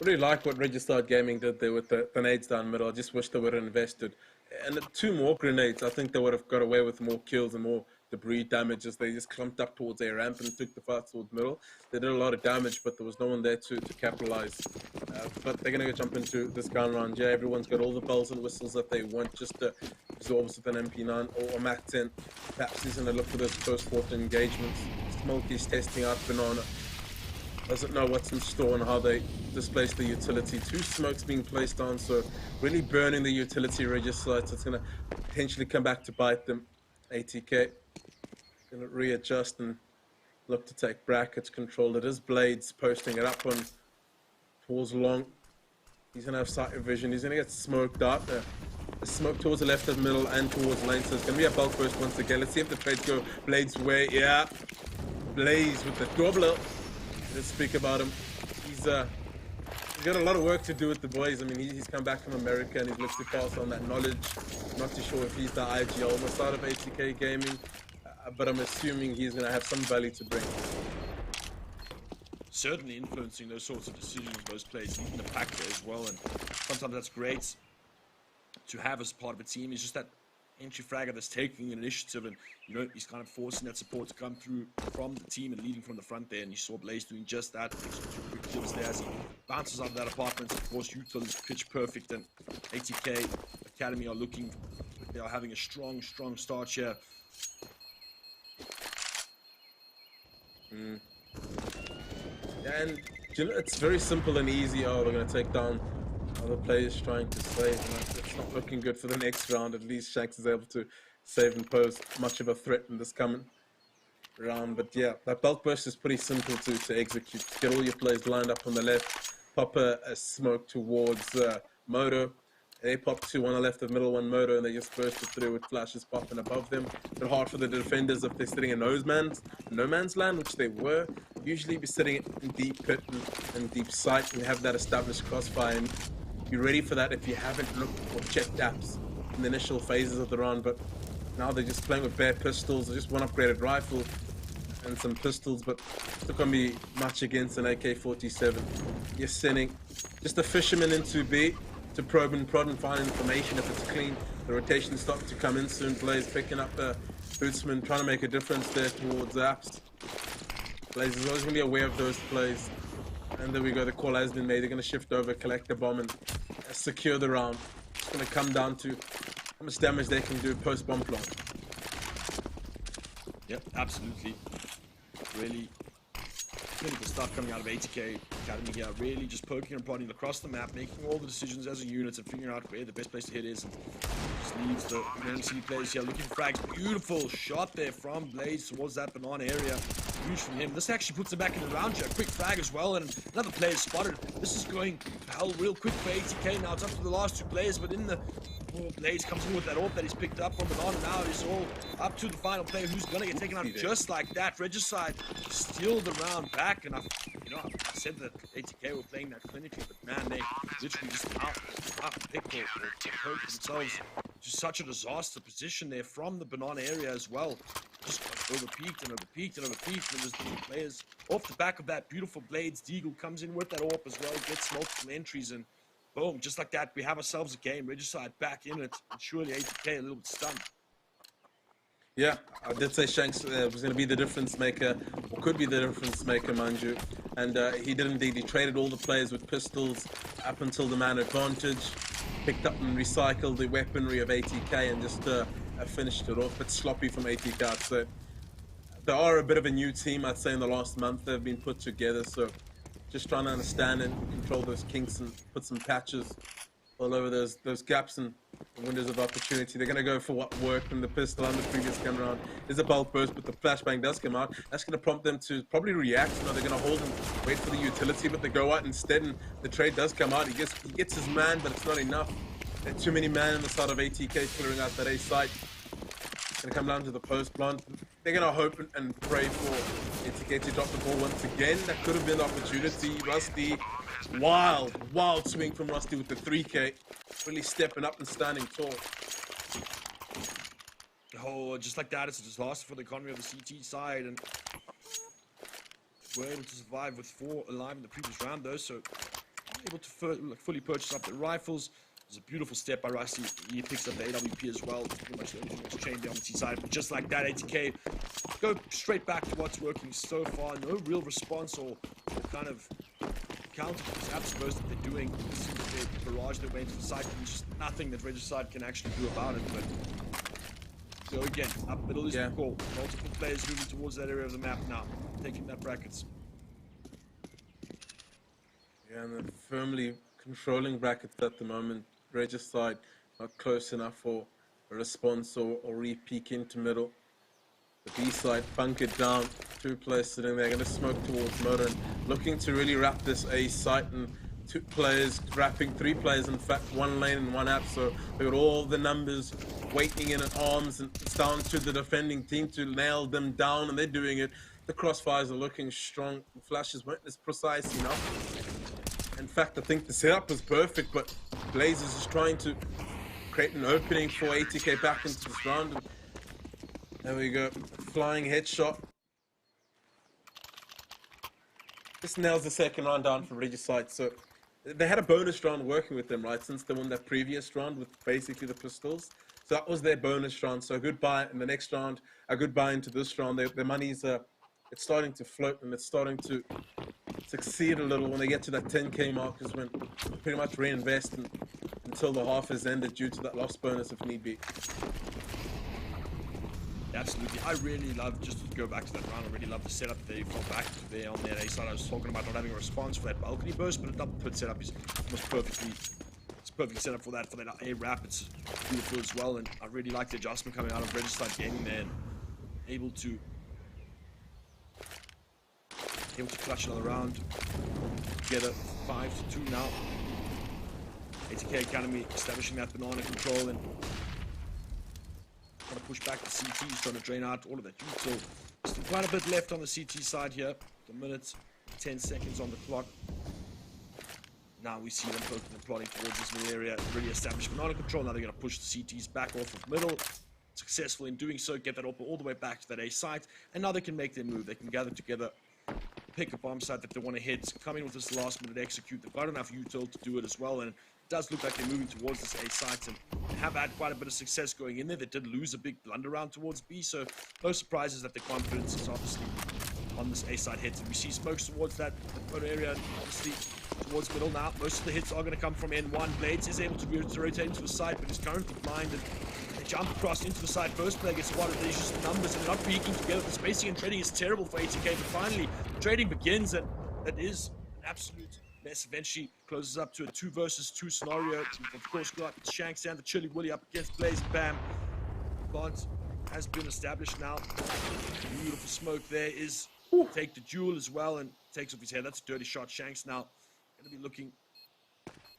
I really like what Regicide Gaming did there with the grenades down middle. I just wish they would have invested. And 2 more grenades, I think they would have got away with more kills and more debris damage as they just clumped up towards their ramp and took the fight towards middle. They did a lot of damage, but there was no one there to capitalize. But they're going to go jump into this gun round. Yeah, everyone's got all the bells and whistles that they want just to absorb with an MP9 or MAC 10. Perhaps he's going to look for those post-quarter engagements. Smokey's testing out Banana. Doesn't know what's in store and how they displace the utility. 2 smokes being placed on, so really burning the utility Regicide. So it's going to potentially come back to bite them. ATK going to readjust and look to take brackets control. It is Blades posting it up on towards long. He's going to have sight vision. He's going to get smoked out. Smoke towards the left of middle and towards lane. So it's going to be a bulk burst once again. Let's see if the trades go Blades' way. Yeah. Blaze with the double. Let's speak about him. He's got a lot of work to do with the boys. I mean, he's come back from America and he's looked to pass on that knowledge. Not too sure if he's the IGL on the side of ATK Gaming, but I'm assuming he's going to have some value to bring. Certainly influencing those sorts of decisions, those plays, leading the pack there as well. And sometimes that's great to have as part of a team. It's just that entry fragger that's taking an initiative, and you know he's kind of forcing that support to come through from the team and leading from the front there. And you saw Blaze doing just that. Takes 2 quick kills there as he bounces out of that apartment. Of course, Util is pitch perfect, and ATK Academy are looking. They are having a strong start here. And you know, it's very simple and easy. Oh, they're going to take down other players trying to save. And it's not looking good for the next round. At least Shanks is able to save and pose much of a threat in this coming round. But yeah, that bulk burst is pretty simple to execute. Get all your players lined up on the left. Pop a smoke towards Moto. They pop 2 on the left of middle, 1 Moto, and they just burst it through with flashes popping above them. But hard for the defenders if they're sitting in no man's land, which they were. Usually be sitting in deep pit and deep sight and have that established crossfire. And be ready for that if you haven't looked or checked apps in the initial phases of the round. But now they're just playing with bare pistols, or just 1 upgraded rifle. and some pistols, but it's not going to be much against an AK-47. You're sending just a fisherman into B to probe and prod and find information. If it's clean, the rotation starts to come in soon. Blaze picking up the bootsman, trying to make a difference there towards apps. Blaze is always going to be aware of those plays. And there we go, the call has been made. They're going to shift over, collect the bomb, and secure the round. It's going to come down to how much damage they can do post-bomb plant. Yep, absolutely. Really clinical stuff coming out of Atk Academy here. Really just poking and prodding across the map, making all the decisions as a unit and figuring out where the best place to hit is. And just leaves the remaining city players here looking for frags. Beautiful shot there from Blaze towards that banana area. Huge from him. This actually puts him back in the round here. Quick frag as well, and another player spotted. This is going to hell real quick for Atk now. It's up to the last two players, but in the Blaze comes in with that AWP that he's picked up from banana. Now it's all up to the final player who's gonna get taken out just like that. Regicide steal the round back, and I said that Atk were playing that clinically, but man, they literally just out-picked or poked themselves to such a disaster position there from the banana area as well. Just overpeaked and overpeaked and overpeaked, and there's the players off the back of that beautiful Blades. Deagle comes in with that AWP as well, gets multiple entries, and boom, just like that, we have ourselves a game. Regicide back in it, and surely Atk a little bit stunned. Yeah, I did say Shanks was going to be the difference maker, or could be the difference maker, mind you. And he did indeed. He traded all the players with pistols up until the man advantage, picked up and recycled the weaponry of Atk, and just finished it off. But sloppy from Atk, I'd say. They are a bit of a new team, I'd say, in the last month. They've been put together, so just trying to understand and control those kinks and put some patches all over those gaps and windows of opportunity. They're going to go for what worked in the pistol and the previous gun round. Is a bulk burst, but the flashbang does come out. That's going to prompt them to probably react. You know, they're going to hold and wait for the utility, but they go out instead, and the trade does come out. He gets his man, but it's not enough. There are too many men on the side of Atk clearing out that A site. It's going to come down to the post plant. They're going to hope and pray for Atk to drop the ball once again. That could have been the opportunity. Rusty, wild swing from Rusty with the 3K. Really stepping up and standing tall. Oh, just like that, it's a disaster for the economy of the CT side, and we're able to survive with 4 alive in the previous round though, so able to fully purchase up the rifles. It's a beautiful step by Rusty. He picks up the AWP as well. Pretty much the only thing that's changed on the T side. But just like that, Atk go straight back to what's working so far. No real response or kind of counter to this apps burst that they're doing. It seems to be a barrage that went to the side, and just nothing that Regicide can actually do about it. But so again, up middle is the call. Multiple players moving towards that area of the map now, taking that brackets. Yeah, and they're firmly controlling brackets at the moment. Regicide not close enough for a response or re-peek into middle. The B side bunkered down, 2 players sitting there, going to smoke towards Motor and looking to really wrap this A site, and 2 players wrapping 3 players, in fact 1 lane and 1 app, so they got all the numbers waiting in at arms, and it's down to the defending team to nail them down, and they're doing it. The crossfires are looking strong, the flashes weren't as precise enough. In fact, I think the setup was perfect, but Blaze is just trying to create an opening for Atk back into this round. And there we go, flying headshot. This nails the second round down for Regicide. So they had a bonus round working with them, right, since they won that previous round with basically the pistols. So that was their bonus round. So a good buy in the next round, a good buy into this round. Their money's it's starting to float, and it's starting to succeed a little. When they get to that 10K mark is when pretty much reinvest until the half has ended due to that lost bonus if need be. Absolutely. I really love, just to go back to that round, I really love the setup they fell back to there on that A side. I was talking about not having a response for that balcony burst, but a double pit setup is almost perfectly set up for that A wrap. It's beautiful as well, and I really like the adjustment coming out of Regicide Gaming there, and able to clutch another round together. 5-2 now. Atk Academy establishing that banana control and trying to push back the CTs, trying to drain out all of that util. Still quite a bit left on the CT side here. The minutes, 10 seconds on the clock. Now we see them poking and plotting towards this middle area. Really established banana control. Now they're going to push the CTs back off of middle. successful in doing so, get that all the way back to that A site, and now they can make their move. They can gather together, pick a bomb site that they want to hit, come in with this last minute execute. They've got enough util to do it as well, and it does look like they're moving towards this A site and have had quite a bit of success going in there. They did lose a big blunder round towards B, so no surprises that the confidence is obviously on this A site hit. And we see smokes towards that photo area, and obviously towards middle now. Most of the hits are going to come from N1. Blades is able to rotate into the site, but is currently blind, and they jump across into the site. First player gets spotted. There's just numbers and not peeking together. The spacing and trading is terrible for ATK, but finally trading begins, and that is an absolute mess. Eventually closes up to a 2 versus 2 scenario. Of course, got Shanks and the Chili Willy up against Blaze. Bam. Plant has been established now. Beautiful smoke there is take the duel as well, and takes off his head. That's a dirty shot. Shanks now going to be looking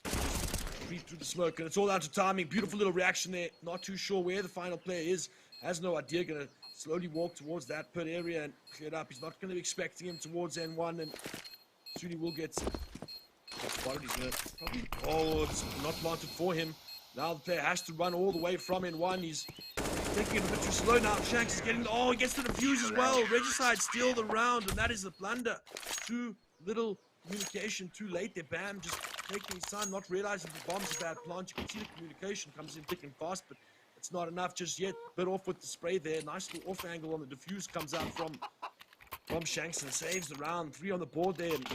through the smoke, and it's all down to timing. Beautiful little reaction there. Not too sure where the final player is. Has no idea. Going to slowly walk towards that pit area and clear it up. He's not going to be expecting him towards N1, and soon he will get spotted. He's going to probably... Oh, it's not planted for him. Now the player has to run all the way from N1. He's taking it a bit too slow now. Shanks is getting... Oh, he gets the defuse as well. Regicide steal the round, and that is the blunder. Too little communication, too late there. Bam, just taking his time, not realizing the bomb's a bad plant. You can see the communication comes in thick and fast, but it's not enough just yet. Bit off with the spray there. Nice little off angle on the defuse comes out from Shanks and saves the round. 3 on the board there. And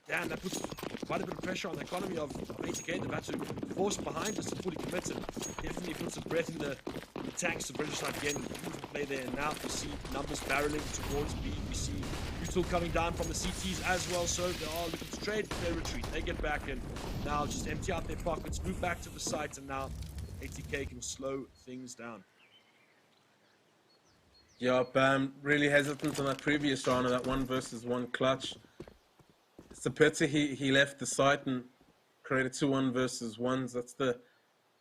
damn, that puts quite a bit of pressure on the economy of ATK. They've had to force behind us to fully commit it. Definitely puts a breath in the tanks of Regicide again. Beautiful play there. And now we see numbers barreling towards B. We see util coming down from the CTs as well. So they are looking to trade. They retreat. They get back and now just empty out their pockets, move back to the site, and now ATK can slow things down. Yeah, Bam really hesitant on that previous round of that 1 versus 1 clutch. It's a pity he left the site and created 2 1 versus 1s. That's the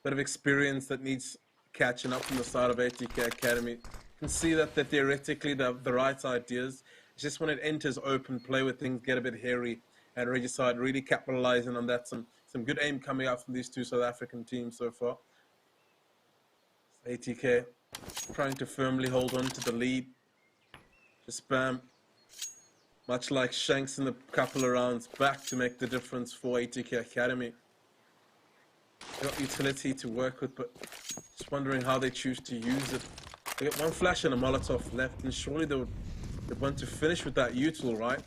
bit of experience that needs catching up from the side of ATK Academy. You can see that they're theoretically the right ideas. It's just when it enters open play where things get a bit hairy, and Regicide really capitalizing on that. Some good aim coming out from these 2 South African teams so far. ATK trying to firmly hold on to the lead. Just Bam, much like Shanks in the couple of rounds back to make the difference for ATK Academy. Got utility to work with, but just wondering how they choose to use it. They got 1 flash and a Molotov left, and surely they want to finish with that util, right?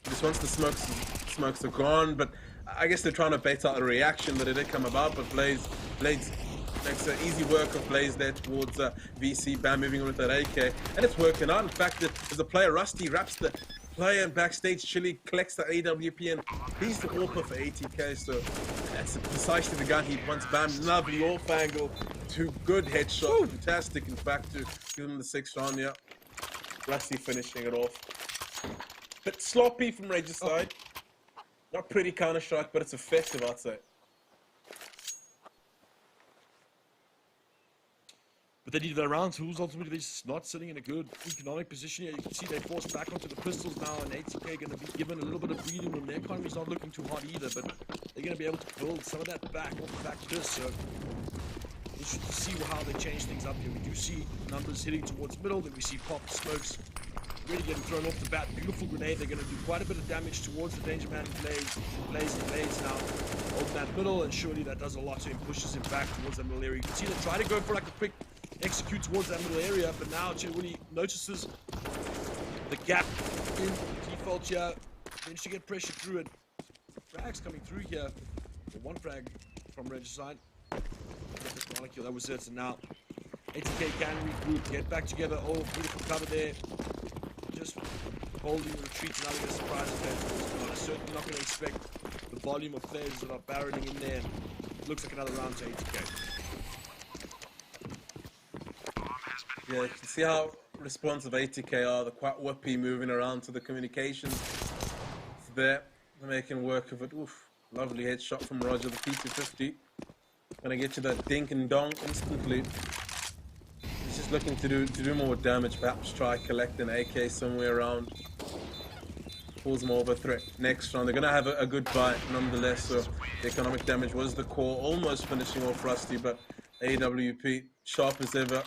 Just once the smokes are gone, but I guess they're trying to bait out a reaction that it did come about, but Blaze makes an easy work of Blaze there towards VC. Bam moving on with that AK, and it's working out. In fact, as a player, Rusty wraps the player, and backstage Chili collects the AWP, and he's the AWPer for ATK, so that's precisely the gun he wants. Bam, lovely off angle, 2 good headshots, fantastic in fact to give him the 6th round. Yeah, Rusty finishing it off. Bit sloppy from Regicide. Not pretty Counter-Strike, but it's effective, I'd say. But they needed that round. Who's ultimately just not sitting in a good economic position here. You can see they forced back onto the pistols now, and ATK going to be given a little bit of breathing room. Their economy's not looking too hot either, but they're going to be able to build some of that back off the back of this. So we should see how they change things up here. We do see numbers hitting towards middle, then we see pop smokes really getting thrown off the bat. Beautiful grenade. They're going to do quite a bit of damage towards the Danger Man Blaze now over that middle, and surely that does a lot to him, pushes him back towards that middle area. You can see them try to go for like a quick execute towards that middle area, but now Chilwilly notices the gap in default here. Managed to get pressure through it. Frags coming through here. Or 1 frag from Regicide. Molecule, that was it. And now ATK can regroup, get back together. Oh, beautiful cover there. Just holding the retreat. Now they're going to surprise us. I'm certainly not going to expect the volume of players that are barreling in there. Looks like another round to ATK. Yeah, you can see how responsive ATK are. They're quite whippy, moving around to the communications. It's there. They're making work of it. Oof. Lovely headshot from Roger, the P250. Gonna get you that dink and dong instantly. He's just looking to do more damage. Perhaps try collect an AK somewhere around. Pulls more of a threat next round. They're gonna have a good fight nonetheless. So the economic damage was the core, almost finishing off Rusty, but AWP sharp as ever.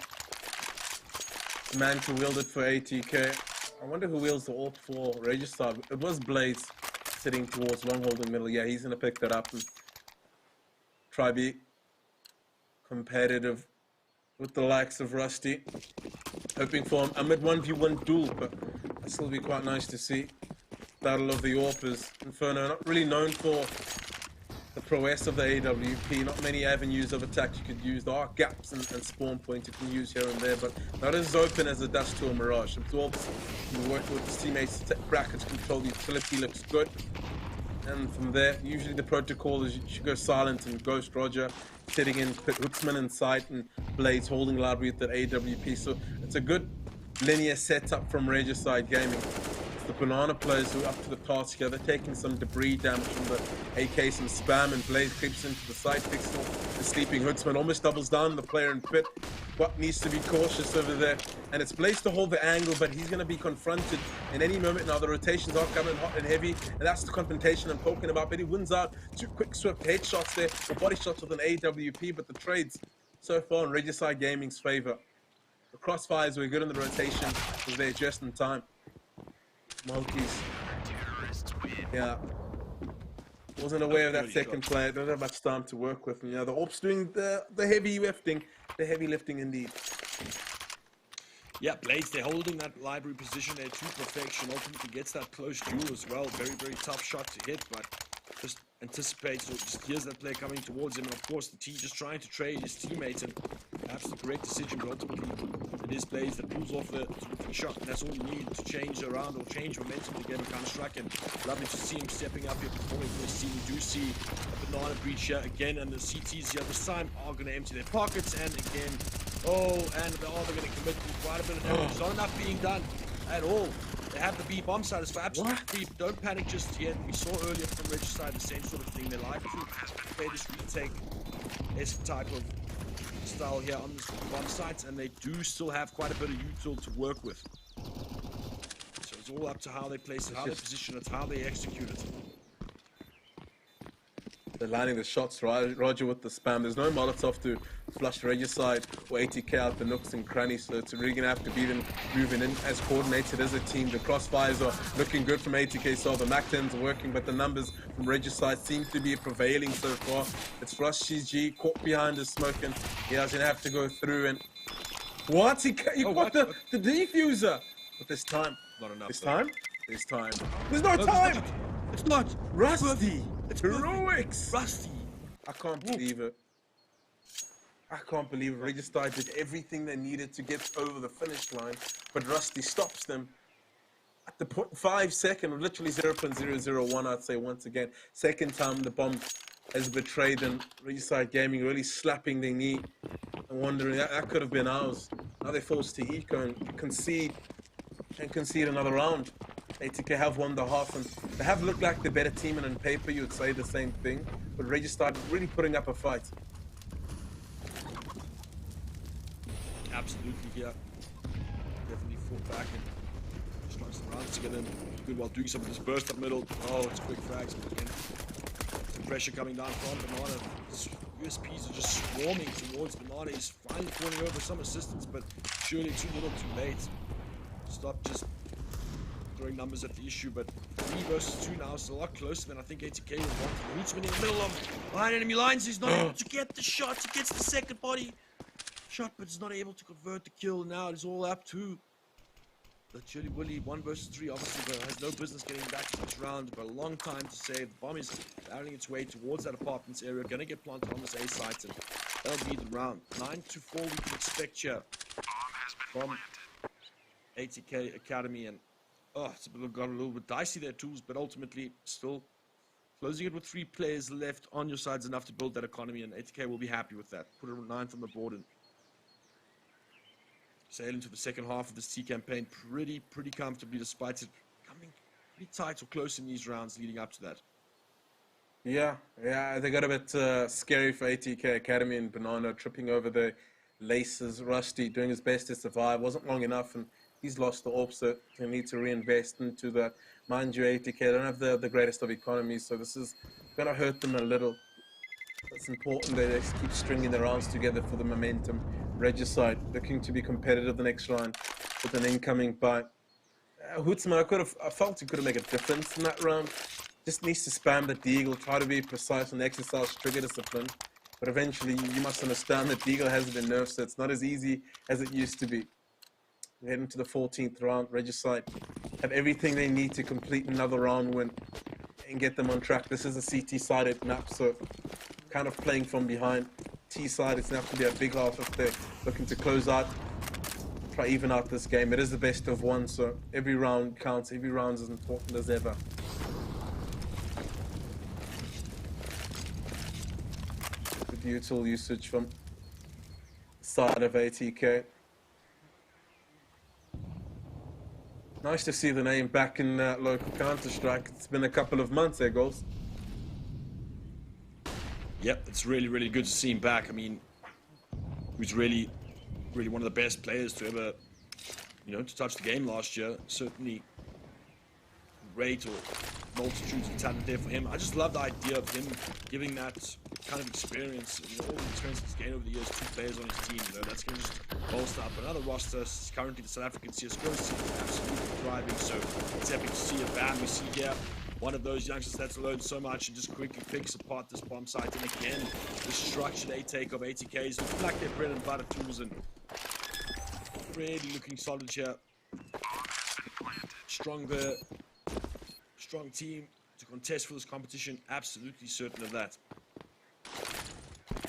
man to wield it for ATK. I wonder who wields the AWP for Registrar. It was Blaze sitting towards long hold in the middle. Yeah, he's gonna pick that up and try be competitive with the likes of Rusty. Hoping for a mid 1v1 duel, but that'll still be quite nice to see. Battle of the AWPers. Inferno not really known for the prowess of the AWP. Not many avenues of attack you could use. There are gaps and spawn points you can use here and there, but not as open as a Dust to a Mirage. Absorbs, you work with his teammates to take brackets, control the utility, looks good. And from there, usually the protocol is you should go silent and Ghost Roger sitting in, put Hooksman in sight and Blades holding library with that AWP. So it's a good linear setup from Regicide Gaming. It's the Banana players who are up to the task here. They're taking some debris damage from the AK, some spam, and Blaze creeps into the side pixel. The sleeping Hooksman almost doubles down on the player in pit. What needs to be cautious over there. And it's Blaze to hold the angle, but he's going to be confronted in any moment now. The rotations are coming hot and heavy, and that's the confrontation I'm talking about. But he wins out 2 quick swift headshots there, or body shots with an AWP, but the trades so far in Regicide Gaming's favor. The crossfires were good in the rotation, because they're just in time. Monkeys. Yeah. Wasn't aware of that second player. Don't have much time to work with. You know, the AWP's doing the heavy lifting. The heavy lifting indeed. Yeah, Blades, they're holding that library position there to perfection. Ultimately gets that close duel as well. Very, very tough shot to hit, but just anticipates or just hears that player coming towards him. And of course, the T just trying to trade his teammates, and perhaps the correct decision, but ultimately it is Blades that pulls off the terrific shot. And that's all you need to change around or change momentum to get a counter-strike. And lovely to see him stepping up here, performing for his team. We do see a banana breach here again, and the CTs the other side are going to empty their pockets. And again, and they're going to commit quite a bit of damage. There's not enough being done at all. They have the B bomb side for absolute free. Don't panic just yet. We saw earlier from Regicide the same sort of thing. They like to play this retake type of style here on the bomb sites, and they do still have quite a bit of util to work with. So it's all up to how they place it, how they position it, how they execute it. They're landing the shots, Roger with the spam. There's no Molotov to flush Regicide or ATK out the nooks and crannies, so it's really going to have to be them moving in as coordinated as a team. The crossfires are looking good from ATK, so the MAC-10s are working, but the numbers from Regicide seem to be prevailing so far. It's Rusty G caught behind the smoke, and he doesn't have to go through. And what? He got the defuser! But this time, not enough. This time? There's no time! It's not! Rusty! It's heroics! Rusty! I can't believe it. I can't believe it. Regicide did everything they needed to get over the finish line, but Rusty stops them at the 5 second, literally 0.001, I'd say once again. Second time the bomb has betrayed them. Regicide Gaming really slapping their knee and wondering that could have been ours. Now they're forced to eco and concede another round. ATK have won the half, and they have looked like the better team, and on paper you would say the same thing, but Regicide really putting up a fight. Absolutely, yeah. Definitely fought back and strikes the rounds together and good while doing some of this burst up middle. Oh, it's quick frags, but again, some pressure coming down from Banana. USPs are just swarming towards Banana. He's finally falling over some assistance, but surely too little too late. Stop just throwing numbers at the issue, but 3 versus 2 now is a lot closer than I think ATK would want. Rootsman in the middle of behind enemy lines. He's not able to get the shot. He gets the second body shot, but he's not able to convert the kill. Now it's all up to the Chili Willy. 1 versus 3, obviously, but has no business getting back to this round, but a long time to save. The bomb is barreling its way towards that apartments area, gonna get planted on this A site, and that'll be the round. 9-4 we can expect here from Atk Academy, and it's got a little bit dicey there, tools, but ultimately still closing it with 3 players left on your side's enough to build that economy, and ATK will be happy with that. Put a 9 from the board and sail into the second half of this T campaign pretty comfortably, despite it coming pretty tight or close in these rounds leading up to that. Yeah, they got a bit scary for ATK Academy and Banana tripping over the laces. Rusty doing his best to survive. Wasn't long enough, and he's lost the AWP, so they need to reinvest into that. Mind you, ATK don't have the greatest of economies, so this is going to hurt them a little. It's important that they keep stringing the rounds together for the momentum. Regicide looking to be competitive the next round. with an incoming buy. Hootsman, I felt he could have made a difference in that round. Just needs to spam the deagle, try to be precise and exercise trigger discipline. But eventually, you must understand that deagle has been nerfed, so it's not as easy as it used to be. We're heading to the 14th round. Regicide have everything they need to complete another round win and get them on track. This is a CT-sided map, so kind of playing from behind. T-side, it's going to have to be a big half if they're looking to close out. Try even out this game. It is the best of one, so every round counts. Every round is as important as ever. Good util usage from the side of ATK. Nice to see the name back in local Counter-Strike. It's been a couple of months there, Goals. Yep, it's really, really good to see him back. I mean, he was really one of the best players to ever, to touch the game last year. Certainly great or multitudes of talent there for him. I just love the idea of him giving that kind of experience, all the experience he's gained over the years, 2 players on his team, that's going to just bolster up another roster. Currently the South African CSGO scene is absolutely thriving, so it's epic to see a band we see here. One of those youngsters that's learned so much and just quickly picks apart this bomb site. And again, the structured A-take of ATKs look like their bread and butter tools and really looking solid here. Strong team to contest for this competition. Absolutely certain of that.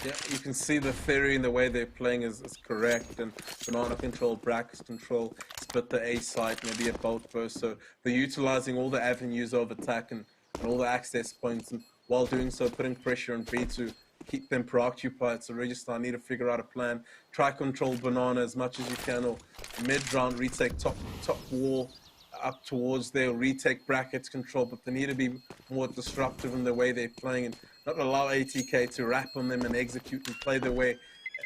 Yeah, you can see the theory and the way they're playing is correct, and banana control, brackets control, split the A site, maybe a bolt burst. So they're utilizing all the avenues of attack and all the access points, and while doing so, putting pressure on B to keep them preoccupied. So Register need to figure out a plan. Try control banana as much as you can, or mid-round retake top wall up towards there, or retake brackets control, but they need to be more disruptive in the way they're playing and not allow ATK to wrap on them and execute and play the way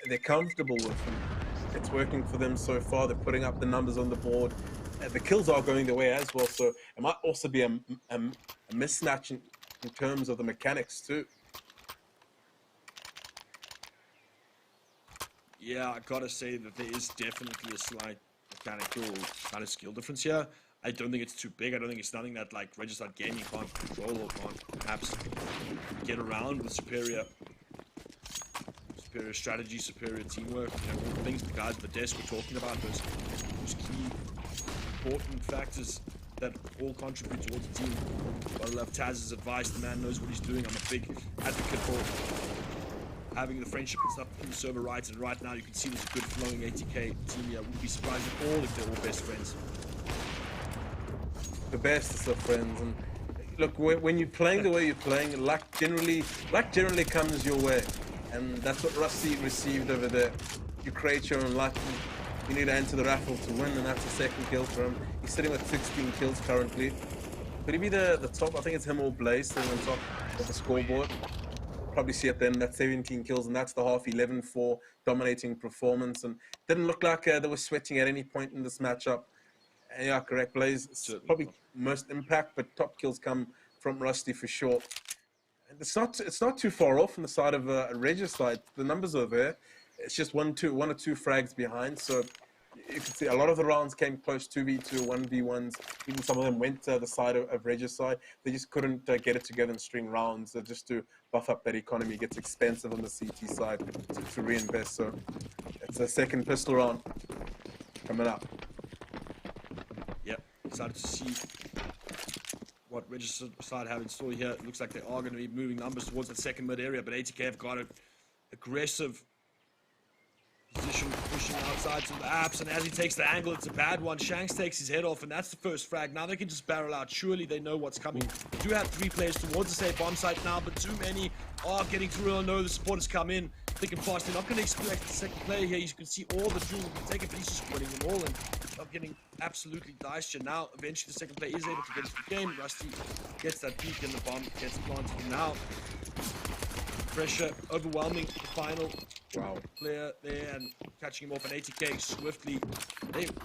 they're comfortable with. And it's working for them so far. They're putting up the numbers on the board. The kills are going the way as well, so it might also be a mismatch in terms of the mechanics too. Yeah, I gotta say that there is definitely a slight mechanical kind of skill difference here. I don't think it's too big. I don't think it's nothing that like Registered Gaming can't control or can't perhaps get around with superior strategy, superior teamwork, all the things the guys at the desk were talking about, those key important factors that all contribute towards the team. I love Taz's advice. The man knows what he's doing. I'm a big advocate for having the friendship and stuff in the server right, and right now you can see there's a good flowing ATK team here. Wouldn't be surprised at all if they're all best friends. The bestest of friends, and look, when you're playing the way you're playing, luck generally comes your way, and that's what Rusty received over there. You create your own luck. You need to enter the raffle to win, and that's the second kill for him. He's sitting with 16 kills currently. Could he be the top? I think it's him or Blaze sitting on top of the scoreboard. Probably see at the end that's 17 kills, and that's the half 11-4 dominating performance. And didn't look like they were sweating at any point in this matchup. And yeah, correct, Blaze. It's probably most impact, but top kills come from Rusty for sure. And it's not too far off on the side of Regis side. The numbers are there. It's just one or two frags behind. So you can see a lot of the rounds came close 2v2, 1v1s. Even some of them went to the side of Regis side. They just couldn't get it together and string rounds just to buff up that economy. It gets expensive on the CT side to reinvest. So it's a second pistol round coming up. Yep, excited to see what Register side have in store here. It looks like they are going to be moving numbers towards that second mid area, but ATK have got an aggressive position, pushing outside to the apps, and as he takes the angle, it's a bad one. Shanks takes his head off, and that's the first frag. Now they can just barrel out. Surely they know what's coming. They do have 3 players towards the safe bomb site now, but too many are getting through. I know the supporters come in thick and fast. They're not going to expect the second player here. You can see all the jewels will take it, but he's just winning them all, and I'm getting absolutely diced here. Now, eventually the second player is able to get into the game. Rusty gets that peek, and the bomb gets planted now. Pressure overwhelming the final Wow. Player there and catching him off an ATK swiftly.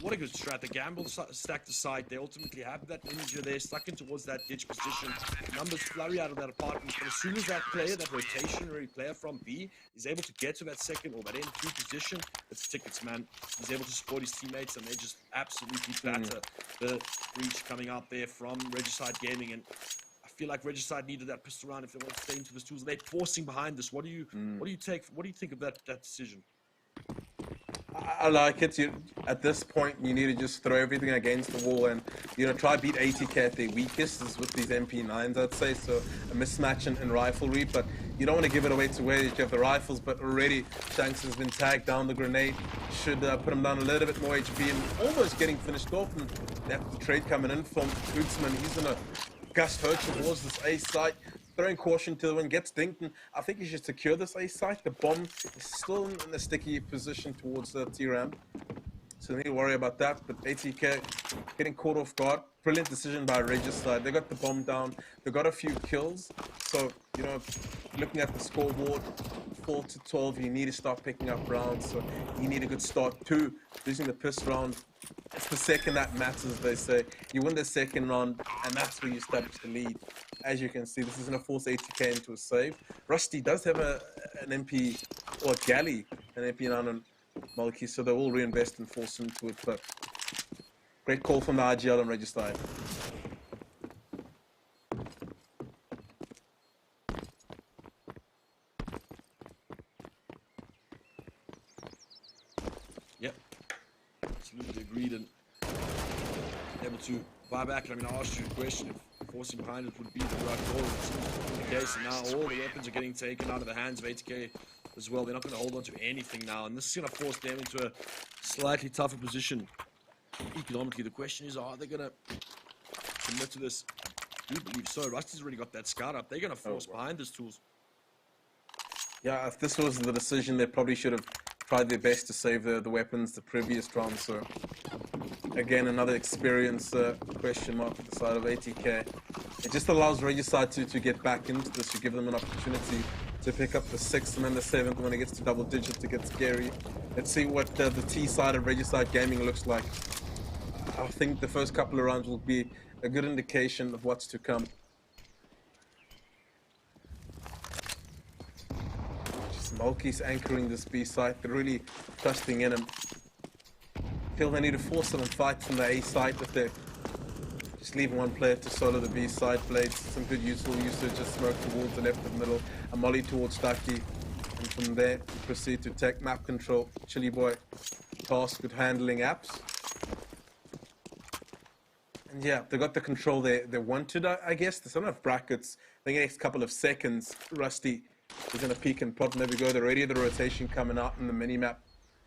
What a good strat. The gamble stacked aside. They ultimately have that ninja there stuck in towards that ditch position. Numbers flurry out of that apartment. But as soon as that player, that rotationary player from B, is able to get to that second or that N2 position, it's tickets, man. He's able to support his teammates and they just absolutely batter the breach coming out there from Regicide Gaming. And I feel like Regicide needed that pistol round if they want to stay into this tools. They're forcing behind this. What do you think of that decision? I like it. At this point, you need to just throw everything against the wall and, try beat ATK at their weakest is with these MP9s, I'd say. So a mismatch in riflery, but you don't want to give it away to where you have the rifles, but already Shanks has been tagged down. The grenade should put him down a little bit more HP and almost getting finished off. And that's the trade coming in from Bootsman. He's going to gust her towards this A site. Throwing caution to the wind, gets dinked, and I think he should secure this A site. The bomb is still in a sticky position towards the T-ramp, so they need to worry about that. But ATK getting caught off guard. Brilliant decision by Regicide. They got the bomb down. They got a few kills. So, looking at the scoreboard, 4-12, you need to start picking up rounds. So you need a good start too. Losing the piss round, it's the second that matters, they say. You win the second round, and that's where you establish the lead. As you can see, this is going to force ATK into a save. Rusty does have an MP, or a galley, an MP9 on Mulkey, so they will reinvest and force into it. But great call from the IGL and Regicide. Yep, absolutely agreed and able to buy back. I mean, I asked you a question if forcing behind it would be the right call. It seems to be the case, and now all the weapons are getting taken out of the hands of ATK as well. They're not going to hold on to anything now, and this is going to force them into a slightly tougher position economically. The question is, are they going to submit to this? I do believe so. Rusty's already got that scout up. They're going to force behind this tools. Yeah, if this was the decision, they probably should have tried their best to save the weapons the previous round. So again, another experience question mark at the side of ATK. It just allows Regicide to get back into this. You give them an opportunity to pick up the 6th and then the 7th. When it gets to double digits, it gets scary. Let's see what the T side of Regicide Gaming looks like. I think the first couple of rounds will be a good indication of what's to come. Mulkey's anchoring this B site. They're really trusting in him. Feel they need to force some fights from the A site if they're just leaving one player to solo the B side. Blades, some good useful usage, just smoke towards the left and middle, a molly towards Ducky, and from there proceed to take map control. Chili Boy tasked with handling apps. And yeah, they got the control they wanted, I guess. There's not enough brackets. I think the next couple of seconds, Rusty is going to peek and pop. Maybe go. They're already the rotation coming out in the mini-map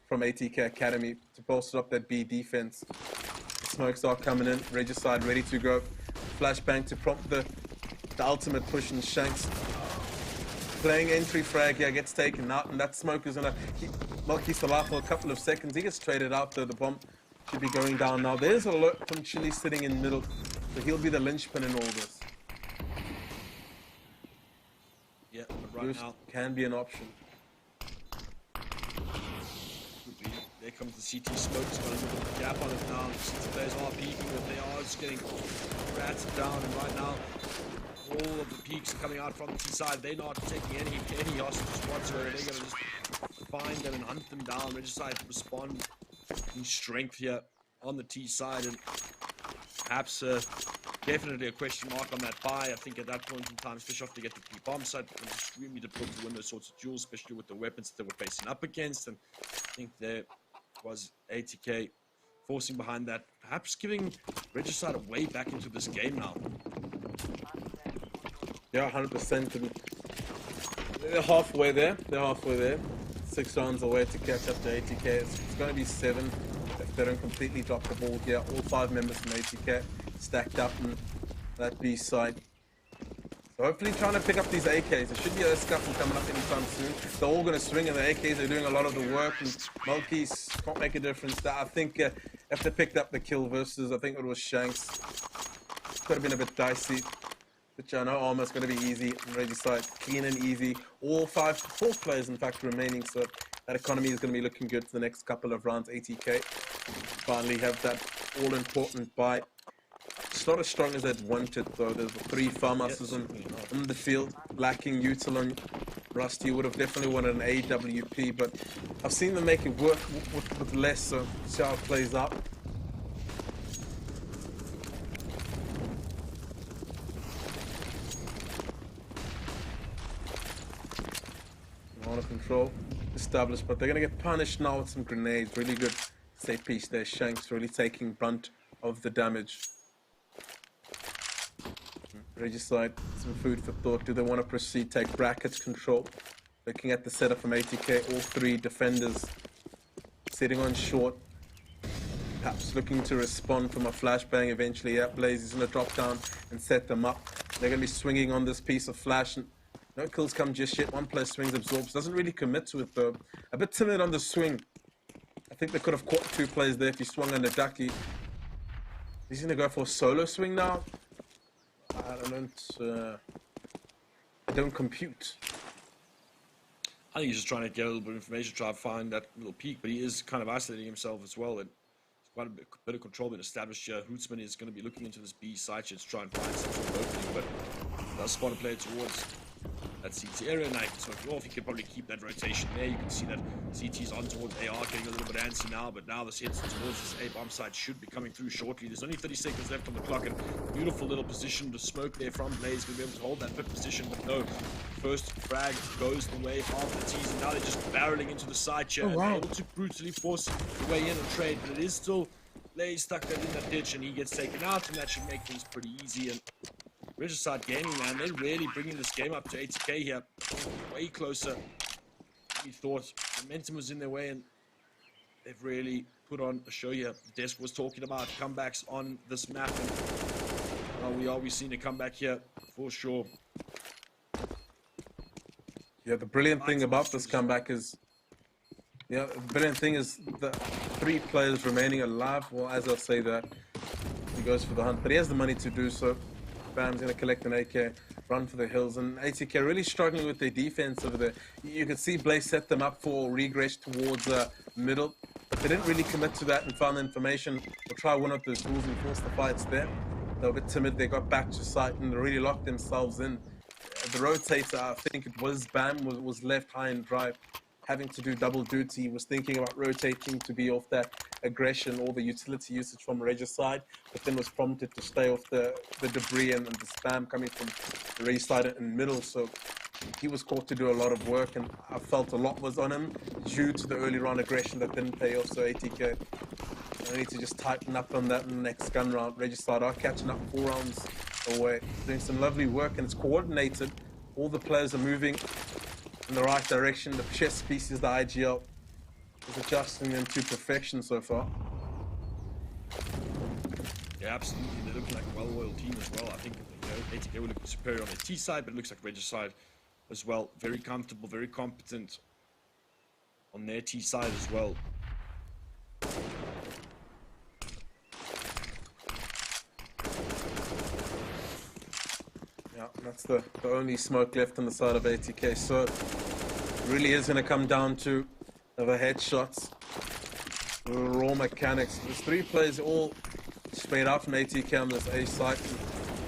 from Atk Academy to bolster up that B defense. Smokes are coming in. Regicide ready to go. Flashbang to prompt the ultimate push, and Shanks playing entry frag here gets taken out, and that smoke is going to keep Mulkey alive for a couple of seconds. He gets traded out though. The bomb should be going down now. There's a alert from Chili sitting in middle, so he'll be the linchpin in all this. Yeah, but right now can be an option. Could be. There comes the CT smoke. It's got a little bit of a gap on it now. The players are peeking, but they are just getting ratted down. And right now, all of the peaks are coming out from the T side. They're not taking any hostages whatsoever. They're going to just find them and hunt them down. Regicide to respond in strength here on the T side, and perhaps definitely a question mark on that buy. I think at that point in time, especially after they get the key bomb site, it was extremely difficult to win those sorts of duels, especially with the weapons that they were facing up against. And I think there was ATK forcing behind that, perhaps giving Regicide a way back into this game now. Yeah, 100%. They're halfway there. They're halfway there. 6 rounds away to catch up to ATK. It's going to be 7 if they don't completely drop the ball here. All 5 members from ATK stacked up in that B side. So hopefully trying to pick up these AKs. There should be a scuffle coming up anytime soon. They're all going to swing, and the AKs are doing a lot of the work, and Mulkeys can't make a difference. I think if they picked up the kill versus, I think it was Shanks, could have been a bit dicey. But I know Armor's going to be easy, and Regicide clean and easy. All 4 players, in fact, remaining, so that economy is going to be looking good for the next couple of rounds. ATK finally have that all-important buy. It's not as strong as I'd wanted, though. There's 3 farmhouses on the field, lacking util on Rusty. Would have definitely wanted an AWP, but I've seen them make it work with less, so see how it plays out. Out of control, established, but they're going to get punished now with some grenades. Really good set piece there. Shanks really taking brunt of the damage. Regicide, some food for thought. Do they want to proceed, take brackets control? Looking at the setup from ATK, all 3 defenders sitting on short. Perhaps looking to respond from a flashbang eventually. Yeah, Blaze is going to drop down and set them up. They're going to be swinging on this piece of flash. And no kills come just yet. 1 player swings, absorbs. Doesn't really commit to it though. A bit timid on the swing. I think they could have caught 2 players there if he swung under Ducky. He's going to go for a solo swing now. I don't compute. I think he's just trying to get a little bit of information, try to find that little peak, but he is kind of isolating himself as well. And quite a bit of control been established here. Hootsman is going to be looking into this B side to try and find some sort of opening, but does spot a player towards that CT area. Now he can smoke it off. He could probably keep that rotation there. You can see that CT's on towards AR, getting a little bit antsy now, but now this hits towards this A bomb side should be coming through shortly. There's only 30 seconds left on the clock, and beautiful little position to smoke there from Blaze. Going to be able to hold that pit position, but no. First frag goes the way of the T's, and now they're just barreling into the side chair. Oh, wow. They're able to brutally force the way in and trade, but it is still Blaze stuck there in that ditch, and he gets taken out, and that should make things pretty easy. And Regicide Gaming, man, they're really bringing this game up to ATK here. Way closer. We thought momentum was in their way, and they've really put on a show here. The desk was talking about comebacks on this map, and we've seen a comeback here for sure. Yeah, the brilliant thing about this comeback is, the brilliant thing is the 3 players remaining alive. Well, as I say that, he goes for the hunt, but he has the money to do so. Bam's going to collect an AK, run for the hills, and ATK really struggling with their defense over there. You could see Blaze set them up for regress towards middle, but they didn't really commit to that and found the information or try one of those tools and force the fights there. They were a bit timid. They got back to site and they really locked themselves in. The rotator, I think it was Bam, was left high and dry, having to do double duty. He was thinking about rotating to be off that aggression or the utility usage from Regicide, but then was prompted to stay off the debris and the spam coming from the Regicide in middle. So he was caught to do a lot of work, and I felt a lot was on him due to the early round aggression that didn't pay off. So ATK, I need to just tighten up on that in the next gun round. Regicide are catching up 4 rounds away, doing some lovely work, and it's coordinated. All the players are moving in the right direction. The chess pieces, the IGL, is adjusting them to perfection so far. Yeah, absolutely. They look like a well-oiled team as well. I think ATK will look superior on the T side, but it looks like Regicide as well. Very comfortable, very competent on their T side as well. Yeah, that's the only smoke left on the side of ATK. So it really is going to come down to the headshots, the raw mechanics. There's 3 players all straight out from ATK on this A site.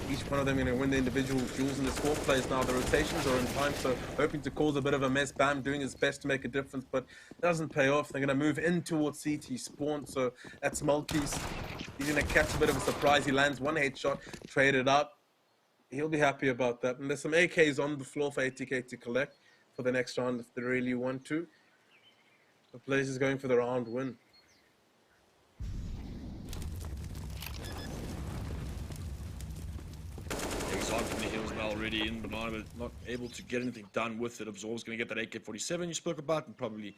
Each one of them going to win the individual duels, and there's 4 players now. The rotations are in time, so hoping to cause a bit of a mess. Bam doing his best to make a difference, but it doesn't pay off. They're going to move in towards CT spawn, so that's Mulkey's. He's going to catch a bit of a surprise. He lands 1 headshot, traded up. He'll be happy about that. And there's some AKs on the floor for ATK to collect for the next round if they really want to. The Blaze is going for the round win. He's on from the hills now already in Banana, but not able to get anything done with it. Absorb's going to get that AK-47 you spoke about and probably,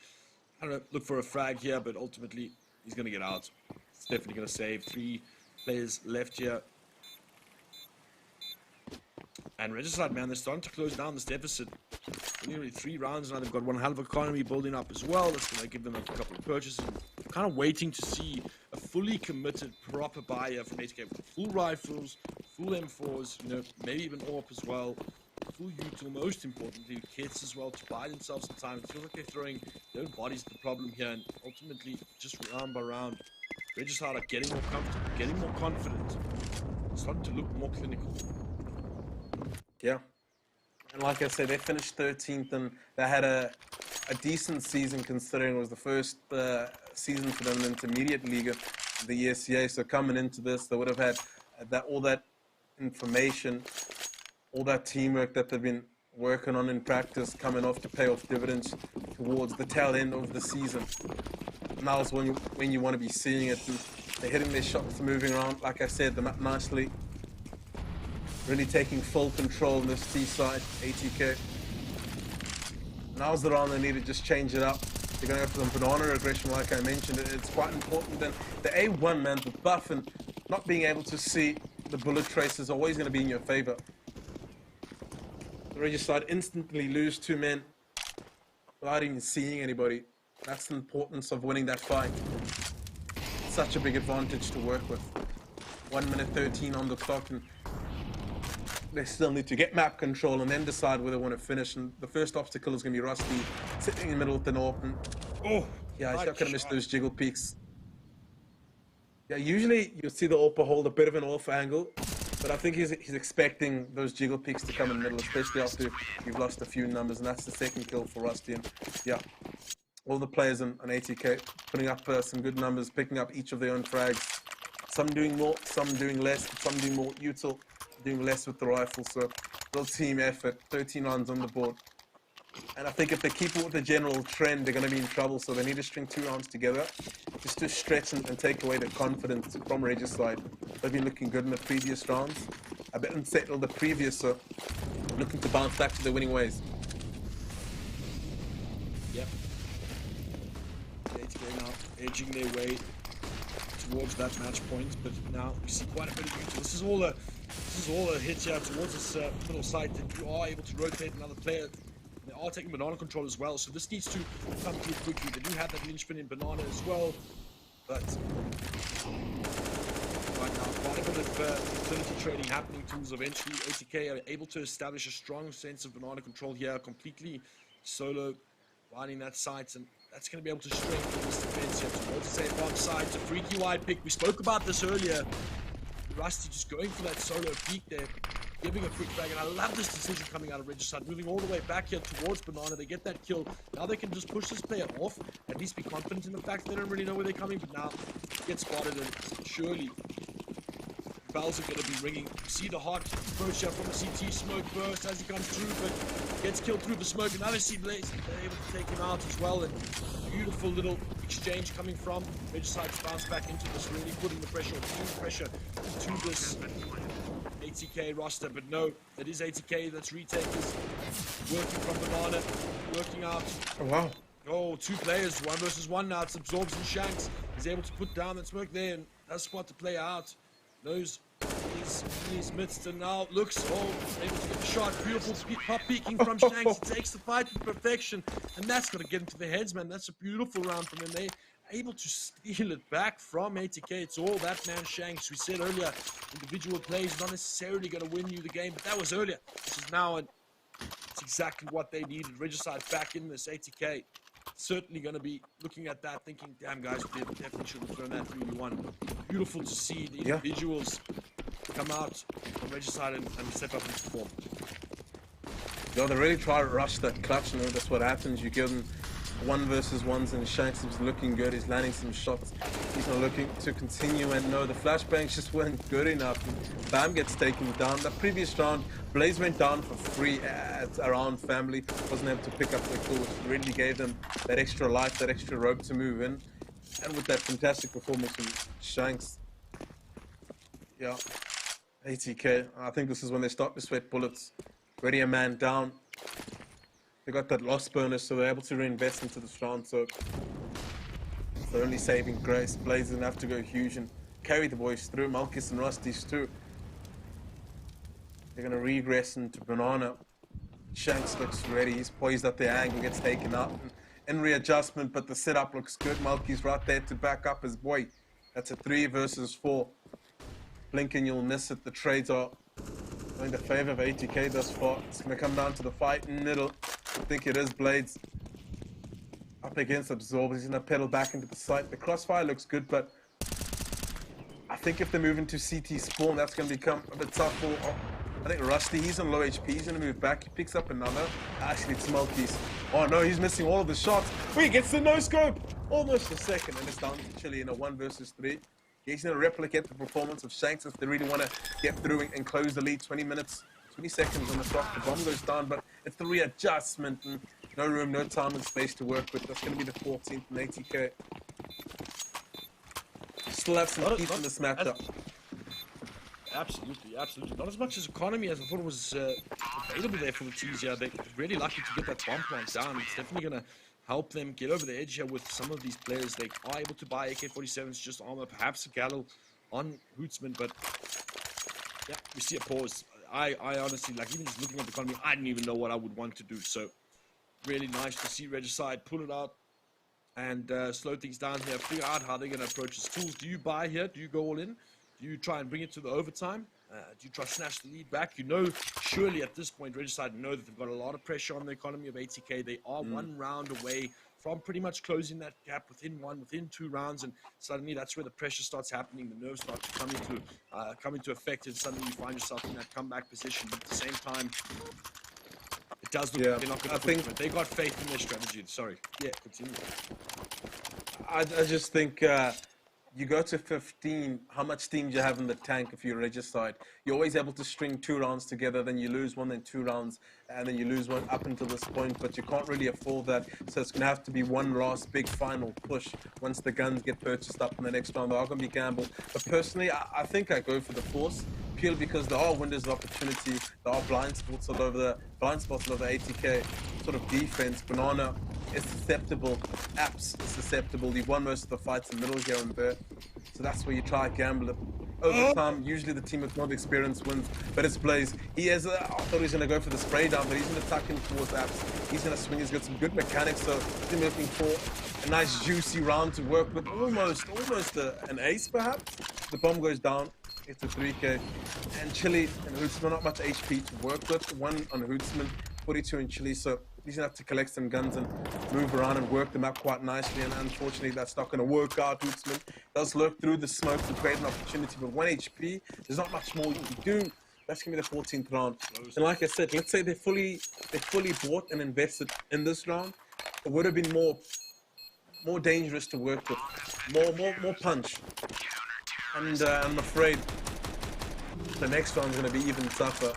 I don't know, look for a frag here, but ultimately he's going to get out. It's definitely going to save. 3 players left here. And Regicide, man, they're starting to close down this deficit. Only 3 rounds now. They've got one hell of economy building up as well. That's going to give them a couple of purchases. Kind of waiting to see a fully committed, proper buyer from ATK with full rifles, full M4s, maybe even AWP as well. full util, most importantly, kits as well to buy themselves some time. It feels like they're throwing their own bodies at the problem here, and ultimately, just round by round, Regicide are getting more comfortable, getting more confident, starting to look more clinical. Yeah. And like I said, they finished 13th, and they had a decent season considering it was the first season for them in the intermediate league of the ESCA. So coming into this, they would have had all that information, all that teamwork that they've been working on in practice coming off to pay off dividends towards the tail end of the season. And that was when you want to be seeing it. And they're hitting their shots, moving around. Like I said, they're not nicely. Really taking full control in this T side, ATK. Now's the round they need to just change it up. They're going to go for some banana regression, like I mentioned. It's quite important. And the A1, man, the buff and not being able to see the bullet trace is always going to be in your favor. The Regicide instantly lose 2 men without even seeing anybody. That's the importance of winning that fight. Such a big advantage to work with. 1 minute 13 on the clock, and they still need to get map control and then decide where they want to finish. And the first obstacle is going to be Rusty sitting in the middle with the Norton. Oh, yeah, he's not going to miss those jiggle peaks. Yeah, usually you'll see the AWPer hold a bit of an off angle, but I think he's expecting those jiggle peaks to come in the middle, especially after you've lost a few numbers, and that's the second kill for Rusty. And yeah, all the players on ATK putting up some good numbers, picking up each of their own frags. Some doing more, some doing less, some doing more util, doing less with the rifle. So real team effort, 13 rounds on the board. And I think if they keep it with the general trend, they're going to be in trouble. So they need to string 2 rounds together just to stretch and take away the confidence from Regicide. They've been looking good in the previous rounds, a bit unsettled the previous, so looking to bounce back to their winning ways. Yep. ATK now edging their way towards that match point, but now we see quite a bit of util. This is all a hit here towards this middle site that you are able to rotate another player. They are taking banana control as well, so this needs to come through quickly. They do have that linchpin in banana as well, but right now quite a bit of utility trading happening towards eventually. ATK are able to establish a strong sense of banana control here, completely solo lining that site, and that's going to be able to strengthen this defense here towards the bomb side. It's a freaky wide pick. We spoke about this earlier. Rusty just going for that solo peek there, giving a quick frag, and I love this decision coming out of Regicide, moving all the way back here towards banana. They get that kill. Now they can just push this player off, at least be confident in the fact that they don't really know where they're coming, but now get spotted, and surely bells are going to be ringing. See the hot approach here from the CT smoke burst as he comes through, but gets killed through the smoke. Another C blaze, they're able to take him out as well, and beautiful little exchange coming from Regicide to bounce back into this, really putting the pressure, into this ATK roster. But no, it is ATK that's retakers, working from banana, working out. Oh, wow. Oh, 2 players, 1 versus 1 now. It's Absorbs and Shanks. He's able to put down that smoke there, and does spot the player out. Knows he's in his midst, and now looks able to get the shot. Beautiful pop peeking from Shanks. He takes the fight to perfection, and that's going to get into the heads, man. That's a beautiful round from him. They're able to steal it back from ATK. It's all that man Shanks. We said earlier, individual plays not necessarily going to win you the game, but that was earlier. This is now, and it's exactly what they needed. Regicide back in this. ATK certainly going to be looking at that, thinking, damn guys, we definitely should have thrown that 3v1. Beautiful to see the individuals come out from Regicide and step up and perform. Yeah, they really try to rush that clutch, you know, that's what happens. You give them 1 versus 1s, and Shanks is looking good, he's landing some shots. He's not looking to continue, and no, the flashbangs just weren't good enough. Bam gets taken down. The previous round, Blaze went down for free around family, wasn't able to pick up the kill, which really gave them that extra life, that extra rope to move in. And with that fantastic performance from Shanks, yeah, ATK, I think this is when they start to sweat bullets. Already a man down. They got that loss bonus, so they're able to reinvest into this round, so it's the only saving grace. Blaze didn't have to go huge and carry the boys through. Malchus and Rusty's too. They're going to regress into banana. Shanks looks ready. He's poised at the angle, gets taken out. In readjustment, but the setup looks good. Malky's right there to back up his boy. That's a 3 versus 4. Blink and you'll miss it. The trades are in the favor of ATK thus far. It's going to come down to the fight in the middle. I think it is Blades up against Absorb. He's going to pedal back into the site. The crossfire looks good, but I think if they move into CT spawn, that's going to become a bit tough for, I think, Rusty. He's on low HP. He's going to move back. He picks up another. Actually, it's Mulkeys. Oh no, he's missing all of the shots. He gets the no-scope. Almost a second, and it's down to Chile in a 1 versus 3. He's going to replicate the performance of Shanks if they really want to get through and close the lead. 20 minutes, 20 seconds on the clock. The bomb goes down, but it's the readjustment and no room, no time and space to work with. That's going to be the 14th and ATK. Still have some teeth in this matchup. Absolutely, absolutely. Not as much as economy as I thought was available there for the teams here. They're really lucky to get that bomb plant down. It's definitely going to help them get over the edge here with some of these players. They are able to buy AK-47s, just armor, perhaps a Gallo on Hootsman, but yeah, we see a pause. I honestly, like, even just looking at the economy, I didn't even know what I would want to do. So really nice to see Regicide pull it out and slow things down here, figure out how they're going to approach his tools. Do you buy here? Do you go all in? Do you try and bring it to the overtime? Do you try to snatch the lead back? You know, surely at this point, Regicide know that they've got a lot of pressure on the economy of ATK. They are 1 round away from pretty much closing that gap within 2 rounds, and suddenly that's where the pressure starts happening. The nerves start to come into effect, and suddenly you find yourself in that comeback position. But at the same time, it does look like they're not going to think they got faith in their strategy. Sorry. Yeah, continue. I just think you go to 15, how much steam do you have in the tank if you're Regicide? You're always able to string 2 rounds together, then you lose 1, then 2 rounds, and then you lose 1 up until this point, but you can't really afford that, so it's going to have to be one last big final push once the guns get purchased up in the next round. They are going to be gamble. But personally, I think I go for the Force, purely because there are windows of opportunity, there are blind spots all over the ATK sort of defense. Banana is susceptible, Apps is susceptible. You've won most of the fights in the middle here and there, so that's where you try to gamble it. Over time, usually the team with more experience wins, but it's Blaze. He has, I thought he was going to go for the spray down, but he's going to tuck in towards Apps. He's going to swing, he's got some good mechanics, so he's looking for a nice juicy round to work with, almost an ace perhaps. The bomb goes down, it's a 3K, and Chile and Hootsman, not much HP to work with. 1 on Hootsman, 42 in Chile, so he's going to have to collect some guns and move around and work them up quite nicely, and unfortunately that's not going to work out. Hootsman does lurk through the smoke to create an opportunity, but 1 HP, there's not much more you can do. That's going to be the 14th round. And like I said, let's say they fully bought and invested in this round, it would have been more dangerous to work with, more punch. And I'm afraid the next round's going to be even tougher.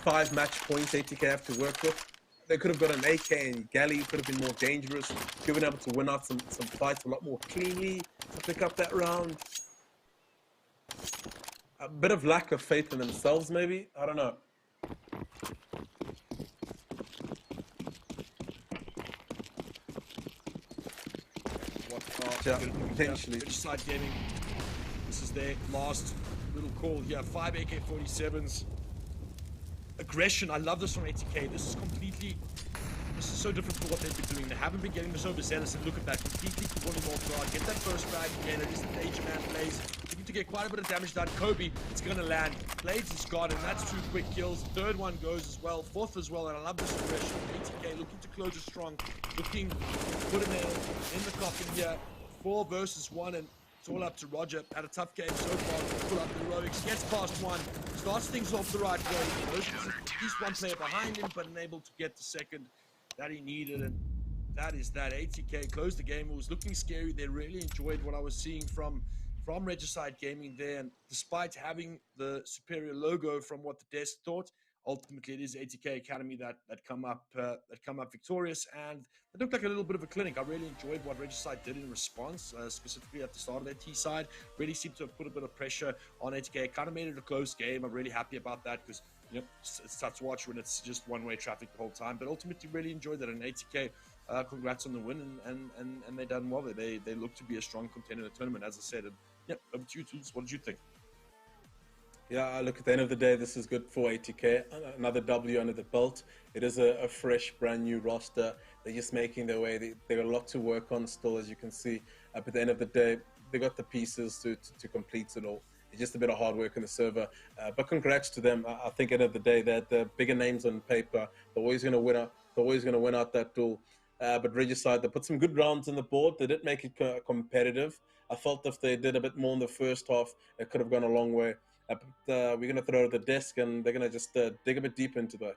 5 match points ATK have to work with. They could have got an AK and Galley, could have been more dangerous. Could have been able to win out some fights a lot more cleanly to pick up that round. A bit of lack of faith in themselves, maybe. I don't know. Yeah, potentially. Regicide Gaming. This is their last little call here. 5 AK-47s. Aggression, I love this from ATK. This is so different from what they've been doing. They haven't been getting this overzealous, and look at that, completely running off guard. Get that first frag again. It is the Danger Man Blaze. Looking to get quite a bit of damage done. Kobe, it's gonna land. Blades is got, and that's 2 quick kills. 3rd one goes as well, 4th as well, and I love this aggression. ATK looking to close it strong, looking to put a nail in the coffin here. 4 versus 1, and it's all up to Roger. Had a tough game so far. Pull up the heroics, gets past 1, starts things off the right way. At least 1 player behind him, but unable to get the 2nd that he needed, and that is that. ATK closed the game. It was looking scary. They really enjoyed what I was seeing from Regicide Gaming there, and despite having the superior logo from what the desk thought, ultimately it is ATK Academy that come up victorious, and it looked like a little bit of a clinic. I really enjoyed what Regicide did in response, specifically at the start of their T side. Really seemed to have put a bit of pressure on ATK. Kind of made it a close game. I'm really happy about that, because it's tough to watch when it's just one-way traffic the whole time. But ultimately, really enjoyed that. And ATK, congrats on the win, and they done well. They look to be a strong contender in the tournament, as I said. And over to you, Tools. What did you think? Yeah, look, at the end of the day, this is good for ATK. Another W under the belt. It is a fresh, brand new roster. They're just making their way. They got a lot to work on still, as you can see. But at the end of the day, they got the pieces to complete it all. It's just a bit of hard work in the server. But congrats to them. I think at the end of the day, that the bigger names on paper, they're always going to win out. They're always going to win out that duel. But Regicide, they put some good rounds on the board. They did make it competitive. I felt if they did a bit more in the first half, it could have gone a long way. But we're going to throw it at the desk, and they're going to just dig a bit deep into that.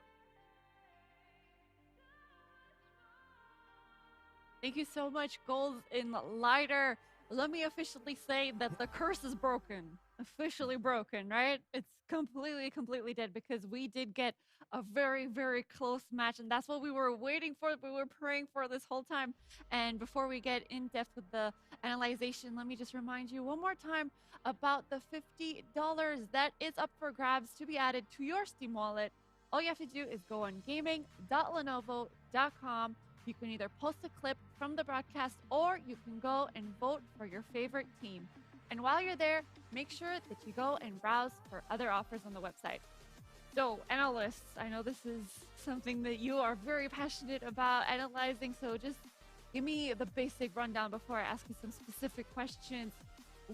Thank you so much, Goals in Lighter. Let me officially say that the curse is broken. Officially broken, right? It's completely dead because we did get a very close match, and that's what we were waiting for. We were praying for this whole time. And before we get in depth with the analyzation, let me just remind you one more time about the $50 that is up for grabs to be added to your Steam wallet. All you have to do is go on gaming.lenovo.com. You can either post a clip from the broadcast or you can go and vote for your favorite team. And while you're there, make sure that you go and browse for other offers on the website. So, analysts, I know this is something that you are very passionate about analyzing, so just give me the basic rundown before I ask you some specific questions.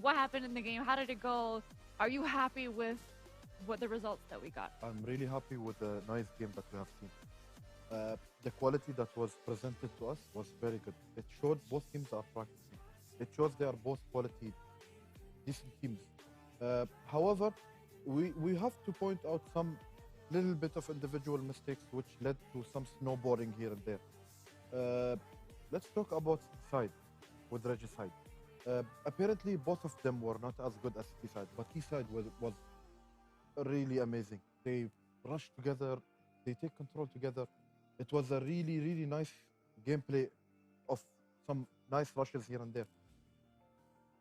What happened in the game? How did it go? Are you happy with what the results that we got? I'm really happy with the nice game that we have seen. The quality that was presented to us was very good. It showed both teams are practicing. It shows they are both quality, decent teams. However, we have to point out some little bit of individual mistakes which led to some snowballing here and there. Let's talk about side with Regicide. Apparently, both of them were not as good as T-side, but T-side was really amazing. They rush together, they take control together. It was a really nice gameplay of some nice rushes here and there.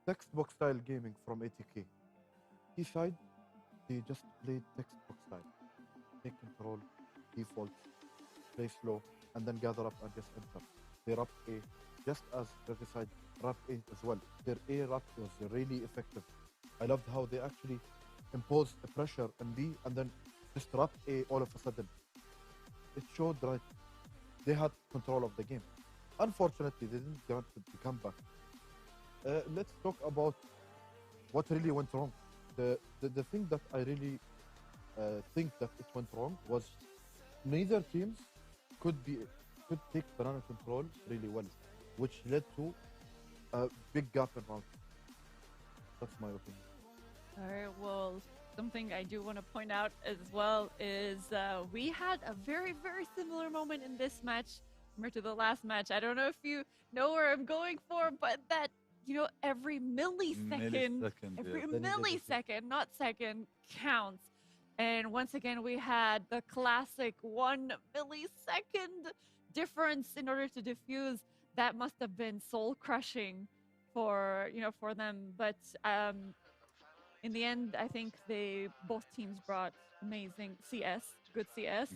Textbook style gaming from Atk. T-side, they just played textbook style. Take control, default, play slow, and then gather up and just enter. They wrap A, just as Regicide wrap A as well. Their A wrap was really effective. I loved how they actually imposed the pressure on B and then just wrap A all of a sudden. It showed that they had control of the game. Unfortunately, they didn't grant the comeback. Let's talk about what really went wrong. The thing that I really think that it went wrong was neither teams could take banana control really well, which led to a big gap in rounds. That's my opinion. All right, well, something I do want to point out as well is we had a very similar moment in this match compared to the last match. I don't know if you know where I'm going for, but that, every millisecond, every millisecond, not second, counts. And once again, we had the classic 1 millisecond difference in order to defuse. That must have been soul crushing for them. But in the end, I think both teams brought amazing CS, good CS,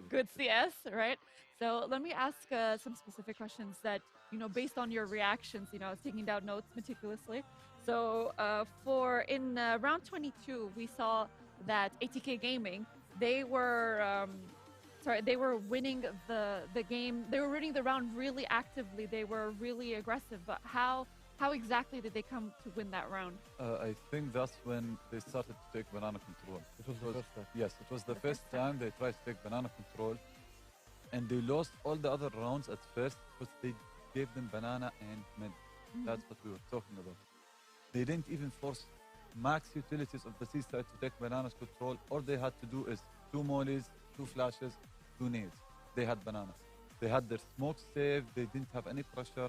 good CS, right? So let me ask some specific questions that, based on your reactions, I was taking down notes meticulously. So in round 22, we saw that Atk Gaming, they were winning the game. They were winning the round really actively. They were really aggressive. But how exactly did they come to win that round? I think that's when they started to take banana control. It was the first time. Yes, it was the first time they tried to take banana control, and they lost all the other rounds at first because they gave them banana and mid. That's what we were talking about. They didn't even force max utilities of the C side to take bananas control. All they had to do is 2 mollies, 2 flashes, 2 nades. They had bananas. They had their smoke saved. They didn't have any pressure.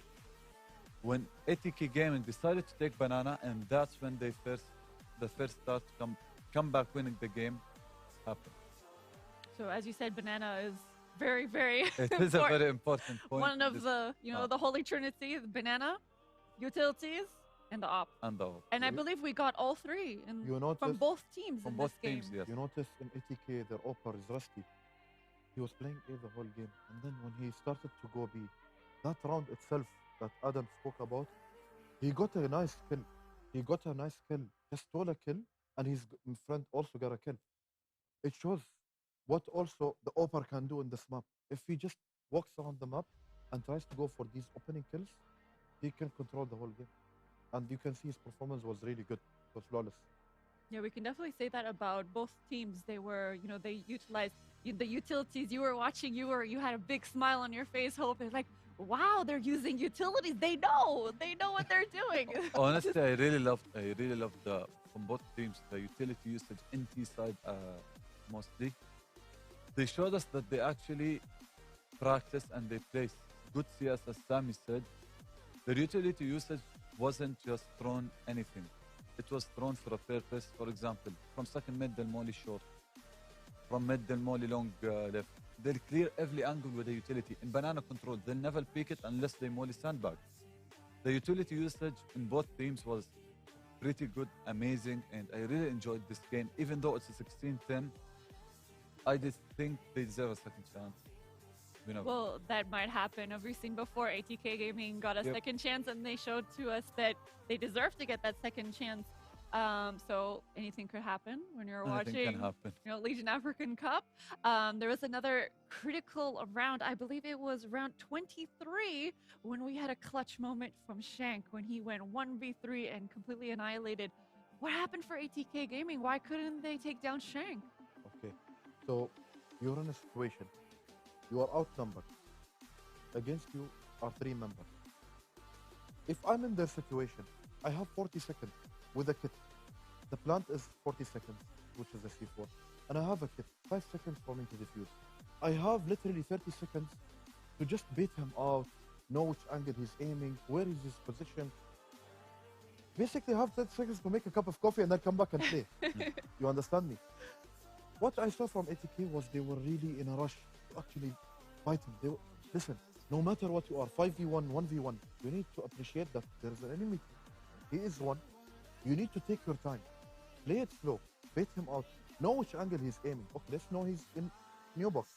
When Atk Gaming decided to take banana, and that's when the first start to come back winning the game happened. So as you said, banana is very it is a very important point. One of the the holy trinity: the banana, utilities, and the op. And I believe we got all three from both teams in this game. Yes. You notice in Atk their opper is rusty. He was playing A the whole game, and then when he started to go B, that round itself that Adam spoke about, he got a nice kill. Just stole a kill, and his friend also got a kill. It shows what also the Opar can do in this map. If he just walks around the map and tries to go for these opening kills, he can control the whole game. And you can see his performance was really good. It was flawless. Yeah, we can definitely say that about both teams. They were, they utilized the utilities. You were watching, you had a big smile on your face, Hope. It's like, wow, they're using utilities. They know what they're doing. Honestly, I really loved the from both teams the utility usage in T side mostly. They showed us that they actually practice and they play good CS, as Sami said. Their utility usage wasn't just thrown anything. It was thrown for a purpose. For example, from second mid, they'll molly short. From mid, they'll molly long left. They'll clear every angle with the utility. In banana control, they'll never pick it unless they molly sandbag. The utility usage in both teams was pretty good, amazing, and I really enjoyed this game. Even though it's a 16-10, I just think they deserve a second chance. Well, that might happen. As we've seen before, ATK Gaming got a Yep. second chance, and they showed to us that they deserve to get that second chance. So anything could happen when you're Anything watching, can happen. Legion African Cup. There was another critical round. I believe it was round 23 when we had a clutch moment from Shank when he went 1v3 and completely annihilated. What happened for ATK Gaming? Why couldn't they take down Shank? Okay, so you're in a situation. You are outnumbered. Against you are 3 members. If I'm in their situation, I have 40 seconds with a kit. The plant is 40 seconds, which is a C4. And I have a kit, 5 seconds for me to defuse. I have literally 30 seconds to just bait him out, know which angle he's aiming, where is his position. Basically, I have 30 seconds to make a cup of coffee and then come back and play. You understand me? What I saw from ATK was they were really in a rush to actually fight him. Listen, no matter what you are, 5v1, 1v1, you need to appreciate that there is an enemy. He is one. You need to take your time. Play it slow. Bait him out. Know which angle he's aiming. Okay, let's know he's in new box.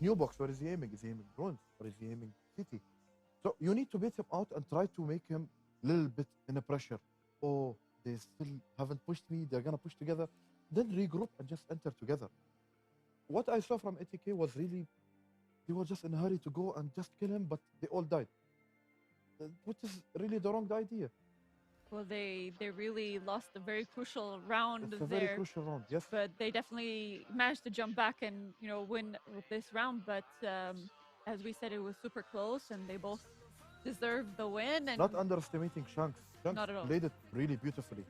New box, where is he aiming? Is he aiming bronze? Or is he aiming city? So you need to bait him out and try to make him a little bit in a pressure. Oh, they still haven't pushed me. They're going to push together. Then regroup and just enter together. What I saw from ATK was really, they were just in a hurry to go and just kill him, but they all died. Which is really the wrong idea. Well, they really lost a very crucial round It's a there. very crucial round, yes. But they definitely managed to jump back and win with this round. But as we said, it was super close, and they both deserved the win. And Not underestimating Shanks. Shanks Not at all. played it really beautifully.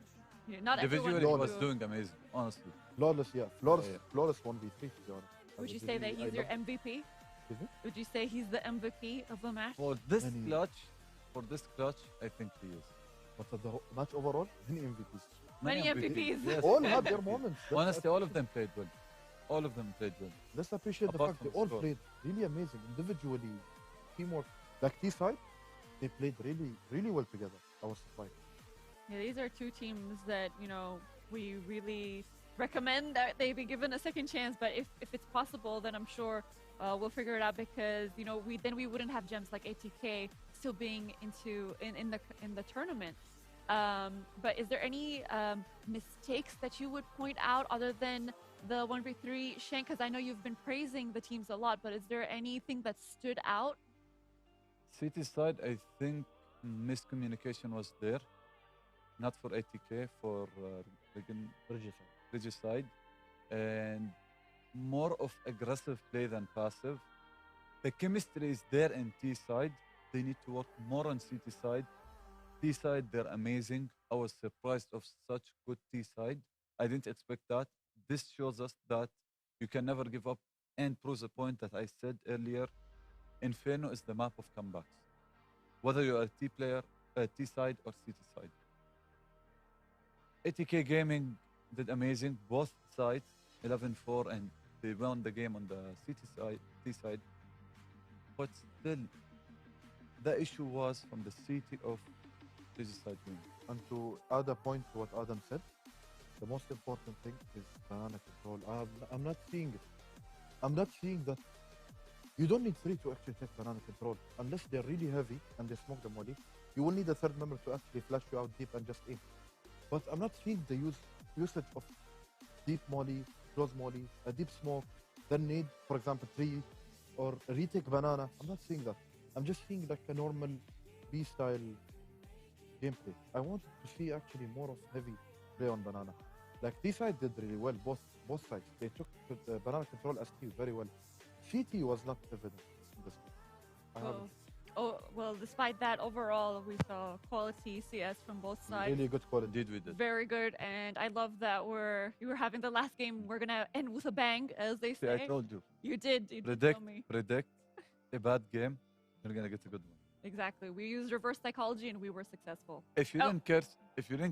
not everyone Individually, he can was do- doing amazing, honestly. Flawless, yeah. Flawless, Yeah. flawless 1v3, to be honest. I Would you was say that really- he's I your loved- MVP? Excuse me? Would you say he's the MVP of the match? For this Many- clutch, I think he is. But for the match overall, many MVPs. Many MVPs. Yes. All had their moments. Honestly, all of them played well. All of them played well. Let's appreciate the Apart fact they from all score. played really amazing, individually, teamwork. Like T-side, they played really, really well together. I was surprised. Yeah, these are two teams that we really recommend that they be given a second chance. But if it's possible, then I'm sure we'll figure it out because we wouldn't have gems like ATK still being in the tournament. But is there any mistakes that you would point out other than the 1v3 Shank? Because I know you've been praising the teams a lot, but is there anything that stood out? City side, I think miscommunication was there. Not for ATK, for Regicide. And more of aggressive play than passive. The chemistry is there in T side. They need to work more on City side. T side, they're amazing. I was surprised of such good T side. I didn't expect that. This shows us that you can never give up and proves a point that I said earlier. Inferno is the map of comebacks. Whether you're a T player, T side or City side. ATK Gaming did amazing. Both sides, 11-4, and they won the game on the City side, T side. But still, the issue was from the City of Regicide win. And to add a point to what Adam said, the most important thing is banana control. I'm not seeing it. I'm not seeing that. You don't need 3 to actually take banana control. Unless they're really heavy and they smoke the molly, you will need a third member to actually flash you out deep and just aim. But I'm not seeing the usage of deep molly, close molly, a deep smoke, then need, for example, 3 or retake banana. I'm not seeing that. I'm just seeing like a normal B-style gameplay. I wanted to see actually more of heavy play on banana. Like T-side did really well, both sides. They took the banana control as T very well. CT was not evident in this game. I haven't Oh, well, despite that, overall, we saw quality CS from both sides. really good quality. Indeed, we did. Very good, and I love that you were having the last game. We're gonna end with a bang, as they See, say. I told you. You did tell Predict, me. predict a bad game, you're gonna get a good one. Exactly. We used reverse psychology, and we were successful. If you Oh. didn't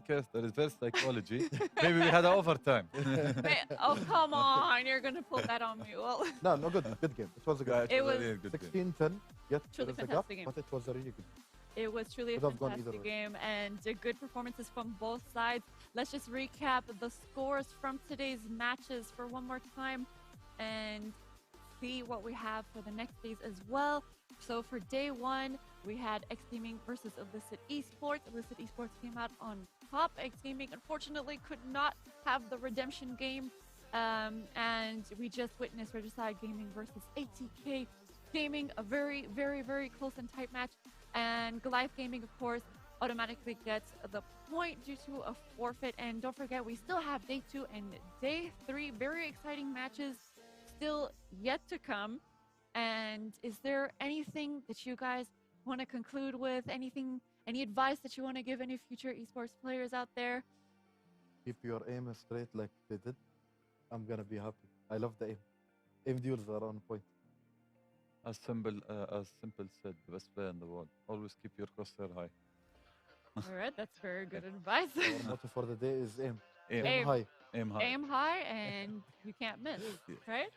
curse the reverse psychology, maybe we had an overtime. Oh, come on! You're gonna pull that on me. Well, No, good game. It was a good Yeah, game. It was really a good game. 16-10, yet Truly there is a gap, fantastic game. but it was a really good it was truly a Could have gone either fantastic way. game and good performances from both sides. Let's just recap the scores from today's matches for one more time and see what we have for the next days as well. So for day one, we had X Gaming versus Illicit Esports. Illicit Esports came out on top. X Gaming unfortunately could not have the redemption game. And we just witnessed Regicide Gaming versus ATK Gaming, a very, very, very close and tight match. And Goliath Gaming, of course, automatically gets the point due to a forfeit. And don't forget, we still have day two and day three. Very exciting matches still yet to come. And is there anything that you guys want to conclude with? Any advice that you want to give any future esports players out there? Keep your aim straight like they did. I'm gonna be happy. I love the aim. Aim duels are on point. As simple said, the best player in the world. Always keep your crosshair high. All right, that's very good advice. Our motto for the day is aim. Aim, Aim. High. aim high. Aim high and you can't miss, Yeah. right?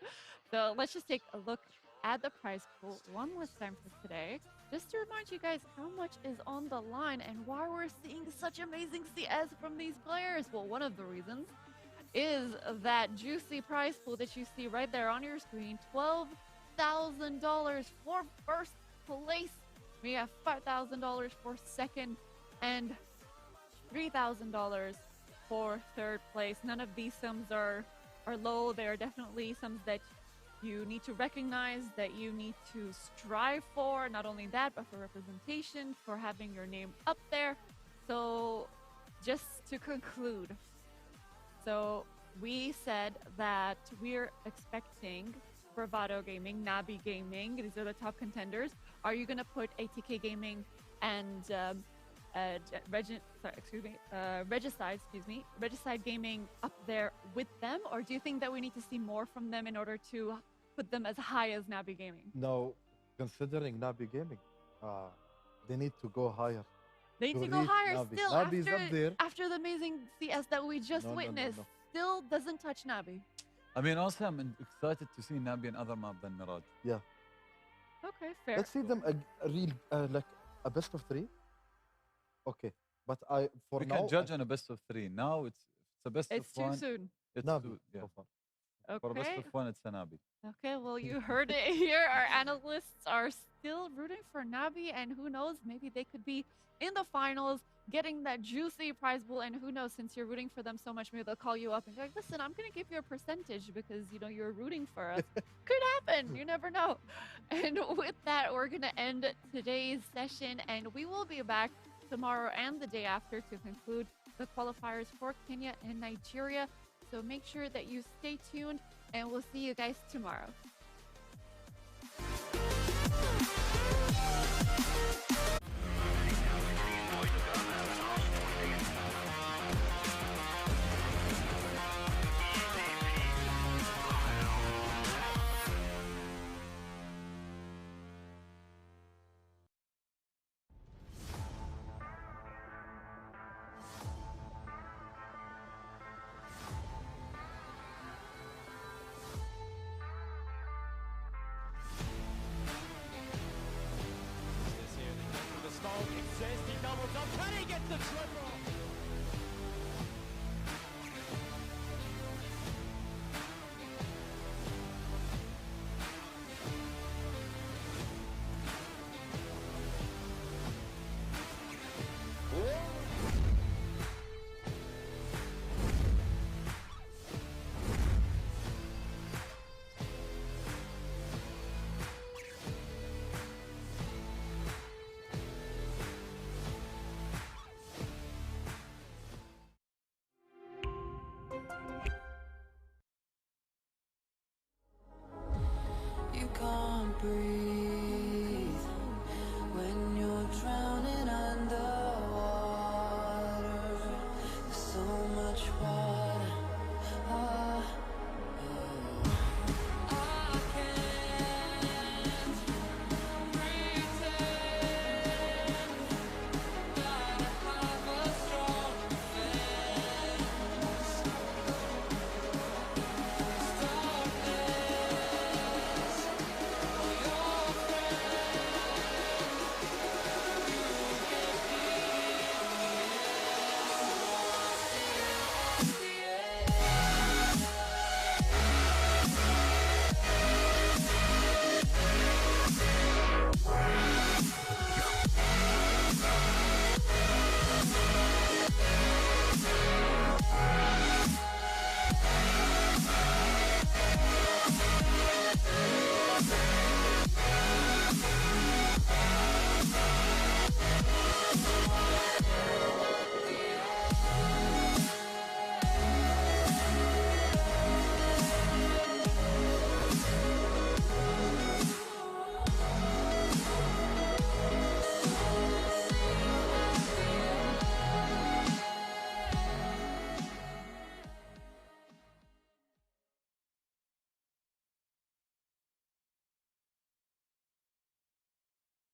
So let's just take a look at the prize pool one last time for today, just to remind you guys how much is on the line and why we're seeing such amazing CS from these players. Well, one of the reasons is that juicy prize pool that you see right there on your screen, $12,000 for first place. We have $5,000 for second and $3,000 for third place. None of these sums are low. They are definitely sums that you need to recognize, that you need to strive for. Not only that, but for representation, for having your name up there. So just to conclude, so we said that we're expecting Bravado Gaming, Nabi Gaming, these are the top contenders. Are you going to put ATK Gaming and Regicide Gaming up there with them? Or do you think that we need to see more from them in order to put them as high as Nabi Gaming? Now, considering Nabi Gaming, they need to go higher. They need To to go reach higher Nabi. still Nabi is up there. after the amazing CS that we just No, no, no, witnessed. no. Still doesn't touch Nabi. I mean, also, I'm excited to see Nabi in other map than Mirage. Okay, fair. Let's see them a real like a best of three. Okay, but for We now can judge on a best of three. Now it's a best It's of too one. soon. It's Nabi too, yeah. so far. For a best Okay. of one, it's a Nabi. Okay, well, you heard it here. Our analysts are still rooting for Nabi, and who knows, maybe they could be in the finals, getting that juicy prize pool. And who knows, since you're rooting for them so much, maybe they'll call you up and be like, listen, I'm going to give you a percentage because, you're rooting for us. Could happen. You never know. And with that, we're going to end today's session, and we will be back tomorrow and the day after to conclude the qualifiers for Kenya and Nigeria. So make sure that you stay tuned, and we'll see you guys tomorrow. Is here the stall exists. He doubles up. Can he get the triple?